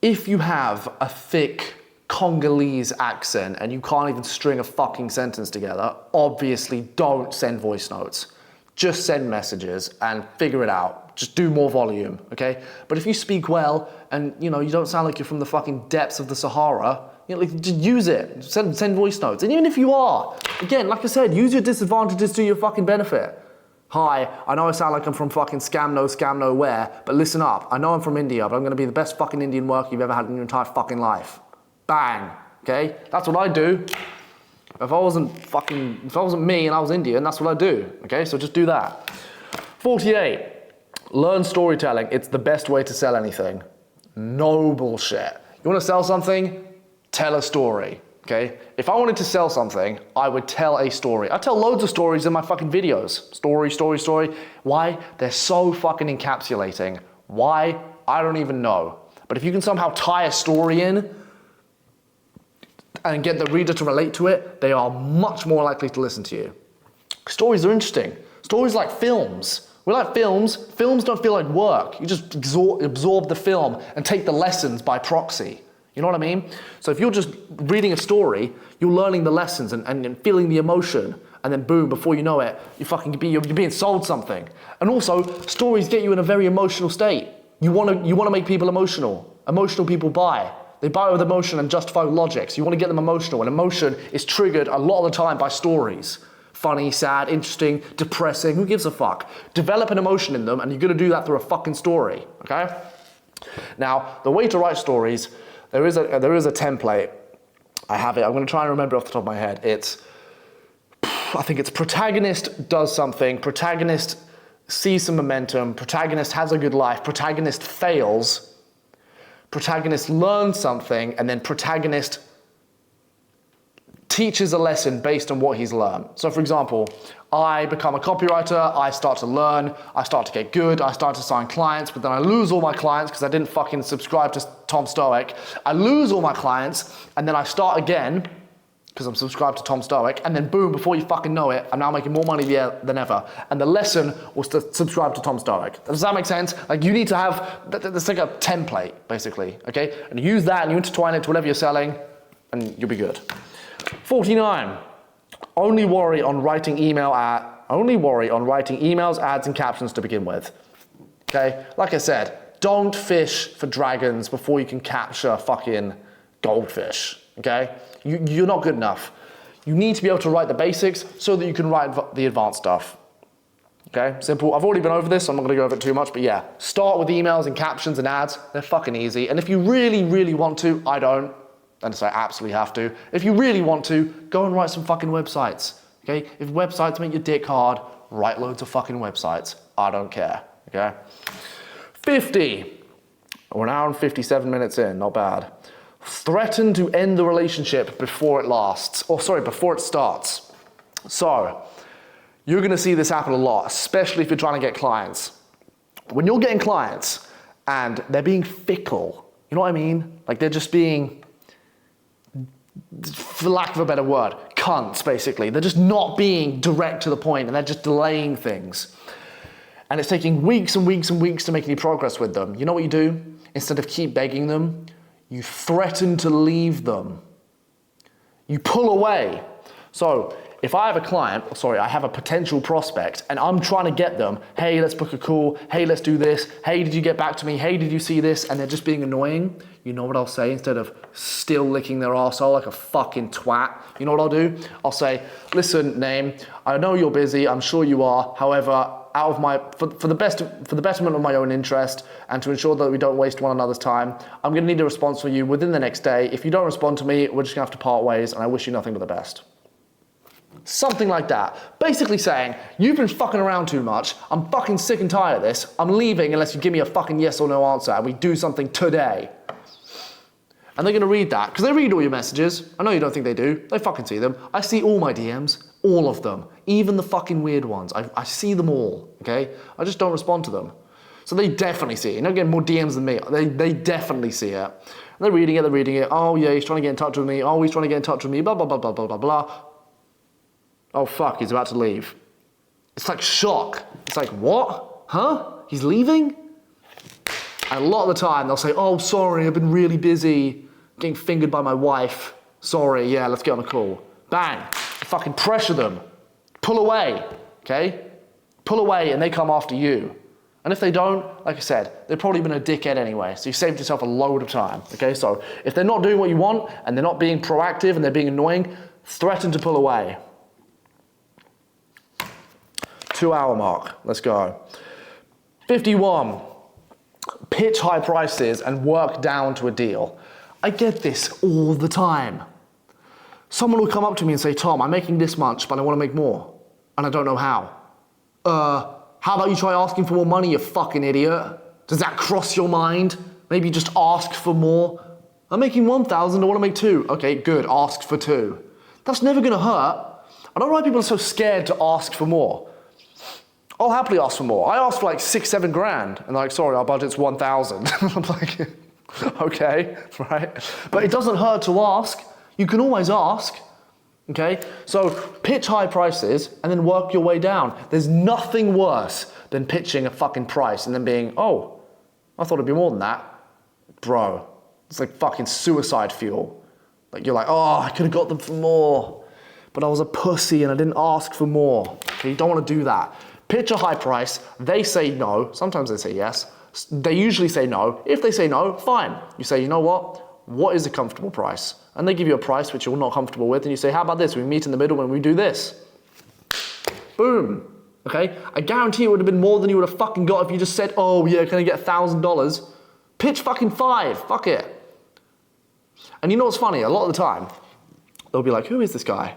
If you have a thick Congolese accent and you can't even string a fucking sentence together, obviously don't send voice notes. Just send messages and figure it out. Just do more volume, okay? But if you speak well and you don't sound like you're from the fucking depths of the Sahara, just use it. Send voice notes. And even if you are, again, like I said, use your disadvantages to your fucking benefit. Hi, I know I sound like I'm from fucking scam nowhere, but listen up. I know I'm from India, but I'm gonna be the best fucking Indian worker you've ever had in your entire fucking life. Bang, okay? That's what I do. If I wasn't me and I was Indian, that's what I do, okay? So just do that. 48, learn storytelling. It's the best way to sell anything. No bullshit. You wanna sell something? Tell a story, okay? If I wanted to sell something, I would tell a story. I tell loads of stories in my fucking videos. Story. Why? They're so fucking encapsulating. Why? I don't even know. But if you can somehow tie a story in, and get the reader to relate to it, they are much more likely to listen to you. Stories are interesting. Stories like films. We like films. Films don't feel like work. You just absorb the film and take the lessons by proxy. You know what I mean? So if you're just reading a story, you're learning the lessons and feeling the emotion, and then boom, before you know it, you're being sold something. And also, stories get you in a very emotional state. You wanna make people emotional. Emotional people buy. They buy with emotion and justify with logic. So you want to get them emotional, and emotion is triggered a lot of the time by stories. Funny, sad, interesting, depressing, who gives a fuck? Develop an emotion in them, and you're gonna do that through a fucking story, okay? Now, the way to write stories, there is a template. I have it, I'm gonna try and remember off the top of my head. I think it's protagonist does something, protagonist sees some momentum, protagonist has a good life, protagonist fails, protagonist learns something, and then protagonist teaches a lesson based on what he's learned. So for example, I become a copywriter, I start to learn, I start to get good, I start to sign clients, but then I lose all my clients because I didn't fucking subscribe to Tom Stoic. I lose all my clients, and then I start again, because I'm subscribed to Tom Stoic, and then boom, before you fucking know it, I'm now making more money than ever. And the lesson was to subscribe to Tom Stoic. Does that make sense? Like you need to have, that's like a template, basically, okay? And you use that and you intertwine it to whatever you're selling, and you'll be good. 49, only worry on writing emails, ads, and captions to begin with, okay? Like I said, don't fish for dragons before you can capture fucking goldfish, okay? You're not good enough. You need to be able to write the basics so that you can write the advanced stuff. Okay, simple. I've already been over this, so I'm not gonna go over it too much, but yeah, start with emails and captions and ads. They're fucking easy. And if you really, really want to, I don't, and so I absolutely have to. If you really want to, go and write some fucking websites, okay? If websites make your dick hard, write loads of fucking websites. I don't care, okay? 50. We're an hour and 57 minutes in, not bad. Threaten to end the relationship before it starts. So, you're gonna see this happen a lot, especially if you're trying to get clients. When you're getting clients and they're being fickle, you know what I mean? Like they're just being, for lack of a better word, cunts basically. They're just not being direct to the point and they're just delaying things. And it's taking weeks and weeks and weeks to make any progress with them. You know what you do? Instead of keep begging them, you threaten to leave them. You pull away. So if I have I have a potential prospect and I'm trying to get them, hey, let's book a call, hey, let's do this, hey, did you get back to me, hey, did you see this, and they're just being annoying, you know what I'll say instead of still licking their arsehole like a fucking twat? You know what I'll do? I'll say, listen, Name, I know you're busy, I'm sure you are, however, for the betterment of my own interest and to ensure that we don't waste one another's time, I'm gonna need a response from you within the next day. If you don't respond to me, we're just gonna have to part ways and I wish you nothing but the best. Something like that. Basically saying, you've been fucking around too much, I'm fucking sick and tired of this, I'm leaving unless you give me a fucking yes or no answer and we do something today. And they're gonna read that, because they read all your messages. I know you don't think they do. They fucking see them. I see all my DMs, all of them. Even the fucking weird ones. I see them all, okay? I just don't respond to them. So they definitely see it. You're not getting more DMs than me. They definitely see it. And they're reading it. Oh yeah, he's trying to get in touch with me. Oh, he's trying to get in touch with me, blah, blah, blah, blah, blah, blah, blah. Oh fuck, he's about to leave. It's like shock. It's like, what? Huh? He's leaving? And a lot of the time they'll say, oh, sorry, I've been really busy getting fingered by my wife. Sorry, yeah, let's get on a call. Bang, fucking pressure them. Pull away, okay? Pull away and they come after you. And if they don't, like I said, they've probably been a dickhead anyway, so you saved yourself a load of time, okay? So if they're not doing what you want and they're not being proactive and they're being annoying, threaten to pull away. 2-hour mark, let's go. 51, pitch high prices and work down to a deal. I get this all the time. Someone will come up to me and say, Tom, I'm making this much, but I want to make more, and I don't know how. How about you try asking for more money, you fucking idiot? Does that cross your mind? Maybe just ask for more. I'm making 1,000, I want to make 2. Okay, good, ask for 2. That's never gonna hurt. I don't know why people are so scared to ask for more. I'll happily ask for more. I asked for like 6-7 grand, and they're like, sorry, our budget's 1,000. I'm like, okay, right? But it doesn't hurt to ask. You can always ask, okay? So pitch high prices and then work your way down. There's nothing worse than pitching a fucking price and then being, oh, I thought it'd be more than that. Bro, it's like fucking suicide fuel. Like you're like, oh, I could have got them for more, but I was a pussy and I didn't ask for more. Okay, you don't want to do that. Pitch a high price, they say no, sometimes they say yes. They usually say no. If they say no, fine. You say, you know what is a comfortable price? And they give you a price which you're not comfortable with, and you say, how about this? We meet in the middle and we do this. Boom, okay? I guarantee it would have been more than you would have fucking got if you just said, oh yeah, can I get $1,000? Pitch fucking 5, fuck it. And you know what's funny? A lot of the time, they'll be like, who is this guy?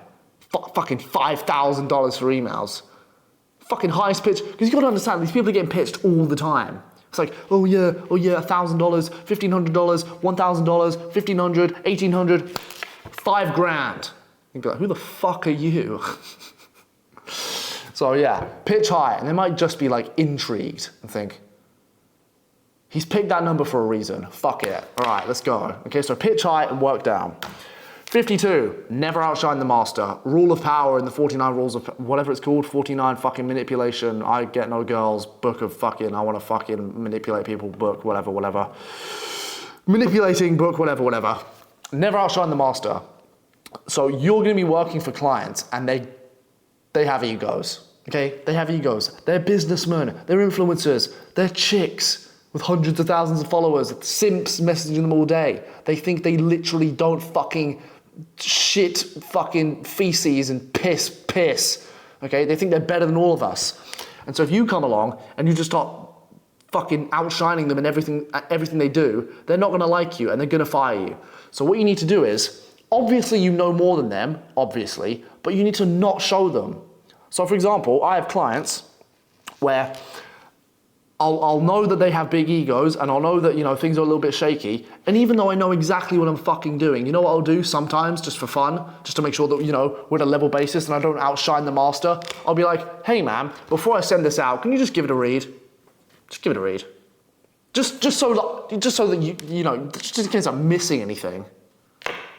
Fucking $5,000 for emails. Fucking highest pitch, because you gotta understand, these people are getting pitched all the time. It's like, oh yeah, $1,000, $1,500, $1,000, $1,500, $1,800, $5 grand. You'd be like, who the fuck are you? So yeah, pitch high, and they might just be like intrigued and think, he's picked that number for a reason, fuck it. All right, let's go. Okay, so pitch high and work down. 52, never outshine the master. Rule of power in the 49 rules of, whatever it's called, 49 fucking manipulation, I get no girls, book of fucking, I want to fucking manipulate people, book, whatever. Manipulating, book, whatever. Never outshine the master. So you're going to be working for clients and they have egos, okay? They have egos. They're businessmen, they're influencers, they're chicks with hundreds of thousands of followers, simps messaging them all day. They think they literally don't fucking shit fucking feces and piss, okay? They think they're better than all of us. And so if you come along and you just start fucking outshining them in everything they do, they're not gonna like you and they're gonna fire you. So what you need to do is, obviously you know more than them, obviously, but you need to not show them. So for example, I have clients where I'll know that they have big egos and I'll know that, you know, things are a little bit shaky. And even though I know exactly what I'm fucking doing, you know what I'll do sometimes just for fun, just to make sure that, you know, we're at a level basis and I don't outshine the master. I'll be like, hey man, before I send this out, can you just give it a read? Just give it a read. Just so that you know, just in case I'm missing anything.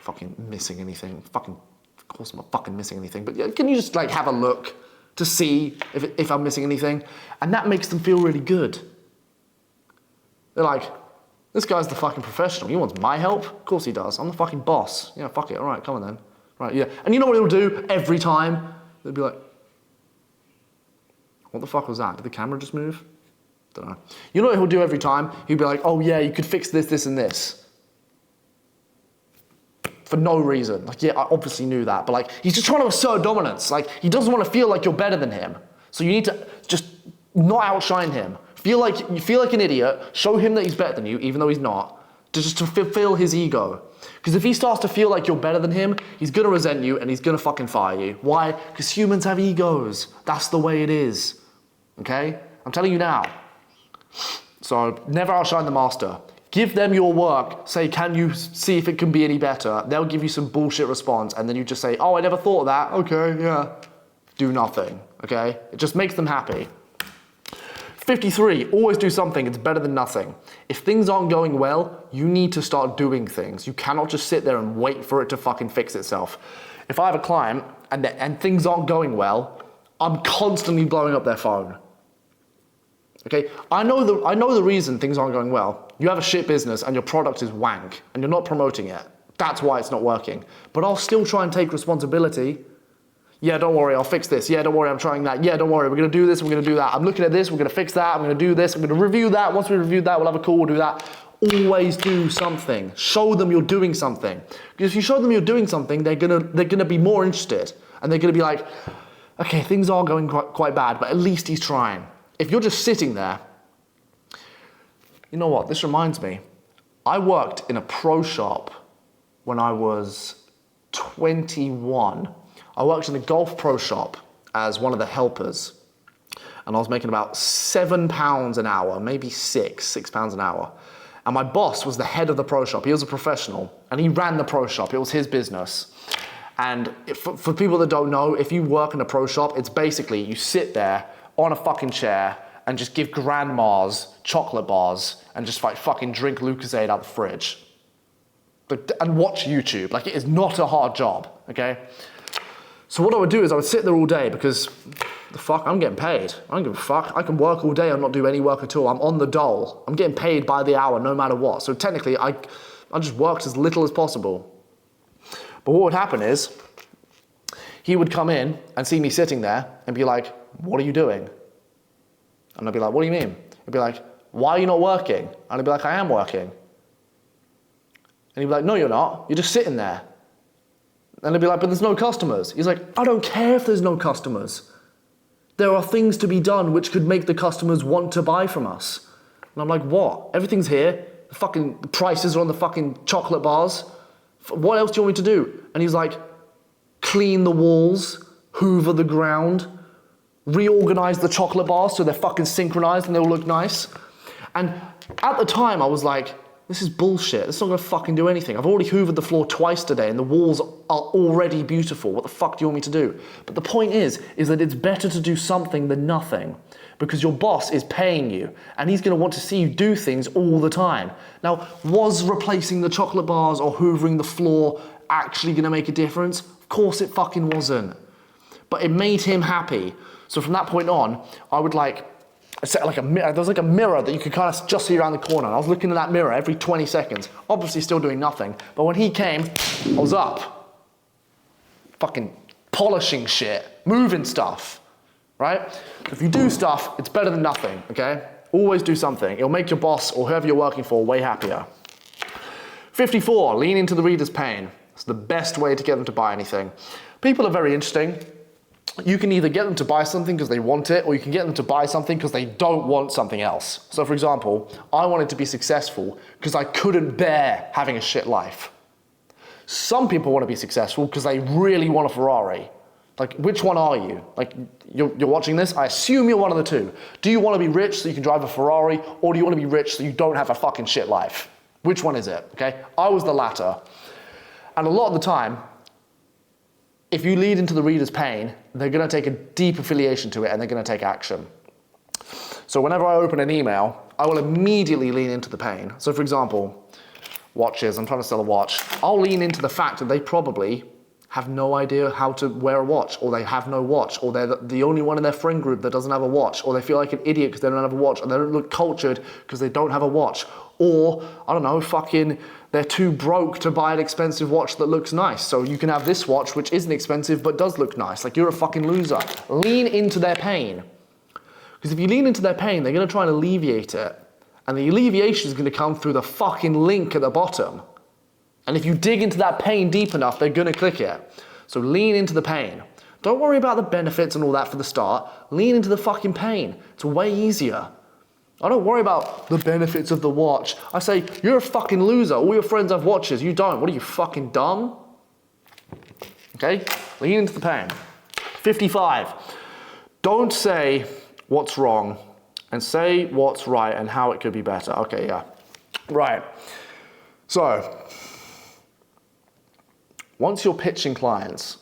Fucking missing anything. Fucking, of course I'm not fucking missing anything, but yeah, can you just like have a look to see if I'm missing anything? And that makes them feel really good. They're like, this guy's the fucking professional. He wants my help? Of course he does. I'm the fucking boss. Yeah, fuck it. All right, come on then. Right, yeah. And you know what he'll do every time? They'll be like, what the fuck was that? Did the camera just move? Don't know. You know what he'll do every time? He'll be like, oh yeah, you could fix this, this, and this. For no reason. Like, yeah, I obviously knew that, but like, he's just trying to assert dominance. Like, he doesn't want to feel like you're better than him. So you need to just not outshine him. You feel like an idiot, show him that he's better than you, even though he's not, just to fulfill his ego. Because if he starts to feel like you're better than him, he's gonna resent you and he's gonna fucking fire you. Why? Because humans have egos. That's the way it is. Okay? I'm telling you now. So never outshine the master. Give them your work. Say, can you see if it can be any better? They'll give you some bullshit response, and then you just say, oh, I never thought of that. Okay, yeah. Do nothing, okay? It just makes them happy. 53, always do something. It's better than nothing. If things aren't going well, you need to start doing things. You cannot just sit there and wait for it to fucking fix itself. If I have a client and things aren't going well, I'm constantly blowing up their phone. Okay, I know the reason things aren't going well. You have a shit business and your product is wank and you're not promoting it. That's why it's not working. But I'll still try and take responsibility. Yeah, don't worry, I'll fix this. Yeah, don't worry, I'm trying that. Yeah, don't worry, we're gonna do this, we're gonna do that. I'm looking at this, we're gonna fix that, I'm gonna do this, I'm gonna review that. Once we review that, we'll have a call, we'll do that. Always do something. Show them you're doing something. Because if you show them you're doing something, they're gonna be more interested. And they're gonna be like, okay, things are going quite bad, but at least he's trying. If you're just sitting there, you know what, this reminds me. I worked in a pro shop when I was 21. I worked in a golf pro shop as one of the helpers, and I was making about £7 an hour, maybe £6 an hour. And my boss was the head of the pro shop. He was a professional, and he ran the pro shop. It was his business. And for people that don't know, if you work in a pro shop, it's basically you sit there on a fucking chair and just give grandmas chocolate bars and just like fucking drink Lucozade out the fridge. And watch YouTube. Like, it is not a hard job, okay? So what I would do is I would sit there all day because the fuck, I'm getting paid. I don't give a fuck. I can work all day and not do any work at all. I'm on the dole. I'm getting paid by the hour no matter what. So technically, I just worked as little as possible. But what would happen is he would come in and see me sitting there and be like, what are you doing? And I'd be like, what do you mean? He'd be like, why are you not working? And I'd be like, I am working. And he'd be like, no, you're not. You're just sitting there. And I'd be like, but there's no customers. He's like, I don't care if there's no customers. There are things to be done which could make the customers want to buy from us. And I'm like, what? Everything's here. The fucking prices are on the fucking chocolate bars. What else do you want me to do? And he's like, clean the walls, hoover the ground, reorganize the chocolate bars so they're fucking synchronized and they'll look nice. And at the time I was like, this is bullshit. This is not gonna fucking do anything. I've already hoovered the floor twice today and the walls are already beautiful. What the fuck do you want me to do? But the point is that it's better to do something than nothing, because your boss is paying you and he's gonna want to see you do things all the time. Now, was replacing the chocolate bars or hoovering the floor actually gonna make a difference? Of course it fucking wasn't. But it made him happy. So from that point on, I would set like a mirror. There was like a mirror that you could kind of just see around the corner. And I was looking in that mirror every 20 seconds, obviously still doing nothing. But when he came, I was up, fucking polishing shit, moving stuff, right? So if you do stuff, it's better than nothing, okay? Always do something. It'll make your boss or whoever you're working for way happier. 54, lean into the reader's pain. It's the best way to get them to buy anything. People are very interesting. You can either get them to buy something because they want it, or you can get them to buy something because they don't want something else. So for example, I wanted to be successful because I couldn't bear having a shit life. Some people want to be successful because they really want a Ferrari. Like, which one are you? Like, you're watching this, I assume you're one of the two. Do you want to be rich so you can drive a Ferrari, or do you want to be rich so you don't have a fucking shit life? Which one is it, okay? I was the latter. And a lot of the time, if you lead into the reader's pain, they're gonna take a deep affiliation to it and they're gonna take action. So whenever I open an email, I will immediately lean into the pain. So for example, watches, I'm trying to sell a watch. I'll lean into the fact that they probably have no idea how to wear a watch, or they have no watch, or they're the only one in their friend group that doesn't have a watch, or they feel like an idiot because they don't have a watch, or they don't look cultured because they don't have a watch, or, I don't know, fucking they're too broke to buy an expensive watch that looks nice. So you can have this watch which isn't expensive but does look nice. Like, you're a fucking loser. Lean into their pain. Because if you lean into their pain, they're gonna try and alleviate it. And the alleviation is gonna come through the fucking link at the bottom. And if you dig into that pain deep enough, they're gonna click it. So lean into the pain. Don't worry about the benefits and all that for the start. Lean into the fucking pain. It's way easier. I don't worry about the benefits of the watch. I say, you're a fucking loser. All your friends have watches. You don't. What are you, fucking dumb? Okay? Lean into the pain. 55. Don't say what's wrong, and say what's right and how it could be better. Okay, yeah. Right. So, once you're pitching clients,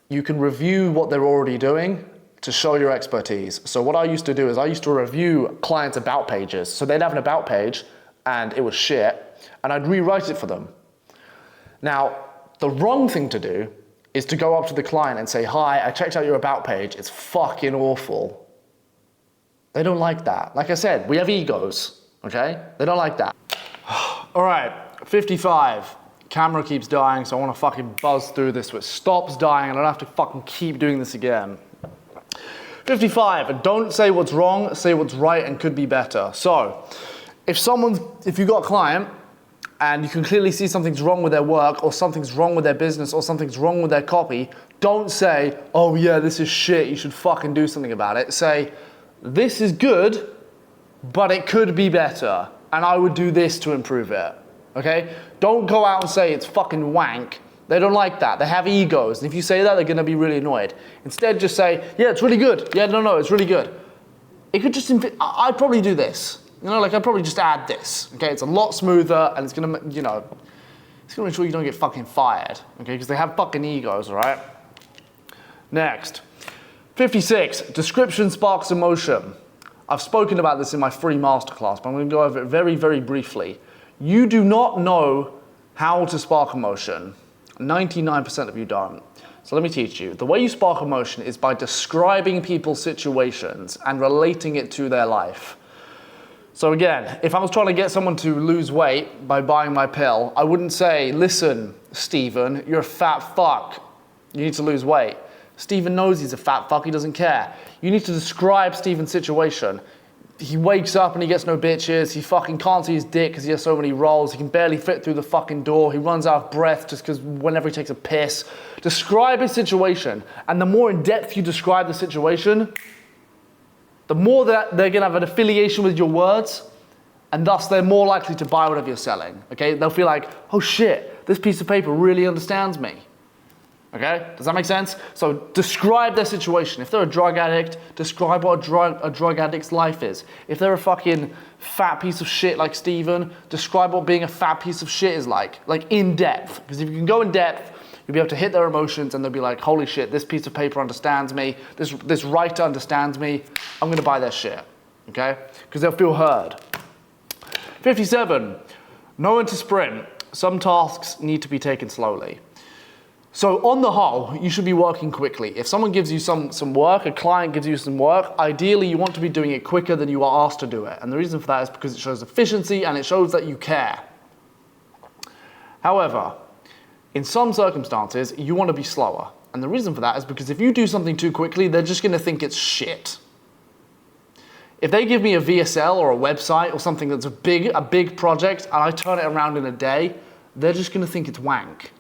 you can review what they're already doing to show your expertise. So what I used to do is I used to review clients' about pages. So they'd have an about page and it was shit, and I'd rewrite it for them. Now, the wrong thing to do is to go up to the client and say, hi, I checked out your about page, it's fucking awful. They don't like that. Like I said, we have egos, okay? They don't like that. All right, 55. Camera keeps dying, so I want to fucking buzz through this so it stops dying and I don't have to fucking keep doing this again. 55, don't say what's wrong, say what's right and could be better. So, if you've got a client and you can clearly see something's wrong with their work or something's wrong with their business or something's wrong with their copy, don't say, oh yeah, this is shit, you should fucking do something about it. Say, this is good, but it could be better, and I would do this to improve it, okay? Don't go out and say it's fucking wank. They don't like that. They have egos, and if you say that, they're gonna be really annoyed. Instead, just say, yeah, it's really good. Yeah, no, it's really good. It could just, I'd probably do this. You know, like I'd probably just add this, okay? It's a lot smoother, and it's gonna, it's gonna make sure you don't get fucking fired, okay? Because they have fucking egos, all right? Next, 56, description sparks emotion. I've spoken about this in my free masterclass, but I'm gonna go over it very, very briefly. You do not know how to spark emotion. 99% of you don't. So let me teach you. The way you spark emotion is by describing people's situations and relating it to their life. So again, if I was trying to get someone to lose weight by buying my pill, I wouldn't say, listen, Stephen, you're a fat fuck. You need to lose weight. Stephen knows he's a fat fuck, he doesn't care. You need to describe Stephen's situation. He wakes up and he gets no bitches, he fucking can't see his dick because he has so many rolls, he can barely fit through the fucking door, he runs out of breath just because whenever he takes a piss. Describe his situation, and the more in depth you describe the situation, the more that they're gonna have an affiliation with your words, and thus they're more likely to buy whatever you're selling, okay? They'll feel like, oh shit, this piece of paper really understands me. Okay, does that make sense? So describe their situation. If they're a drug addict, describe what a drug addict's life is. If they're a fucking fat piece of shit like Steven, describe what being a fat piece of shit is like in depth. Because if you can go in depth, you'll be able to hit their emotions and they'll be like, holy shit, this piece of paper understands me, this writer understands me, I'm gonna buy their shit, okay? Because they'll feel heard. 57, know when to sprint. Some tasks need to be taken slowly. So on the whole, you should be working quickly. If someone gives you some work, a client gives you some work, ideally you want to be doing it quicker than you are asked to do it. And the reason for that is because it shows efficiency and it shows that you care. However, in some circumstances, you want to be slower. And the reason for that is because if you do something too quickly, they're just gonna think it's shit. If they give me a VSL or a website or something that's a big project and I turn it around in a day, they're just gonna think it's wank.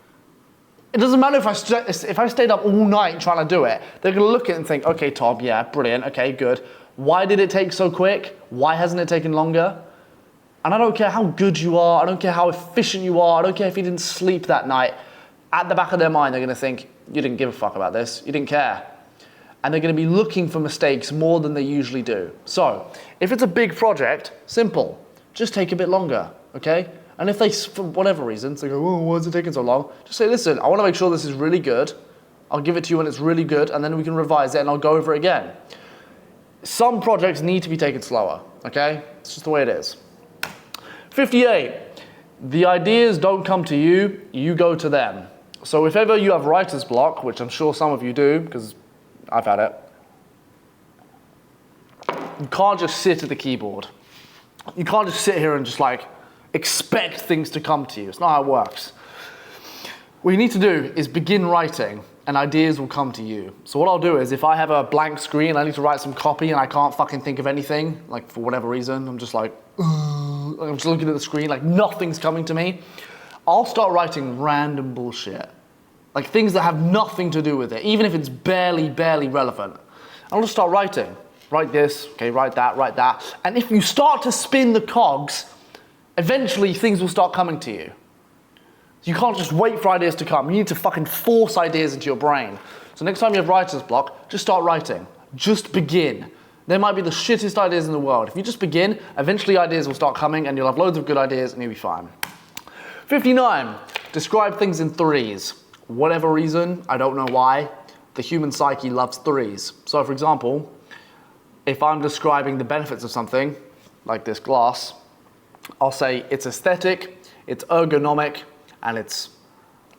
It doesn't matter if I stayed up all night trying to do it. They're gonna look at it and think, okay, Tom, yeah, brilliant, okay, good. Why did it take so quick? Why hasn't it taken longer? And I don't care how good you are, I don't care how efficient you are, I don't care if you didn't sleep that night. At the back of their mind, they're gonna think, you didn't give a fuck about this, you didn't care. And they're gonna be looking for mistakes more than they usually do. So, if it's a big project, simple, just take a bit longer, okay? And if they, for whatever reason, they go, oh, why is it taking so long? Just say, listen, I want to make sure this is really good. I'll give it to you when it's really good, and then we can revise it, and I'll go over it again. Some projects need to be taken slower, okay? It's just the way it is. 58, the ideas don't come to you, you go to them. So if ever you have writer's block, which I'm sure some of you do, because I've had it, you can't just sit at the keyboard. You can't just sit here and just like, expect things to come to you. It's not how it works. What you need to do is begin writing and ideas will come to you. So what I'll do is if I have a blank screen, I need to write some copy and I can't fucking think of anything, like for whatever reason, I'm just like, I'm just looking at the screen, like nothing's coming to me. I'll start writing random bullshit. Like things that have nothing to do with it, even if it's barely relevant. I'll just start writing. Write this, okay, write that. And if you start to spin the cogs, eventually things will start coming to you. You can't just wait for ideas to come. You need to fucking force ideas into your brain. So next time you have writer's block, just start writing. Just begin. They might be the shittest ideas in the world. If you just begin, eventually ideas will start coming and you'll have loads of good ideas and you'll be fine. 59, describe things in threes. Whatever reason, I don't know why, the human psyche loves threes. So for example, if I'm describing the benefits of something, like this glass, I'll say it's aesthetic, it's ergonomic, and it's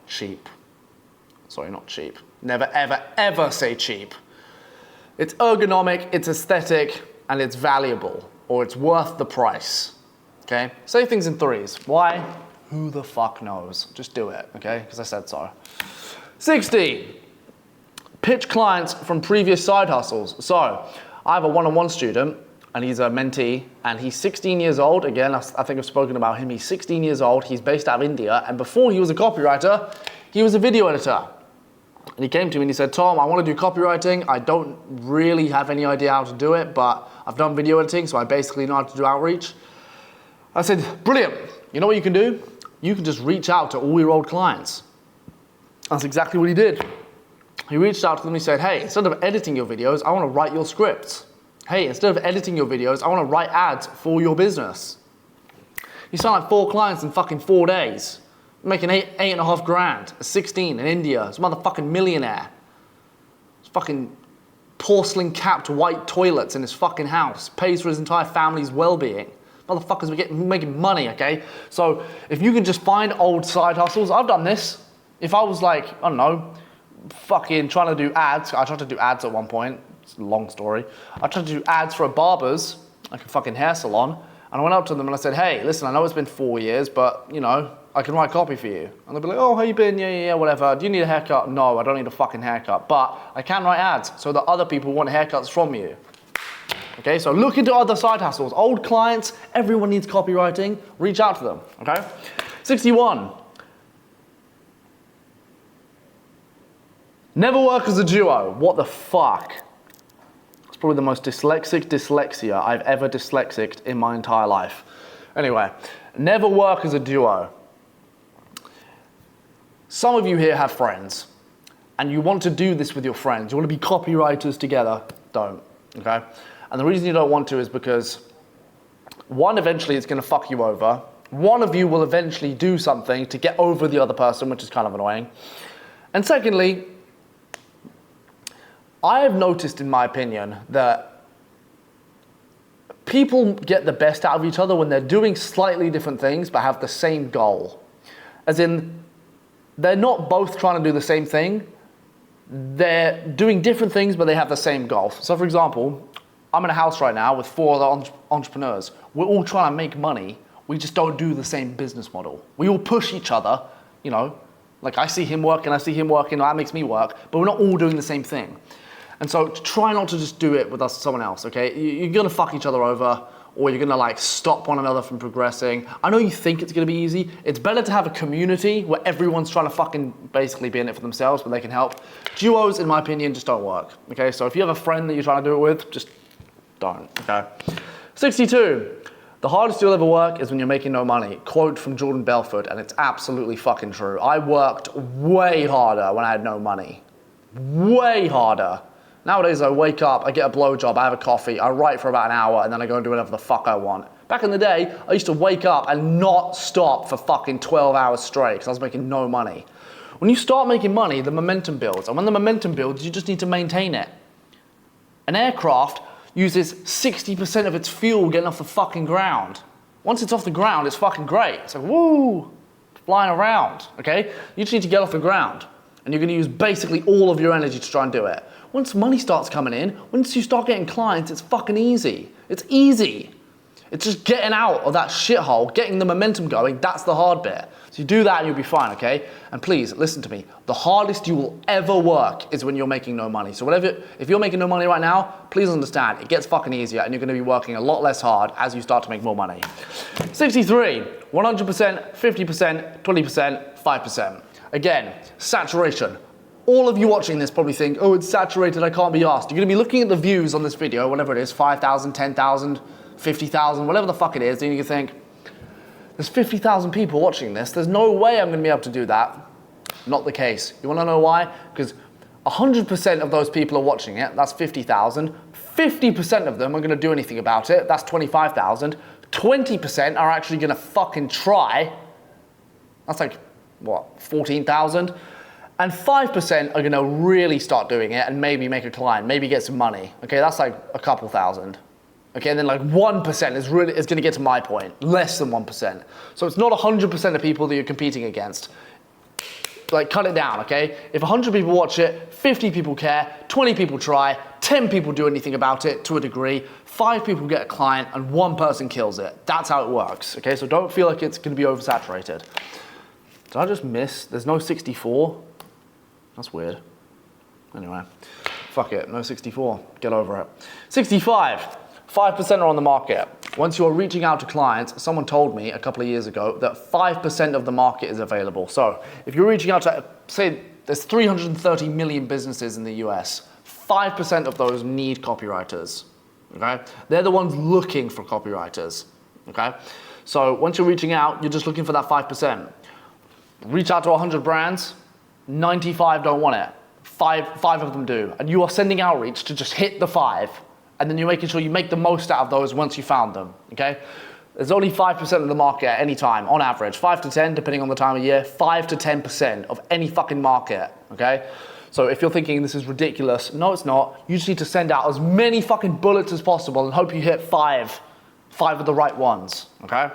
cheap. Sorry, not cheap. Never, ever, ever say cheap. It's ergonomic, it's aesthetic, and it's valuable, or it's worth the price, okay? Say things in threes. Why? Who the fuck knows? Just do it, okay? Because I said so. 60, pitch clients from previous side hustles. So, I have a one-on-one student, and he's a mentee, and he's 16 years old. Again, I think I've spoken about him. He's 16 years old, he's based out of India, and before he was a copywriter, he was a video editor. And he came to me and he said, Tom, I want to do copywriting. I don't really have any idea how to do it, but I've done video editing, so I basically know how to do outreach. I said, brilliant. You know what you can do? You can just reach out to all your old clients. That's exactly what he did. He reached out to them and he said, hey, instead of editing your videos, I want to write your scripts. Hey, instead of editing your videos, I want to write ads for your business. He signed like 4 clients in fucking 4 days. Making $8.5 grand, at 16 in India. He's a motherfucking millionaire. He's fucking porcelain capped white toilets in his fucking house. Pays for his entire family's well-being. Motherfuckers are making money, okay? So if you can just find old side hustles, I've done this. If I was like, I don't know, fucking trying to do ads. I tried to do ads at one point. It's a long story. I tried to do ads for a barber's, like a fucking hair salon. And I went up to them and I said, hey, listen, I know it's been 4 years, but, you know, I can write copy for you. And they'll be like, oh, how you been? Yeah, whatever. Do you need a haircut? No, I don't need a fucking haircut. But I can write ads so that other people want haircuts from you. Okay, so look into other side hustles. Old clients, everyone needs copywriting. Reach out to them, okay? 61. Never work as a duo. What the fuck? It's probably the most dyslexia I've ever dyslexicked in my entire life. Anyway, never work as a duo. Some of you here have friends, and you want to do this with your friends. You want to be copywriters together. Don't, okay? And the reason you don't want to is because, one, eventually it's going to fuck you over. One of you will eventually do something to get over the other person, which is kind of annoying. And secondly, I have noticed, in my opinion, that people get the best out of each other when they're doing slightly different things but have the same goal. As in, they're not both trying to do the same thing. They're doing different things, but they have the same goal. So for example, I'm in a house right now with 4 other entrepreneurs. We're all trying to make money. We just don't do the same business model. We all push each other, you know, like I see him working, that makes me work, but we're not all doing the same thing. And so try not to just do it with someone else, okay? You're gonna fuck each other over, or you're gonna like stop one another from progressing. I know you think it's gonna be easy. It's better to have a community where everyone's trying to fucking basically be in it for themselves, but they can help. Duos, in my opinion, just don't work, okay? So if you have a friend that you're trying to do it with, just don't, okay? 62, the hardest you'll ever work is when you're making no money. Quote from Jordan Belfort, and it's absolutely fucking true. I worked way harder when I had no money. Way harder. Nowadays, I wake up, I get a blowjob, I have a coffee, I write for about an hour, and then I go and do whatever the fuck I want. Back in the day, I used to wake up and not stop for fucking 12 hours straight because I was making no money. When you start making money, the momentum builds. And when the momentum builds, you just need to maintain it. An aircraft uses 60% of its fuel getting off the fucking ground. Once it's off the ground, it's fucking great. It's like, woo, flying around, okay? You just need to get off the ground. And you're gonna use basically all of your energy to try and do it. Once money starts coming in, once you start getting clients, it's fucking easy. It's easy. It's just getting out of that shithole, getting the momentum going, that's the hard bit. So you do that and you'll be fine, okay? And please, listen to me. The hardest you will ever work is when you're making no money. So if you're making no money right now, please understand, it gets fucking easier and you're gonna be working a lot less hard as you start to make more money. 63, 100%, 50%, 20%, 5%. Again, saturation. All of you watching this probably think, oh, it's saturated, I can't be asked. You're gonna be looking at the views on this video, whatever it is, 5,000, 10,000, 50,000, whatever the fuck it is, and you think, there's 50,000 people watching this, there's no way I'm gonna be able to do that. Not the case. You wanna know why? Because 100% of those people are watching it, that's 50,000. 50% of them are gonna do anything about it, that's 25,000. 20% are actually gonna fucking try, that's like, what, 14,000? And 5% are gonna really start doing it and maybe make a client, maybe get some money. Okay, that's like a couple thousand. Okay, and then like 1% is gonna get to my point, less than 1%. So it's not 100% of people that you're competing against. Like, cut it down, okay? If 100 people watch it, 50 people care, 20 people try, 10 people do anything about it to a degree, 5 people get a client, and 1 person kills it. That's how it works, okay? So don't feel like it's gonna be oversaturated. Did I just miss? There's no 64? That's weird. Anyway, fuck it, no 64, get over it. 65, 5% are on the market. Once you're reaching out to clients, someone told me a couple of years ago that 5% of the market is available. So if you're reaching out to, say, there's 330 million businesses in the US, 5% of those need copywriters, okay? They're the ones looking for copywriters, okay? So once you're reaching out, you're just looking for that 5%. Reach out to 100 brands, 95 don't want it. Five of them do. And you are sending outreach to just hit the 5. And then you're making sure you make the most out of those once you found them, okay? There's only 5% of the market at any time, on average. 5 to 10, depending on the time of year, 5 to 10% of any fucking market, okay? So if you're thinking this is ridiculous, no it's not. You just need to send out as many fucking bullets as possible and hope you hit 5 of the right ones, okay?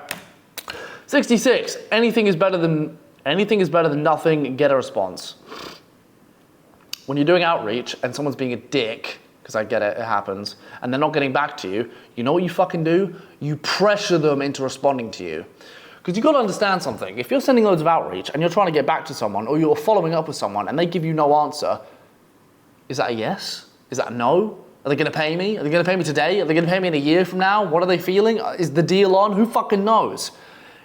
66, anything is better than nothing, get a response. When you're doing outreach and someone's being a dick, because I get it, it happens, and they're not getting back to you, you know what you fucking do? You pressure them into responding to you. Because you've got to understand something. If you're sending loads of outreach and you're trying to get back to someone, or you're following up with someone and they give you no answer, is that a yes? Is that a no? Are they gonna pay me? Are they gonna pay me today? Are they gonna pay me in a year from now? What are they feeling? Is the deal on? Who fucking knows?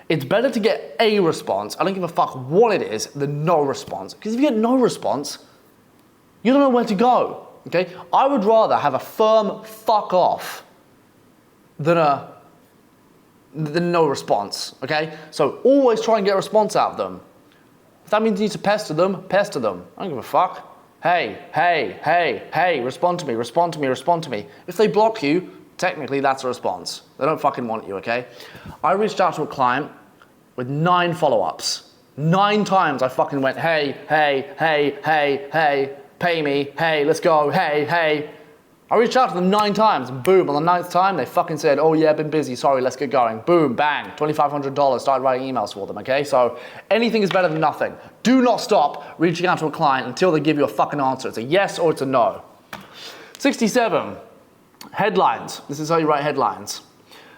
It's better to get a response, I don't give a fuck what it is, than no response. Because if you get no response, you don't know where to go. Okay, I would rather have a firm fuck off than no response, okay? So always try and get a response out of them. If that means you need to pester them, pester them. I don't give a fuck. Hey, respond to me, respond to me, respond to me. If they block you, technically that's a response. They don't fucking want you, okay? I reached out to a client with 9 follow-ups. 9 times I fucking went, hey, pay me, hey, let's go, hey. I reached out to them 9 times, and boom, on the 9th time, they fucking said, oh yeah, been busy, sorry, let's get going. Boom, bang, $2,500, started writing emails for them, okay? So anything is better than nothing. Do not stop reaching out to a client until they give you a fucking answer. It's a yes or it's a no. 67, headlines. This is how you write headlines.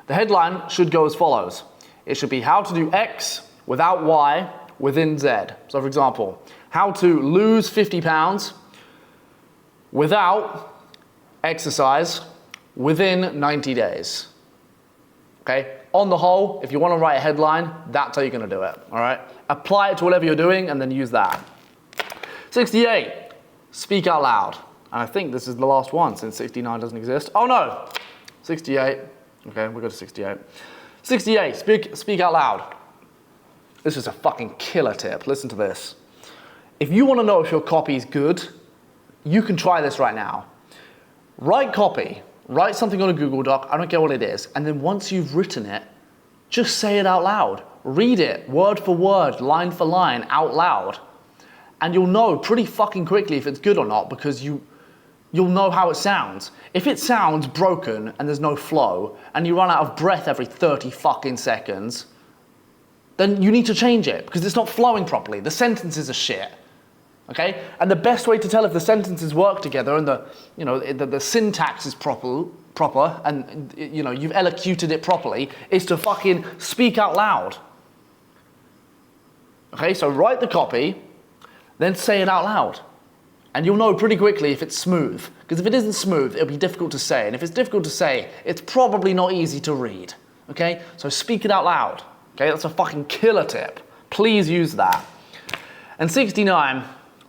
The headline should go as follows. It should be how to do X without Y within Z. So for example, how to lose 50 pounds without exercise within 90 days. Okay? On the whole, if you want to write a headline, that's how you're going to do it. All right? Apply it to whatever you're doing and then use that. 68, speak out loud. And I think this is the last one since 69 doesn't exist. Oh no, 68. Okay, we'll go to 68. 68, speak out loud. This is a fucking killer tip. Listen to this. If you want to know if your copy is good, you can try this right now. Write copy, write something on a Google Doc, I don't care what it is, and then once you've written it, just say it out loud. Read it, word for word, line for line, out loud. And you'll know pretty fucking quickly if it's good or not, because you'll know how it sounds. If it sounds broken and there's no flow, and you run out of breath every 30 fucking seconds, then you need to change it, because it's not flowing properly. The sentences are shit. Okay? And the best way to tell if the sentences work together and the syntax is proper and you've elocuted it properly is to fucking speak out loud. Okay, so write the copy, then say it out loud. And you'll know pretty quickly if it's smooth. Because if it isn't smooth, it'll be difficult to say. And if it's difficult to say, it's probably not easy to read. Okay? So speak it out loud. Okay, that's a fucking killer tip. Please use that. And 69,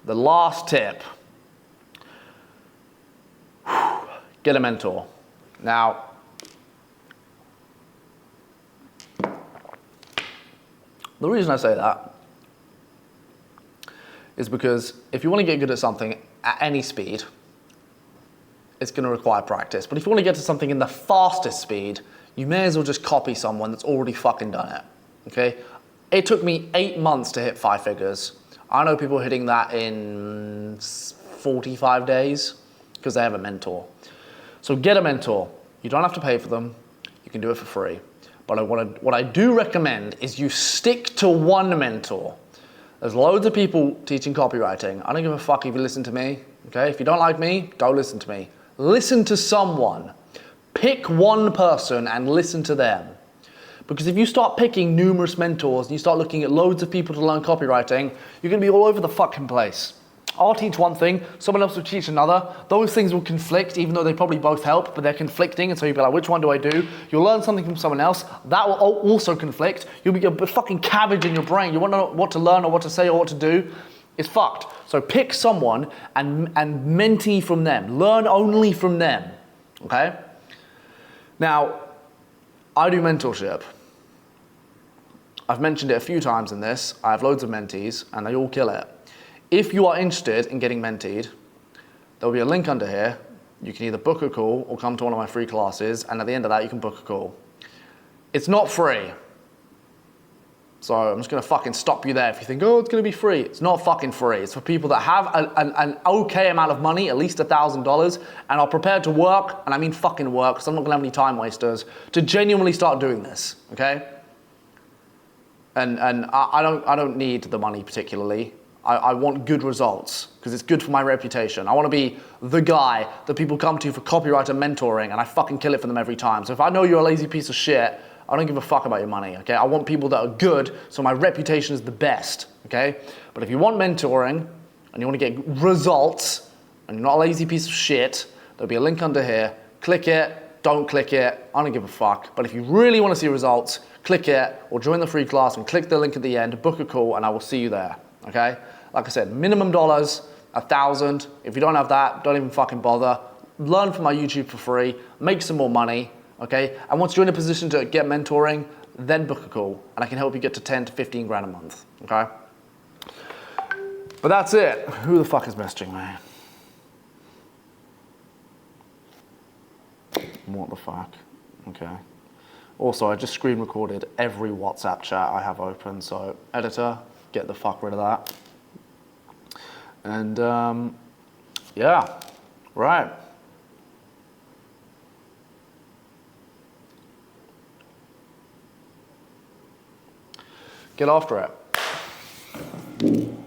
the last tip. Get a mentor. Now, the reason I say that is because if you want to get good at something, at any speed, it's going to require practice. But if you want to get to something in the fastest speed, you may as well just copy someone that's already fucking done it, okay? It took me 8 months to hit 5 figures. I know people hitting that in 45 days because they have a mentor. So get a mentor. You don't have to pay for them. You can do it for free. But what I do recommend is you stick to one mentor. There's loads of people teaching copywriting. I don't give a fuck if you listen to me, okay? If you don't like me, don't listen to me. Listen to someone. Pick one person and listen to them. Because if you start picking numerous mentors and you start looking at loads of people to learn copywriting, you're gonna be all over the fucking place. I'll teach one thing, someone else will teach another. Those things will conflict, even though they probably both help, but they're conflicting, and so you'll be like, which one do I do? You'll learn something from someone else, that will also conflict. You'll be a fucking cabbage in your brain. You won't know what to learn or what to say or what to do. It's fucked. So pick someone and mentee from them. Learn only from them, okay? Now, I do mentorship. I've mentioned it a few times in this. I have loads of mentees, and they all kill it. If you are interested in getting menteed, there will be a link under here. You can either book a call or come to one of my free classes, and at the end of that, you can book a call. It's not free. So I'm just gonna fucking stop you there if you think, oh, it's gonna be free. It's not fucking free. It's for people that have an okay amount of money, at least $1,000, and are prepared to work, and I mean fucking work, because I'm not gonna have any time wasters, to genuinely start doing this, okay? And I don't need the money particularly. I want good results because it's good for my reputation. I want to be the guy that people come to for copywriter mentoring, and I fucking kill it for them every time. So if I know you're a lazy piece of shit, I don't give a fuck about your money, okay? I want people that are good, so my reputation is the best, okay? But if you want mentoring and you want to get results and you're not a lazy piece of shit, there'll be a link under here. Click it, don't click it, I don't give a fuck. But if you really want to see results, click it or join the free class and click the link at the end, book a call, and I will see you there. Okay? Like I said, minimum dollars, 1,000. If you don't have that, don't even fucking bother. Learn from my YouTube for free, make some more money, okay? And once you're in a position to get mentoring, then book a call, and I can help you get to 10 to 15 grand a month, okay? But that's it. Who the fuck is messaging me? What the fuck? Okay. Also, I just screen recorded every WhatsApp chat I have open, so editor, get the fuck rid of that. And yeah, right. Get after it.